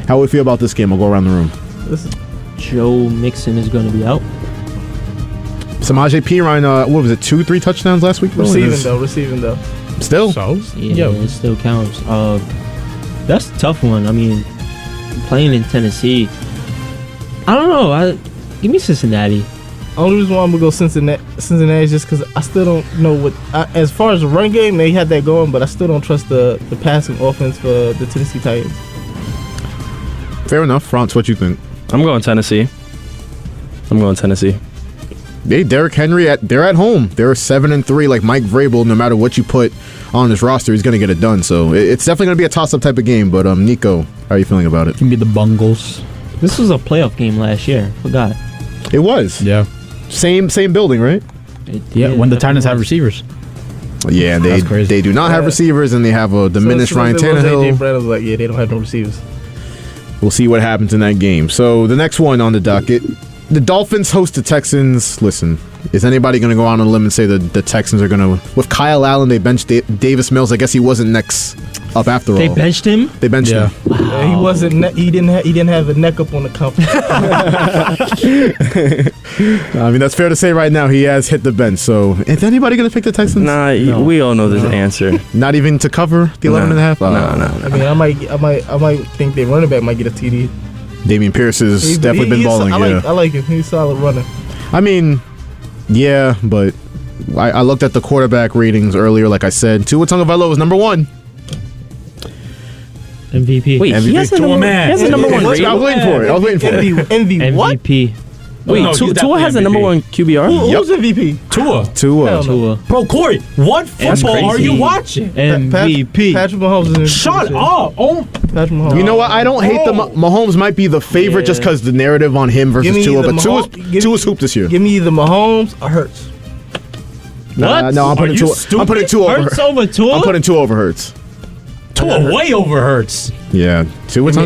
how do we feel about this game? I'll go around the room. Joe Mixon is going to be out. Samaje Perine, what was it, 2-3 touchdowns last week? Receiving though. Still? Yeah, it still counts. That's a tough one. I mean, playing in Tennessee, I don't know. Give me Cincinnati. Only reason why I'm gonna go Cincinnati is just because I still don't know what. As far as the run game, they had that going, but I still don't trust the passing offense for the Tennessee Titans. Fair enough. France, what you think? I'm going Tennessee. Hey, Derrick Henry, they're at home. They're 7-3. Like Mike Vrabel, no matter what you put on his roster, he's going to get it done. So it's definitely going to be a toss-up type of game. But Nico, how are you feeling about it? Can be the Bungles. This was a playoff game last year. Forgot. It was. Yeah. Same building, right? When the Titans have receivers. Yeah, they do not have receivers, and they have a diminished Ryan Tannehill. AJ Brown was like, they don't have no receivers. We'll see what happens in that game. So the next one on the docket, the Dolphins host the Texans. Listen, is anybody going to go on a limb and say that the Texans are going to... With Kyle Allen, they benched Davis Mills. I guess he wasn't next up after all. They benched him? They benched him. Wow. Yeah, he wasn't. He didn't have a neck up on the company. I mean, that's fair to say right now. He has hit the bench. So is anybody going to pick the Texans? Nah, we all know this answer. Not even to cover the 11.5? No. I mean, I might think their running back might get a TD. Dameon Pierce has definitely been balling. I like him. He's a solid runner. I mean, yeah, but I looked at the quarterback ratings earlier. Like I said, Tua Tagovailoa was number 1. MVP. Wait, he has a number 1 rating? I was waiting for it. MVP what? MVP. Wait, Tua has a number 1 QBR? Who's MVP? Tua. Bro, Corey, what football are you watching? MVP. Patrick Mahomes is Shut up. Patrick Mahomes. You know what? I don't hate the Mahomes might be the favorite just because the narrative on him versus Tua, but Tua's hooped this year. Give me either Mahomes or Hurts. What? No, I'm putting Tua over Hurts over Tua? I'm putting Tua over Hurts. Tua way over Hurts. Yeah.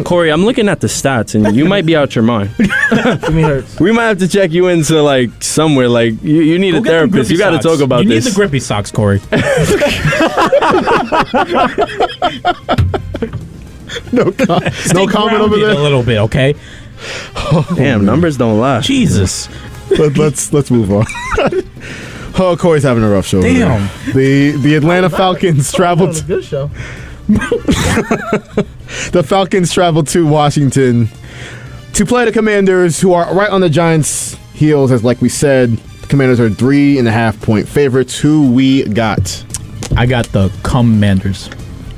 Corey, I'm looking at the stats, and you might be out your mind. Give me Hurts. We might have to check you into like somewhere. Like you need a therapist. You got to talk about this. You need the grippy socks, Corey. No comment over there. A little bit, okay? Damn, numbers don't lie. Jesus. Let's move on. Oh, Corey's having a rough show. Damn. The Atlanta Falcons traveled. A good show. The Falcons traveled to Washington to play the Commanders, who are right on the Giants' heels. As like we said, the Commanders are 3.5-point favorites. Who we got? I got the Commanders.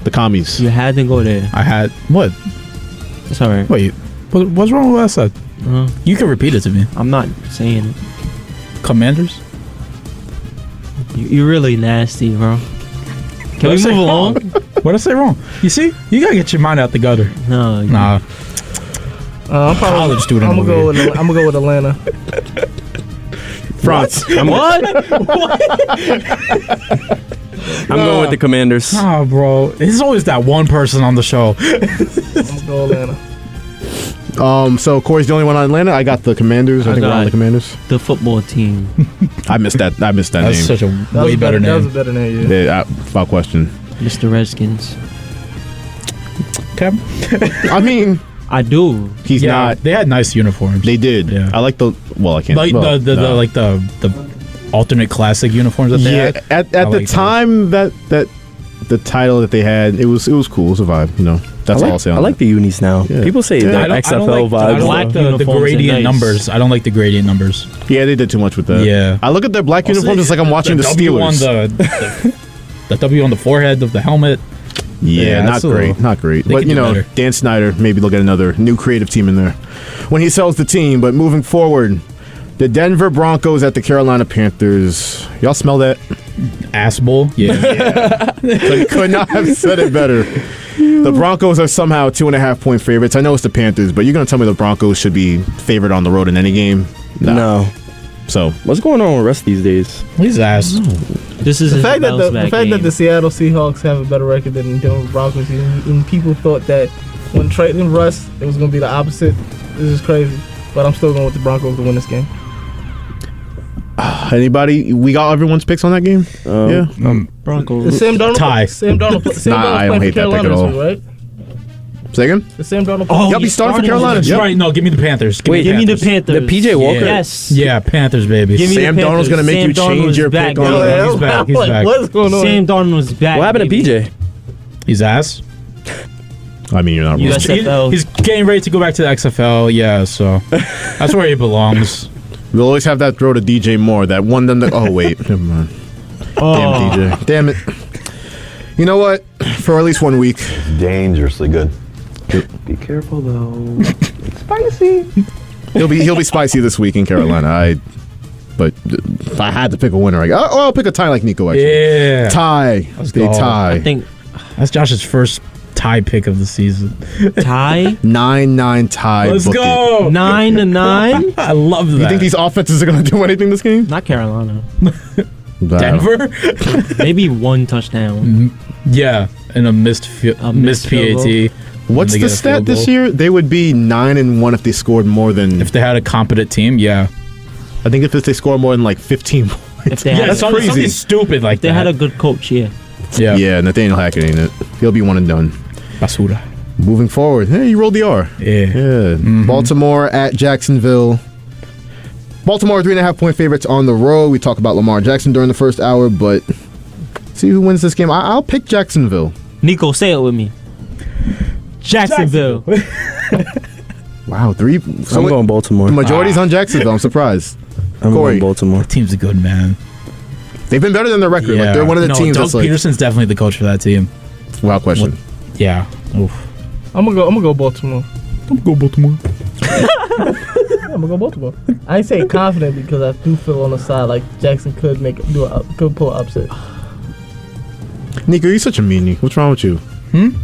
The Commies. You had to go there. I had what? It's all right. Wait, what's wrong with what I said? You can repeat it to me. I'm not saying it. Commanders? You're really nasty, bro. Can we move along? What did I say wrong? You see? You gotta get your mind out the gutter. No. Nah. I'm college student. I'm gonna go with Atlanta. France. What? I'm going with the Commanders. Nah, bro. There's always that one person on the show. I'm gonna go Atlanta. So Corey's the only one on Atlanta. I got the Commanders. I think we're on the Commanders. The football team. I missed that name. That's such a way better name. That was a better name. Yeah, without question. Mr. Redskins. Okay. I mean, I do. He's not. They had nice uniforms. They did. Yeah. I like the. Well, I can't. Like the alternate classic uniforms that they had. At the time that the title that they had, it was cool. It was a vibe. You know. That's all I'll say on I like the unis now. Yeah. People say they're XFL vibes. I don't like the gradient numbers. I don't like the gradient numbers. Yeah, they did too much with that. Yeah. I look at their black uniforms, it's like I'm watching the Steelers. The W on the forehead of the helmet. Yeah, not that's a great. little- Not great. they But, could you do know, better. Dan Snyder, maybe they'll get another new creative team in there when he sells the team. But moving forward, the Denver Broncos at the Carolina Panthers. Y'all smell that? Ass bowl. Yeah. Could not have said it better. The Broncos are somehow 2.5-point favorites. I know it's the Panthers, but you're going to tell me the Broncos should be favored on the road in any game? No. So what's going on with Russ these days? He's ass. This is The his fact that bounce the back fact that game. the Seattle Seahawks have a better record than the Denver Broncos, and people thought that when trading Russ, it was going to be the opposite. This is crazy. But I'm still going with the Broncos to win this game. Anybody? We got everyone's picks on that game? Yeah. Broncos. Sam Darnold. Tie. Sam Darnold. Sam Nah, I Darnold's don't playing hate for that pick Carolina at this all. week, right? Say again? The Sam Darnold. Oh, Yep, he's starting for Carolina. That's Yep. right. No, give me the Panthers. Give Wait, me Give me the Panthers. The PJ Walker? Yes. Yeah, Panthers, baby. Give me Sam the Darnold's Panthers. gonna make Sam you Darnold change is your back, pick on baby. him. He's back. He's Like, back. what's going on? Sam Darnold's back. What happened baby. to PJ? He's ass. I mean, you're not wrong. USFL. He's getting ready to go back to the XFL. Yeah, so that's where he belongs. We'll always have that throw to DJ Moore. That one them. Oh wait, never mind. Damn DJ. Damn it. You know what? For at least 1 week. Dangerously good. Be careful though. Spicy. He'll be spicy this week in Carolina. But if I had to pick a winner, I'll pick a tie like Nico. Actually, Yeah. tie. Let's They go. tie. I think That's Josh's first tie pick of the season. tie 9-9 tie. Let's Book it. go. 9-9. I love that. You think these offenses are going to do anything this game? Not Carolina. Denver? Maybe one touchdown. Yeah, and a missed missed field PAT. What's They the get a stat field this goal. year? They would be 9-1 if they scored more than. If they had a competent team, yeah. I think if they score more than like 15 points. If they Yeah, had, that's something crazy. stupid like they that. had a good coach, yeah. yeah. Yeah, Nathaniel Hackett ain't it. He'll be one and done. Basura. Moving forward. Hey, you rolled the R. Yeah. Yeah. Baltimore at Jacksonville. Baltimore 3.5-point favorites on the road. We talk about Lamar Jackson during the first hour, but see who wins this game. I'll pick Jacksonville. Nico, say it with me. Jacksonville. Wow, three. So I'm going Baltimore. The majority's on Jacksonville. I'm surprised. I'm Corey. going Baltimore. That team's a good man. They've been better than their record. Yeah. Like they're one of the no, teams Doug that's like Peterson's definitely the coach for that team. without question. Yeah. Oof. I'm gonna go Baltimore. I'm gonna go Baltimore. I'm gonna go Baltimore. I ain't say confident because I do feel on the side like Jackson could could pull an upset. Nico, you're such a meanie. What's wrong with you?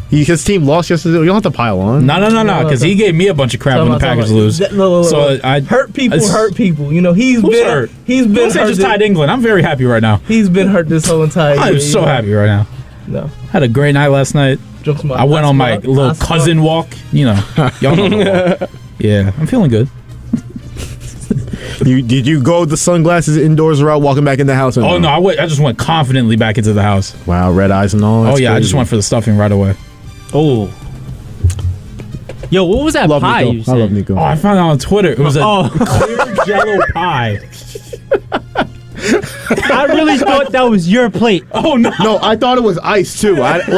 His team lost yesterday. You don't have to pile on. No, because he gave me a bunch of crap when the Packers lose. So I hurt people. You know who's hurt? He's been Don't say hurt. just tied England. I'm very happy right now. He's been hurt this whole entire year. I'm so happy right now. No. Had a great night last night. I went on my little cousin walk. You know, y'all know the walk. Yeah, I'm feeling good. Did you go with the sunglasses indoors or out walking back in the house? Oh no, I just went confidently back into the house. Wow, red eyes and all. Oh That's yeah, I crazy. just went for the stuffing right away. Oh. Yo, what was that Love pie Nico. you I said? love Nico. Oh, I found it on Twitter. It was a Oh. clear Jello pie. I really thought that was your plate. Oh no, No, I thought it was ice too. What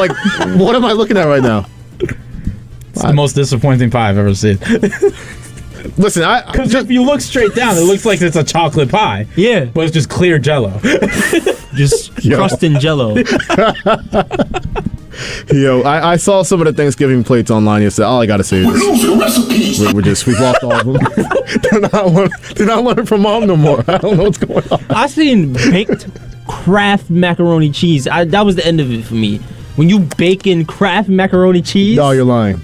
am I looking at right now? it's the most disappointing pie I've ever seen. Listen, Because if you look straight down, it looks like it's a chocolate pie. Yeah. But it's just clear Jello. Just crust and jello. Yo, I saw some of the Thanksgiving plates online yesterday. All I gotta say is we've lost all of them. they're not learning from mom no more. I don't know what's going on. I seen baked Kraft macaroni cheese. That was the end of it for me. When you bake in Kraft macaroni cheese. No, you're lying.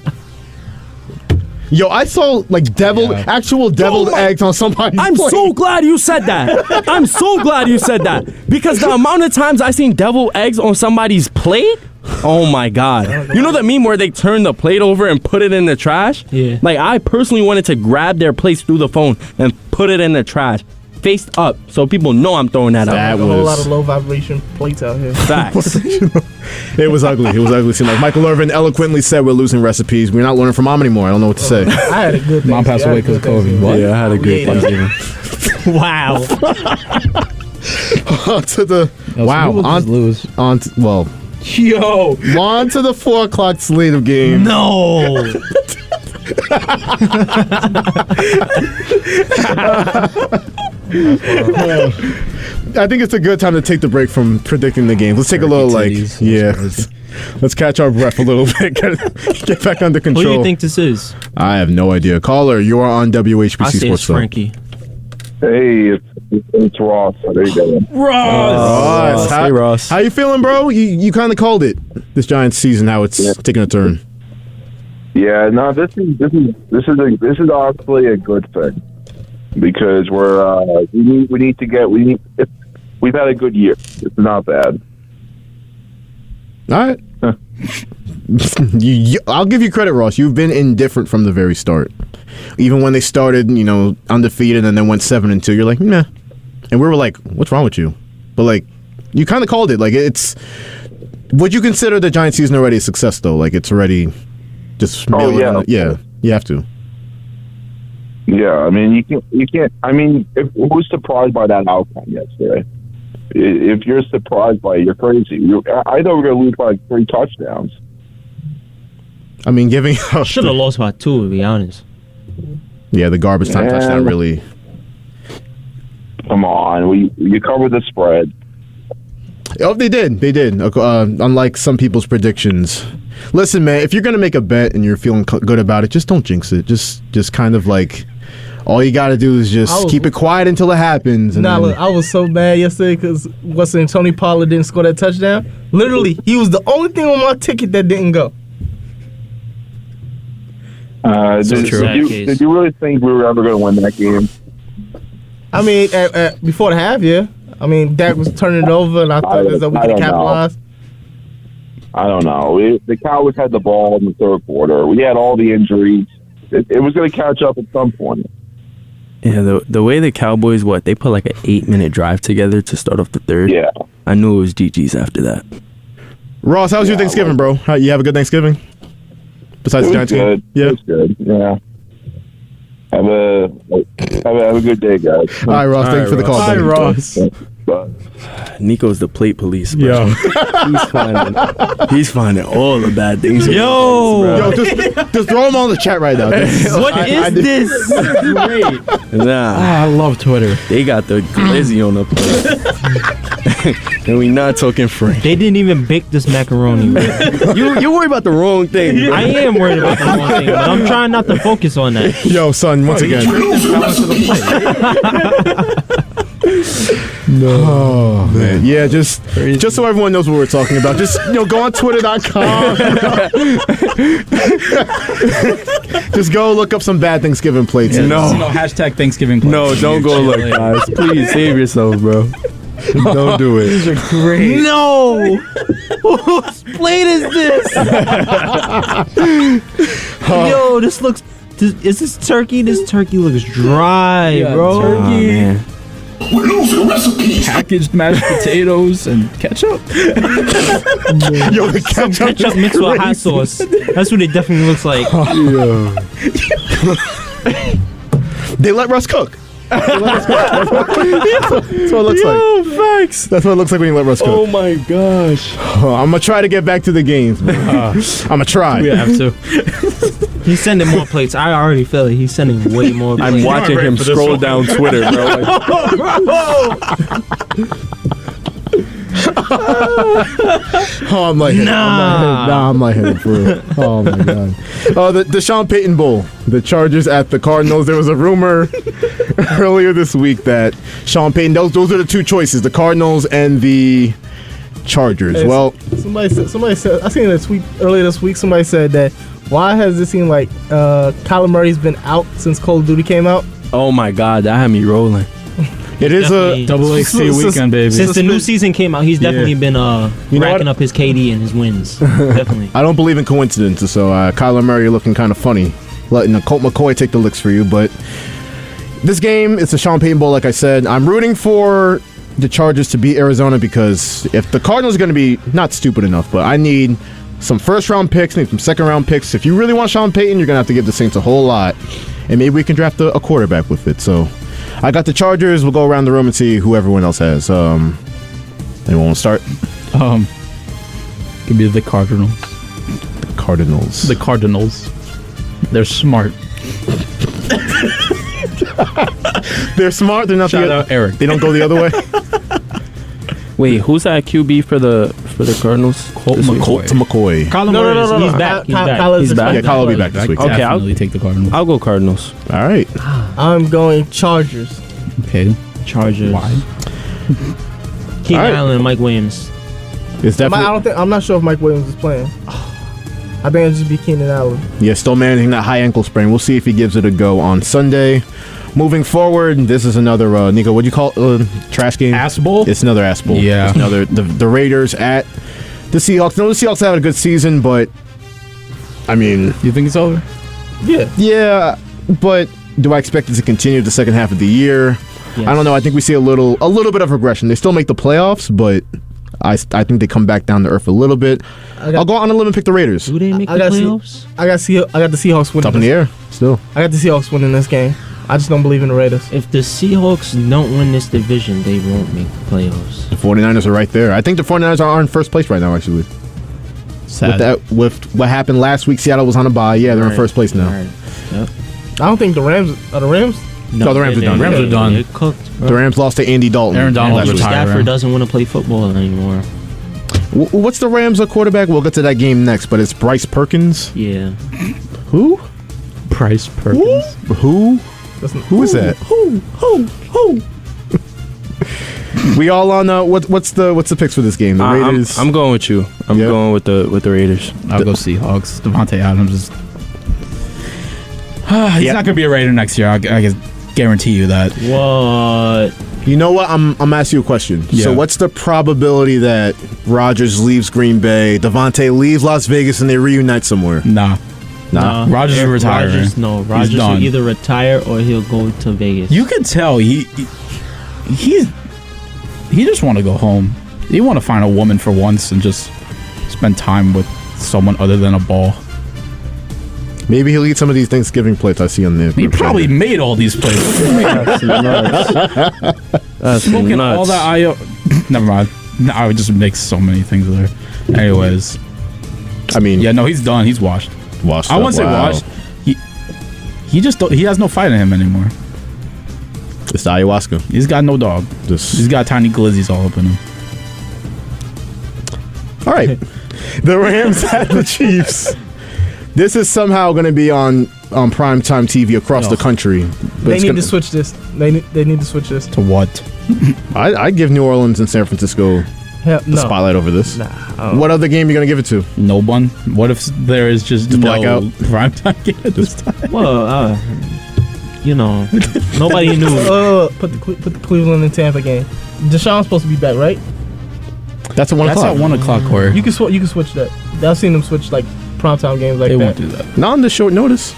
Yo, I saw like actual deviled eggs on somebody's I'm plate. so glad you said that. I'm so glad you said that. Because the amount of times I seen deviled eggs on somebody's plate, oh my God. You know the meme where they turn the plate over and put it in the trash? Yeah. Like I personally wanted to grab their plates through the phone and put it in the trash. Face up so people know I'm throwing that That out. a whole lot of low vibration plates out here. Facts. It was ugly. It was ugly. Seemed like Michael Irvin eloquently said we're losing recipes. We're not learning from mom anymore. I don't know what to say. I had a good Mom passed away because of COVID. What? Yeah, I had a great Thanksgiving. Wow. On to the on to the 4 o'clock slate of games. No. I think it's a good time to take the break from predicting the game. Let's take a little let's catch our breath a little bit. Get back under control. Who do you think this is? I have no idea. Caller, you are on WHPC I say Sports it's Frankie. Hey, it's Ross. How you doing? Ross. Hey, Ross. How you feeling, bro? You kind of called it this Giants season. How it's taking a turn. Yeah, no, this is honestly a good thing because we've had a good year. It's not bad. All right. I'll give you credit, Ross. You've been indifferent from the very start. Even when they started, undefeated and then went 7-2, you're like, meh. And we were like, what's wrong with you? But like, you kind of called it. Like, it's. Would you consider the Giants season already a success though? Like, it's already just. Yeah. You have to. Yeah, I mean, you can't. I mean, who's surprised by that outcome yesterday? If you're surprised by it, you're crazy. I thought we were going to lose by 3 touchdowns. I mean, giving up. Should have lost by 2, to be honest. Yeah, the garbage time touchdown really. Come on, you covered the spread. Oh, they did. Unlike some people's predictions. Listen, man, if you're going to make a bet and you're feeling good about it, just don't jinx it. Just kind of like. All you got to do is just keep it quiet until it happens. Look, I was so bad yesterday because Tony Pollard didn't score that touchdown. Literally, he was the only thing on my ticket that didn't go. Did you really think we were ever going to win that game? I mean, before the half, yeah. I mean, Dak was turning it over, and I thought we could capitalize. I don't know. The Cowboys had the ball in the third quarter. We had all the injuries. It was going to catch up at some point. Yeah, the way the Cowboys, they put like an 8-minute drive together to start off the third. Yeah. I knew it was GG's after that. Ross, how was your Thanksgiving, bro? You have a good Thanksgiving? Besides the Giants game? Yeah. It was good, yeah. Have a good day, guys. All right, Ross. Thank you for the call. Hi, Ross. Bye. Nico's the plate police, bro. He's finding all the bad things. Yo, just throw them on the chat right now. What is this? Great. I love Twitter. They got the glizzy on the plate. And we not talking French. They didn't even bake this macaroni. You worry about the wrong thing. Bro. I am worried about the wrong thing, but I'm trying not to focus on that. Yo, son, once again. No. Oh, man. Yeah, just so everyone knows what we're talking about, just go on Twitter.com. Just go look up some bad Thanksgiving plates. Yeah, hashtag Thanksgiving plates. No, don't go look, guys. Please save yourself, bro. Don't do it. These are great. No! Whose plate is this? Yo, this looks. Is this turkey? This turkey looks dry, bro. Turkey. Oh, man. We're losing recipes. Packaged mashed potatoes and ketchup. Yo, the ketchup mixed with hot sauce. That's what it definitely looks like. They let Russ cook. That's what it looks like. Yo, facts. That's what it looks like when you let Russ cook. Oh my gosh. I'm gonna try to get back to the games. I'm gonna try. We have to. He's sending more plates. I already feel it. He's sending way more plates. I'm watching him scroll down Twitter, bro. I'm like hitting for it. Oh my god. The Sean Payton Bowl, the Chargers at the Cardinals. There was a rumor earlier this week that Sean Payton. Those are the two choices: the Cardinals and the Chargers. Hey, well, somebody said. I seen a tweet earlier this week. Somebody said that. Why has it seemed like Kyler Murray's been out since Call of Duty came out? Oh my god, that had me rolling. It is a double XC weekend, baby. Since the new season came out, he's definitely been racking up his KD and his wins. Definitely. I don't believe in coincidences, so Kyler Murray looking kind of funny, letting Colt McCoy take the licks for you. But this game, it's a Sean Payton Bowl, like I said. I'm rooting for the Chargers to beat Arizona because if the Cardinals are going to be not stupid enough, but I need some first-round picks, maybe some second-round picks. If you really want Sean Payton, you're going to have to give the Saints a whole lot. And maybe we can draft a quarterback with it. So I got the Chargers. We'll go around the room and see who everyone else has. Anyone want to start? Give me the Cardinals. The Cardinals. They're smart. They're smart. They're not. Shout out Eric. They don't go the other way. Wait, who's that QB for the Cardinals? Colt McCoy. Kyler No, Murray, no, no, no. he's back. He's back. Kyler's He's back. Yeah, Kyle will be back this week. Okay, I'll Definitely take the Cardinals. I'll go Cardinals. All right. I'm going Chargers. Okay. Chargers. Why? Keenan All right. Allen and Mike Williams. It's definitely. I'm not sure if Mike Williams is playing. I think it'll just be Keenan Allen. Yeah, still managing that high ankle sprain. We'll see if he gives it a go on Sunday. Moving forward, this is another Nico. What'd you call trash game? Ass bowl? It's another ass bowl. Yeah. It's another the Raiders at the Seahawks. No, the Seahawks have a good season, but I mean, You think it's over? yeah. But do I expect it to continue the second half of the year? Yes. I don't know. I think we see a little bit of regression. They still make the playoffs, but I think they come back down to earth a little bit. I'll go on a limb and pick the Raiders. Do they make the playoffs? I got the Seahawks winning. It's up in the air still. I got the Seahawks winning this game. I just don't believe in the Raiders. If the Seahawks don't win this division, they won't make the playoffs. The 49ers are right there. I think the 49ers are in first place right now, actually. Sad. With what happened last week, Seattle was on a bye. Yeah, they're in first place now. Right. Yep. I don't think the Rams are the Rams. No, the Rams are done. Rams are done. They're cooked, bro. The Rams lost to Andy Dalton. Aaron Donald last week. retired. Stafford doesn't want to play football anymore. What's the Rams quarterback? We'll get to that game next, but it's Bryce Perkins. Yeah. Who? Bryce Perkins. Who? Who is that? Who? We all on what's the picks for this game? The Raiders. I'm going with you. I'm Yep. going with the Raiders. I'll go Seahawks. Devontae Adams is. He's not gonna be a Raider next year. I can guarantee you that. What? You know what? I'm gonna ask you a question. Yeah. So what's the probability that Rodgers leaves Green Bay, Devontae leaves Las Vegas, and they reunite somewhere? Nah. Rodgers is retiring. Rodgers done. will either retire or he'll go to Vegas. You can tell he just want to go home. He want to find a woman for once and just spend time with someone other than a ball. Maybe he'll eat some of these Thanksgiving plates I see on there. He probably made all these plates. Smoking nuts. all that IO. Never mind. I would just make so many things there. Anyways, I mean, yeah, no, he's done. He's washed. Washed. I wouldn't say Wow. washed. He just he has no fight in him anymore. It's the ayahuasca. He's got no dog. He's got tiny glizzies all up in him. All right. The Rams at the Chiefs. This is somehow going to be on primetime TV across the country. But They need to switch this. They need to switch this. To what? I give New Orleans and San Francisco Hell, the no. spotlight over this. Nah. What other game are you going to give it to? No one. What if there is just no blackout? primetime game at this time? Well, nobody knew. Put the Cleveland and Tampa game. Deshaun's supposed to be back, right? That's at 1 That's o'clock. at 1 o'clock, Corey. You can switch that. I've seen them switch like primetime games like They that. won't do that. Not on the short notice.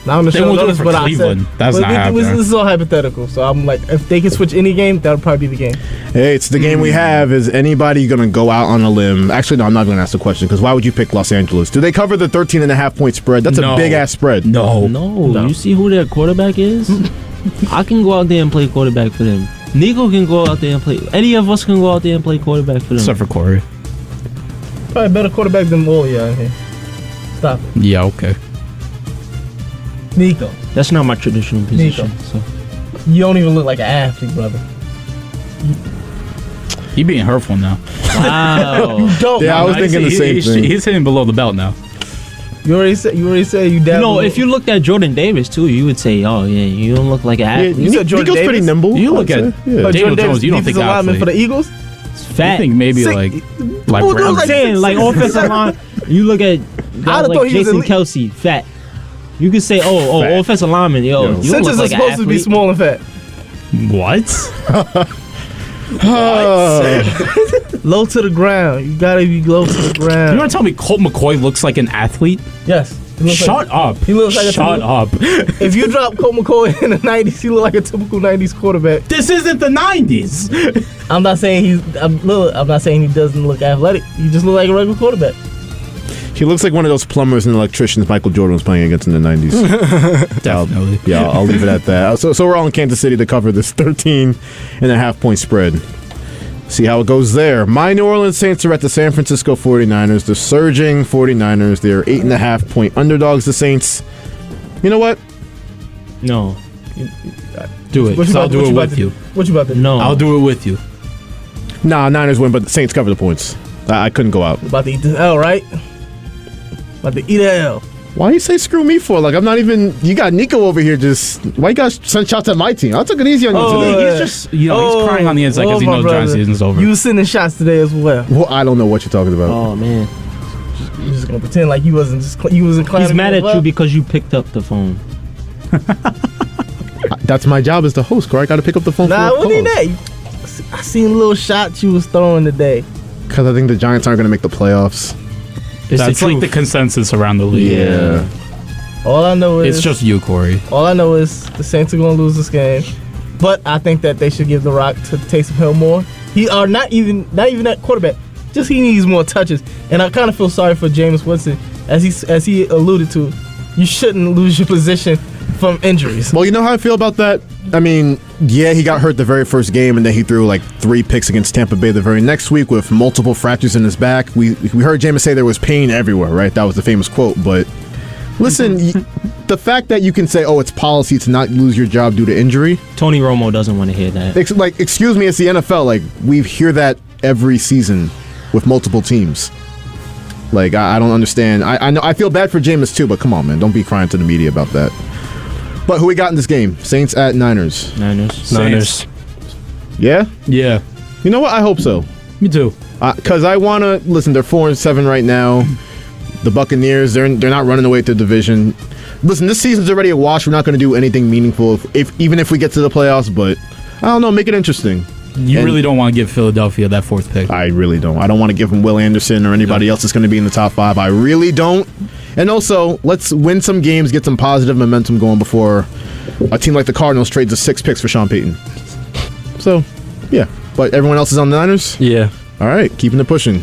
Not on the They show won't do it notice, for but Cleveland. I said, That's but not this happening. is all hypothetical. So I'm like, if they can switch any game, that would probably be the game. Hey, it's the game we have. Is anybody going to go out on a limb? Actually, no, I'm not going to ask the question because why would you pick Los Angeles? Do they cover the 13.5 point spread? That's No. a big ass spread. No. No, you see who their quarterback is? I can go out there and play quarterback for them. Nico can go out there and play. Any of us can go out there and play quarterback for them. Except for Corey. Probably better quarterback than all y'all in here. Stop it. Yeah, okay. Nico, That's not my traditional position. So. you don't even look like an athlete, brother. He being hurtful now. Wow. You don't. Yeah, I was thinking the same thing. He's hitting below the belt now. You already said you You dabbled. know, if you looked at Jordan Davis too, you would say, "Oh yeah, you don't look like an athlete." You said Jordan Nico's pretty Davis? nimble. You look I'd at say. Yeah. But Daniel Jordan Davis, Jones, you don't think defensive lineman athlete. for the Eagles? It's fat. I think maybe Sick. like Who Brown. does I'm saying, like offensive line. You look at I'd guys have thought like he was Jason elite. Kelsey, fat. You could say, "Oh, Fat. offensive lineman, yo, you don't Centers look are like an supposed to be athlete." small and fat. What? Low to the ground. You gotta be low to the You ground. want to tell me Colt McCoy looks like an athlete? Yes. He looks Shut up. He looks like a Shut up. If you drop Colt McCoy in the 90s, he look like a typical 90s quarterback. This isn't the 90s. I'm not saying I'm not saying he doesn't look athletic. He just look like a regular quarterback. He looks like one of those plumbers and electricians Michael Jordan was playing against in the 90s. Definitely. I'll leave it at that. So we're all in Kansas City to cover this 13.5 point spread. See how it goes there. My New Orleans Saints are at the San Francisco 49ers. The surging 49ers. They're 8.5 point underdogs, the Saints. You know what? No, Do it. What you 'cause I'll about- do what it you about with to- you. What you about to do? no. I'll do it with you. Nah, Niners win, but the Saints cover the points. I couldn't go out. About to eat this L, right? About to eat a L. Why you say screw me for? Like, I'm not even. You got Nico over here just. Why you guys send shots at my team? I took it easy on you today. He's just, he's crying on the inside because he knows dry season's over. You was sending shots today as well. Well, I don't know what you're talking about. Oh man, You just gonna pretend like you wasn't clowning. he's mad me at as well? you because you picked up the phone. That's my job as the host, Corey. I got to pick up the phone. Nah, for what ain't that? I seen little shots you was throwing today. Because I think the Giants aren't going to make the playoffs. That's like the consensus around the league. Yeah. All I know is It's just you, Corey. All I know is the Saints are going to lose this game, but I think that they should give the rock to Taysom Hill more. Not even that quarterback. Just he needs more touches, and I kind of feel sorry for Jameis Winston, as he alluded to. You shouldn't lose your position from injuries. Well, you know how I feel about that? I mean, yeah, he got hurt the very first game, and then he threw like 3 picks against Tampa Bay the very next week with multiple fractures in his back. We heard Jameis say there was pain everywhere, right? That was the famous quote. But listen, the fact that you can say, oh, it's policy to not lose your job due to injury. Tony Romo doesn't want to hear that. Excuse me, it's the NFL. Like, we hear that every season with multiple teams. Like, I don't understand. I know I feel bad for Jameis too, but come on, man, don't be crying to the media about that. But who we got in this game? Saints at Niners. Niners. Yeah? Yeah. You know what? I hope so. Me too. Because I want to... Listen, they're 4-7 right now. The Buccaneers, they're not running away with the division. Listen, this season's already a wash. We're not going to do anything meaningful even if we get to the playoffs. But, I don't know, make it interesting. You really don't want to give Philadelphia that 4th pick. I really don't. I don't want to give them Will Anderson or anybody else that's going to be in the top 5. I really don't. And also, let's win some games, get some positive momentum going before a team like the Cardinals trades us 6 picks for Sean Payton. So, yeah. But everyone else is on the Niners? Yeah. All right, keeping it pushing.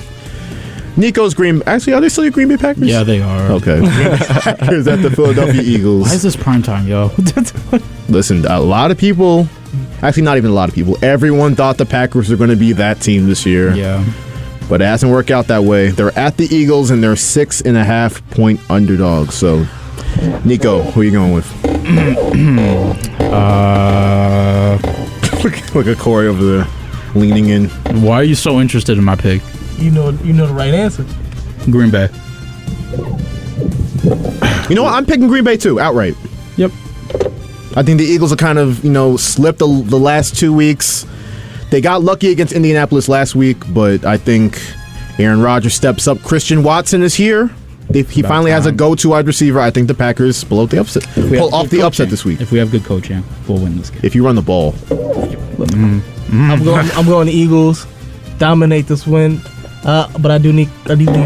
Nico's Actually, are they still your Green Bay Packers? Yeah, they are. Okay. Packers at the Philadelphia Eagles. Why is this primetime, yo? Listen, a lot of people... Actually, not even a lot of people. Everyone thought the Packers were going to be that team this year. Yeah. But it hasn't worked out that way. They're at the Eagles, and they're 6.5-point underdogs. So, Nico, who are you going with? Look at Corey over there, leaning in. Why are you so interested in my pick? You know the right answer. Green Bay. You know what? I'm picking Green Bay too, outright. Yep. I think the Eagles are kind of, slipped the last 2 weeks. They got lucky against Indianapolis last week, but I think Aaron Rodgers steps up. Christian Watson is here. He finally has a go-to wide receiver. I think the Packers pull off the upset this week. If we have good coaching, we'll win this game. If you run the ball. I'm going to Eagles. Dominate this win. But I do need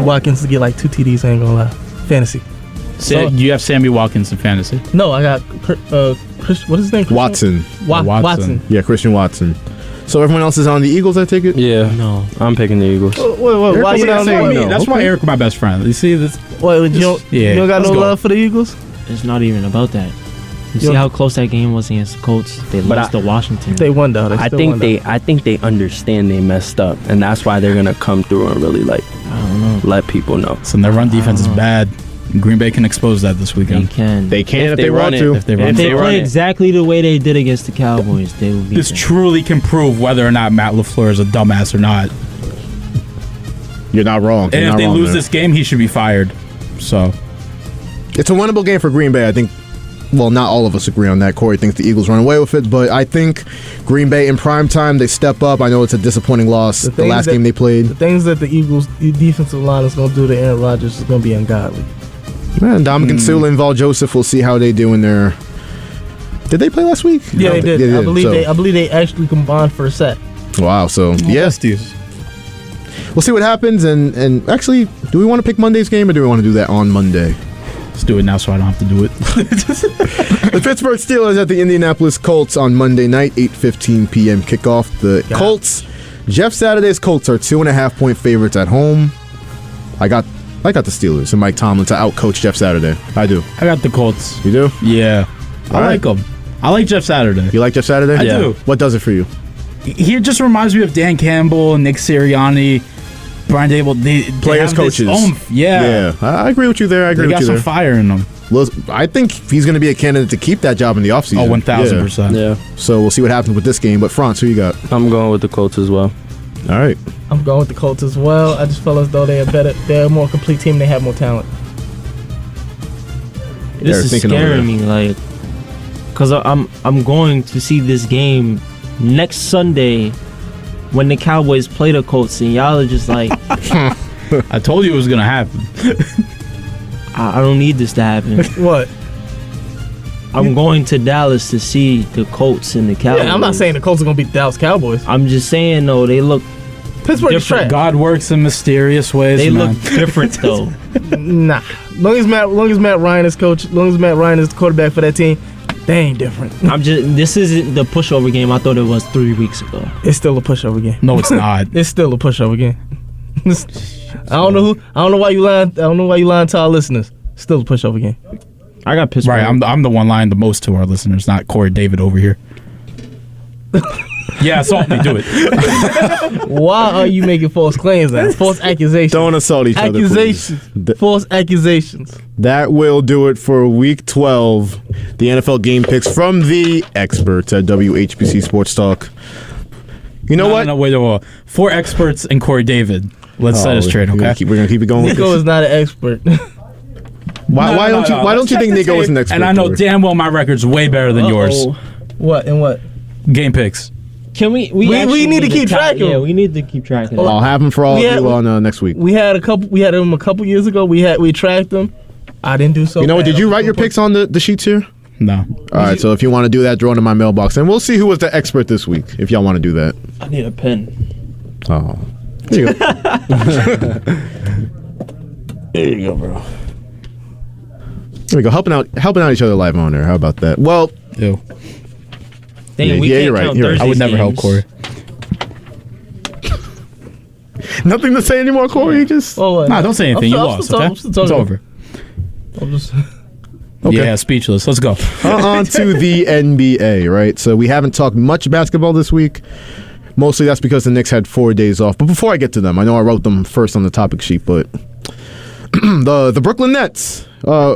Watkins to get like 2 TDs. I ain't gonna lie. Fantasy. You have Sammy Watkins in fantasy? No, I got Chris. What is his name? Watson. Watson. Yeah, Christian Watson. So everyone else is on the Eagles, I take it? Yeah. No. I'm picking the Eagles. Wait, why you not saying me? That's why Eric my best friend. You see this? Wait, you don't got no love for the Eagles? It's not even about that. You see how close that game was against the Colts? They lost to Washington. They won though. I think they understand they messed up, and that's why they're gonna come through and really let people know. So their run defense is bad. Green Bay can expose that this weekend. They can. If they want to. If they play exactly the way they did against the Cowboys, they will be. This truly can prove whether or not Matt LaFleur is a dumbass or not. You're not wrong. And if they lose this game, he should be fired. So it's a winnable game for Green Bay. I think. Well, not all of us agree on that. Corey thinks the Eagles run away with it, but I think Green Bay in prime time, they step up. I know it's a disappointing loss, the last game they played. The things that the Eagles defensive line is going to do to Aaron Rodgers is going to be ungodly. Man, Dominican Sula and Val Joseph, we'll see how they do in their... Did they play last week? Yeah, they did. I believe they actually combined for a set. Wow, so yeah. We'll see what happens, and actually, do we want to pick Monday's game, or do we want to do that on Monday? Let's do it now so I don't have to do it. The Pittsburgh Steelers at the Indianapolis Colts on Monday night, 8:15 p.m. kickoff. The Colts, Jeff Saturday's Colts are 2.5-point favorites at home. I got the Steelers and Mike Tomlin to outcoach Jeff Saturday. I do. I got the Colts. You do? Yeah. I like them. I like Jeff Saturday. You like Jeff Saturday? I do. What does it for you? He just reminds me of Dan Campbell, Nick Sirianni, Brian Dable. Players, coaches. Yeah. I agree with you there. They got some fire in them. Well, I think he's going to be a candidate to keep that job in the offseason. Oh, 1,000%. Yeah. So we'll see what happens with this game. But, Franz, who you got? I'm going with the Colts as well. All right. I'm going with the Colts as well. I just feel as though they're better. They're a more complete team. They have more talent. This is scaring me, like, cause I'm going to see this game next Sunday when the Cowboys play the Colts, and y'all are just like, I told you it was gonna happen. I don't need this to happen. What? I'm going to Dallas to see the Colts and the Cowboys. Yeah, I'm not saying the Colts are gonna beat the Dallas Cowboys. I'm just saying though, they look Pittsburgh is trash. God works in mysterious ways. They man. look different though. Nah. Long as Matt Ryan is coach, long as Matt Ryan is the quarterback for that team, they ain't different. This isn't the pushover game I thought it was 3 weeks ago. It's still a pushover game. No, it's not. It's still a pushover game. I don't know why you lying. I don't know why you lying to our listeners. Still a pushover game. I got Pittsburgh. Right, I'm the one lying the most to our listeners, not Corey David over here. Yeah, assault me. Do it. Why are you making false claims now? False accusations. Don't assault each other, please. False accusations. That will do it for Week 12. The NFL game picks from the experts at WHPC Sports Talk. You know what? No, wait. 4 experts and Corey David. Let's set it straight, okay? We're gonna keep it going. Nico is not an expert. Why don't you think Nico is an expert? And I know damn well my record's way better than yours. What and what? Game picks. Can we need to keep track of them. Yeah, we need to keep track of them. I'll have them for all of you on next week. We had them a couple years ago. We tracked them. I didn't do so. You know what? bad. Did you write your picks on the sheets here? No. All right, so if you want to do that, draw into my mailbox, and we'll see who was the expert this week. If y'all want to do that. I need a pen. Oh, there you go. There you go, bro. There we go. Helping out each other live on there. How about that? Well, ew. Dang, you're right. I would never help Corey. Nothing to say anymore, Corey. Just nah, don't say anything. You lost. Okay, it's over. I'm just. Okay. Yeah, speechless. Let's go. On to the NBA, right? So we haven't talked much basketball this week. Mostly that's because the Knicks had 4 days off. But before I get to them, I know I wrote them first on the topic sheet, but the Brooklyn Nets,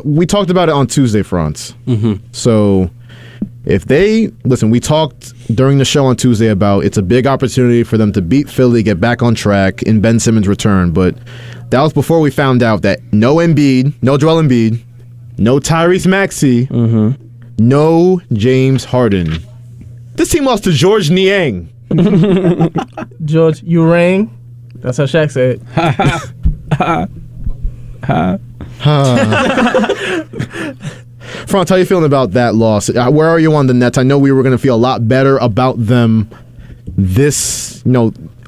we talked about it on Tuesday, Franz. Mm-hmm. So if we talked during the show on Tuesday about it's a big opportunity for them to beat Philly, get back on track in Ben Simmons' return. But that was before we found out that no Embiid, no Joel Embiid, no Tyrese Maxey, no James Harden. This team lost to George Niang. George, you rang. That's how Shaq said. Franz, how you feeling about that loss? Where are you on the Nets? I know we were going to feel a lot better about them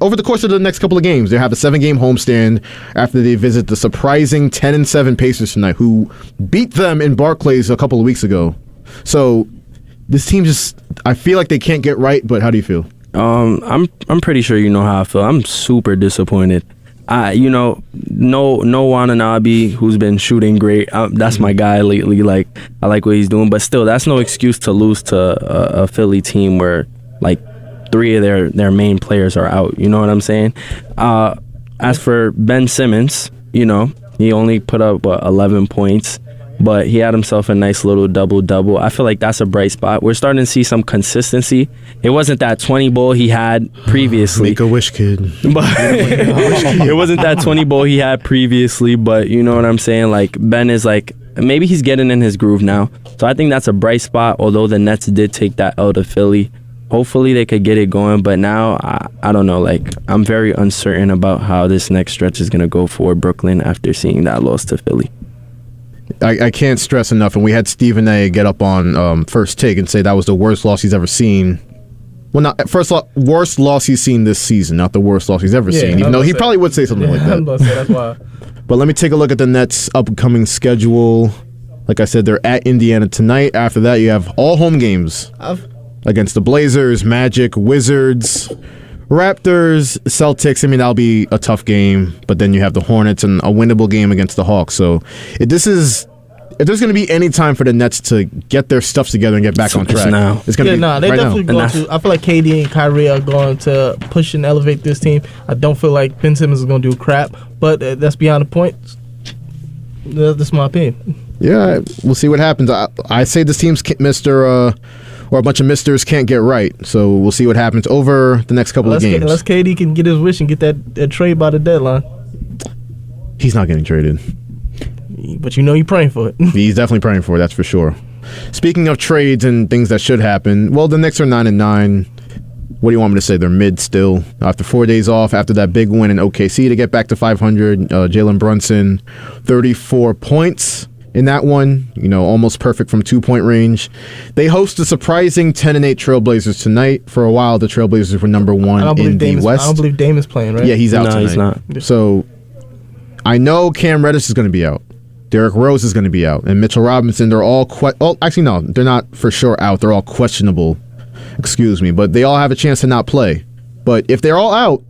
over the course of the next couple of games. They have a 7-game homestand after they visit the surprising 10-7 Pacers tonight, who beat them in Barclays a couple of weeks ago. So this team I feel like they can't get right, but how do you feel? I'm pretty sure you know how I feel. I'm super disappointed. No Watanabe, who's been shooting great. That's my guy lately. Like, I like what he's doing, but still, that's no excuse to lose to a Philly team where like 3 of their main players are out. You know what I'm saying? As for Ben Simmons, he only put up 11 points. But he had himself a nice little double-double. I feel like that's a bright spot. We're starting to see some consistency. It wasn't that 20 ball he had previously. Make a wish, kid. But it wasn't that 20 ball he had previously, but you know what I'm saying? Like, Ben is like, maybe he's getting in his groove now. So I think that's a bright spot, although the Nets did take that L to Philly. Hopefully they could get it going, but now, I don't know. Like, I'm very uncertain about how this next stretch is going to go for Brooklyn after seeing that loss to Philly. I can't stress enough, and we had Stephen A. get up on First Take and say that was the worst loss he's ever seen. Well, worst loss he's seen this season, not the worst loss he's ever seen, even though he probably would say something like that. I'm about to say, that's why. But let me take a look at the Nets' upcoming schedule. Like I said, they're at Indiana tonight. After that, you have all home games against the Blazers, Magic, Wizards, Raptors, Celtics. I mean, that'll be a tough game, but then you have the Hornets and a winnable game against the Hawks. So if there's going to be any time for the Nets to get their stuff together and get back on track, it's going to be they right definitely now. going to. I feel like KD and Kyrie are going to push and elevate this team. I don't feel like Ben Simmons is going to do crap, but that's beyond the point. That's my opinion. Yeah, we'll see what happens. I say this team's Mr. or a bunch of misters can't get right. So we'll see what happens over the next couple of games. Unless KD can get his wish and get that trade by the deadline. He's not getting traded. But you know you're praying for it. He's definitely praying for it, that's for sure. Speaking of trades and things that should happen, well, the Knicks are 9-9. What do you want me to say? They're mid still. After 4 days off, after that big win in OKC to get back to 500, Jalen Brunson, 34 points in that one. Almost perfect from 2-point range. They host a surprising 10-8 Trailblazers tonight. For a while, the Trailblazers were number one in the West. I don't believe Dame is playing, right? Yeah, he's out tonight. He's not. So I know Cam Reddish is going to be out. Derrick Rose is going to be out. And Mitchell Robinson, they're all... actually, no. They're not for sure out. They're all questionable. Excuse me. But they all have a chance to not play. But if they're all out,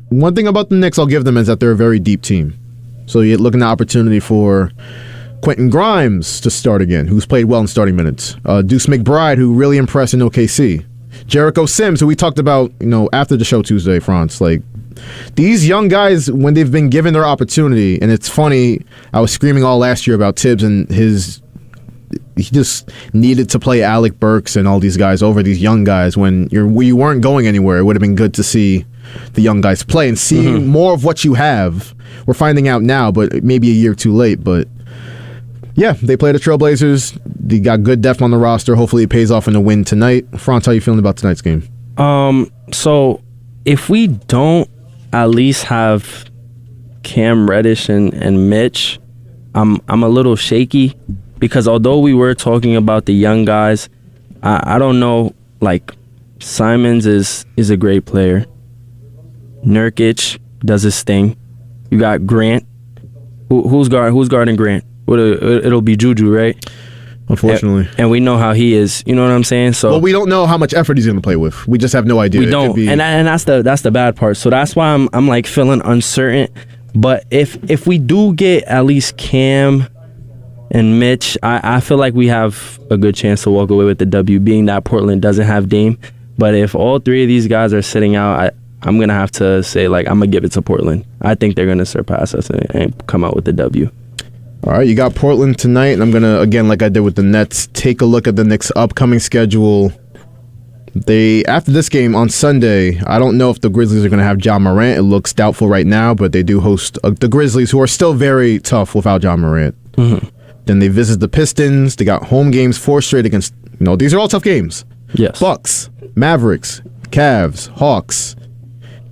one thing about the Knicks I'll give them is that they're a very deep team. So you're looking at opportunity for Quentin Grimes to start again, who's played well in starting minutes. Deuce McBride, who really impressed in OKC. Jericho Sims, who we talked about, after the show Tuesday, France. These young guys, when they've been given their opportunity, and it's funny, I was screaming all last year about Tibbs and he just needed to play Alec Burks and all these guys over these young guys when you weren't going anywhere. It would have been good to see the young guys play and see more of what you have. We're finding out now, but maybe a year too late. But yeah, they play the Trailblazers. They got good depth on the roster. Hopefully it pays off in a win tonight. Franz, how you feeling about tonight's game? So if we don't at least have Cam Reddish and Mitch, I'm a little shaky because although we were talking about the young guys, I don't know. Simons is a great player. Nurkic does his thing. You got Grant. Who's guarding Grant? It'll be Juju, right? Unfortunately. And we know how he is. You know what I'm saying? So we don't know how much effort he's going to play with. We just have no idea. We don't, and that's the bad part. So that's why I'm feeling uncertain. But if we do get at least Cam and Mitch, I feel like we have a good chance to walk away with the W, being that Portland doesn't have Dame. But if all three of these guys are sitting out, I'm going to have to say, I'm going to give it to Portland. I think they're going to surpass us and come out with the W. All right, you got Portland tonight, and I'm going to, again, like I did with the Nets, take a look at the Knicks' upcoming schedule. After this game on Sunday, I don't know if the Grizzlies are going to have Ja Morant. It looks doubtful right now, but they do host the Grizzlies, who are still very tough without Ja Morant. Mm-hmm. Then they visit the Pistons. They got home games, 4 straight against, these are all tough games. Yes. Bucks, Mavericks, Cavs, Hawks.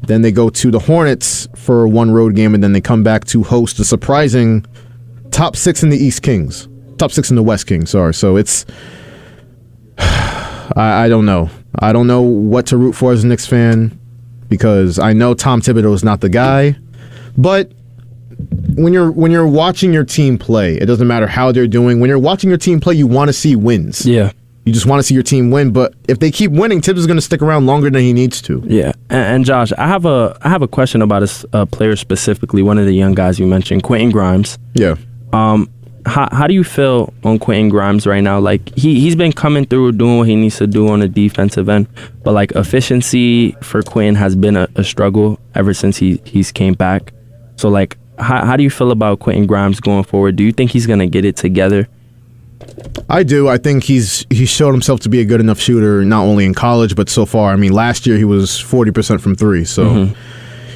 Then they go to the Hornets for one road game, and then they come back to host the surprising top 6 in the East Kings. Top 6 in the West Kings, sorry. So it's... I don't know. I don't know what to root for as a Knicks fan because I know Tom Thibodeau is not the guy. But when you're watching your team play, it doesn't matter how they're doing. When you're watching your team play, you want to see wins. Yeah. You just want to see your team win. But if they keep winning, Tibbs is going to stick around longer than he needs to. Yeah. And Josh, I have a question about a player specifically, one of the young guys you mentioned, Quentin Grimes. Yeah. How do you feel on Quentin Grimes right now? He's been coming through, doing what he needs to do on the defensive end, but efficiency for Quentin has been a struggle ever since he's came back. So how do you feel about Quentin Grimes going forward? Do you think he's gonna get it together? I do. I think he's showed himself to be a good enough shooter, not only in college but so far. I mean, last year he was 40% from 3. So.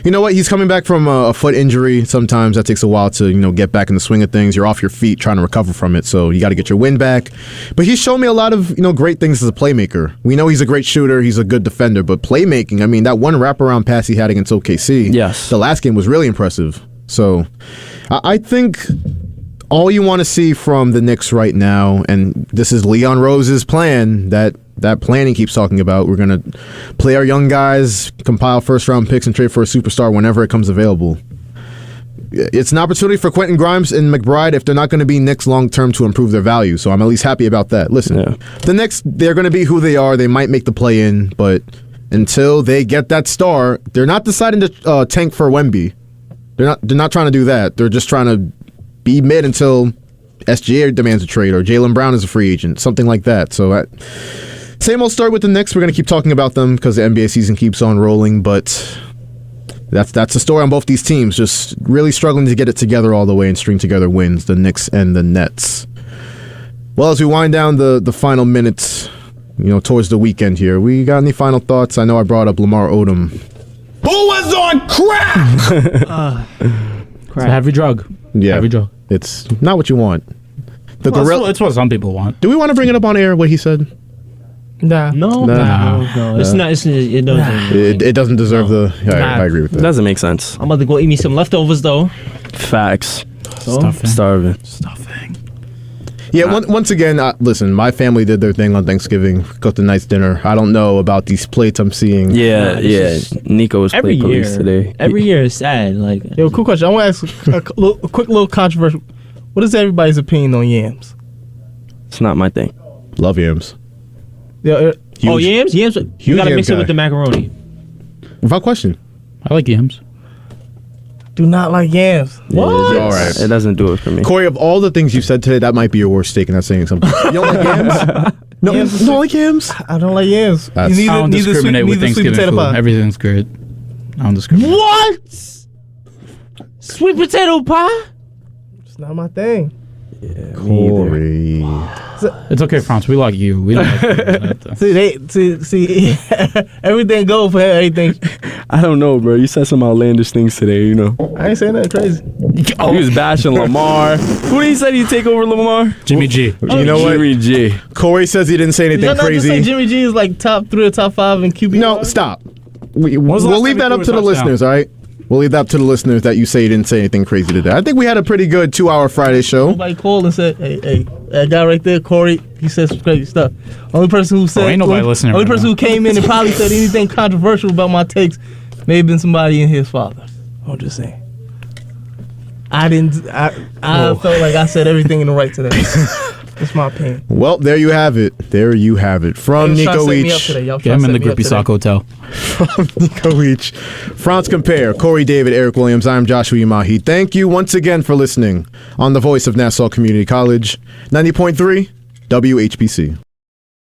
You know what? He's coming back from a foot injury. Sometimes that takes a while to, get back in the swing of things. You're off your feet trying to recover from it, so you got to get your wind back. But he's shown me a lot of, great things as a playmaker. We know he's a great shooter. He's a good defender. But playmaking, I mean, that one wraparound pass he had against OKC, yes, the last game was really impressive. So I think all you want to see from the Knicks right now, and this is Leon Rose's plan, that plan he keeps talking about. We're going to play our young guys, compile first-round picks, and trade for a superstar whenever it comes available. It's an opportunity for Quentin Grimes and McBride if they're not going to be Knicks long-term to improve their value, so I'm at least happy about that. Listen, The Knicks, they're going to be who they are. They might make the play-in, but until they get that star, they're not deciding to tank for Wemby. They're not trying to do that. They're just trying to be mid until SGA demands a trade or Jaylen Brown is a free agent, something like that. So same old story with the Knicks. We're going to keep talking about them because the NBA season keeps on rolling, but that's the story on both these teams, just really struggling to get it together all the way and string together wins, the Knicks and the Nets. Well, as we wind down the final minutes towards the weekend here. We got any final thoughts? I know I brought up Lamar Odom. Who was on crack? It's a heavy drug. Yeah, Heavy drug. it's not what you want. The Well, gorilla. it's what some people want. Do we want to bring it up on air? What he said? Nah. No. It's not. It doesn't. It doesn't deserve the. I agree with that. Doesn't make sense. I'm about to go eat me some leftovers though. Facts. So, Starving. Yeah, once again, listen, my family did their thing on Thanksgiving, cooked a nice dinner. I don't know about these plates I'm seeing. Yeah. Nico was every plate year police today. Every year is sad. Like, Yo, cool question. I want to ask a quick little controversial. What is everybody's opinion on yams? It's not my thing. Love yams. Yeah. yams. You gotta yam mix it guy. with the macaroni. Without question. I like yams. Do not like yams. What? All right. It doesn't do it for me. Corey, of all the things you've said today, that might be your worst take, and that's saying something. You don't like yams? No, you don't like yams? I don't like yams. That's- I don't discriminate with sweet Thanksgiving potato food. pie. Everything's good. I don't discriminate. What? Sweet potato pie? It's not my thing. Corey. It's okay, France. We like you. We don't like that. See, everything go for everything. I don't know, bro. You said some outlandish things today, I ain't saying nothing crazy. He was bashing Lamar. Who did he say he'd take over Lamar? Jimmy G. You know what? Jimmy G. Corey says he didn't say Did anything y'all not just crazy. say Jimmy G is like top 3 or top 5 in QB? No, stop. was the We'll last leave time that he up threw to a the touchdown? listeners, all right? We'll leave that up to the listeners that you say you didn't say anything crazy today. I think we had a pretty good 2-hour Friday show. Somebody called and said, hey, that guy right there, Corey, he said some crazy stuff. Only person who said, ain't nobody listening only right person now. who came in and probably said anything controversial about my takes may have been somebody in his father. I'm just saying. I felt like I said everything in the right today. That's my opinion. Well, there you have it. There you have it. From Y'all Nico trying to set me up Leach. today. Y'all Get trying him to in set the me up Grippy today. Sock Hotel. From Nico Leach. France Compare, Corey David, Eric Williams. I'm Joshua Umahi. Thank you once again for listening on the voice of Nassau Community College, 90.3 WHPC.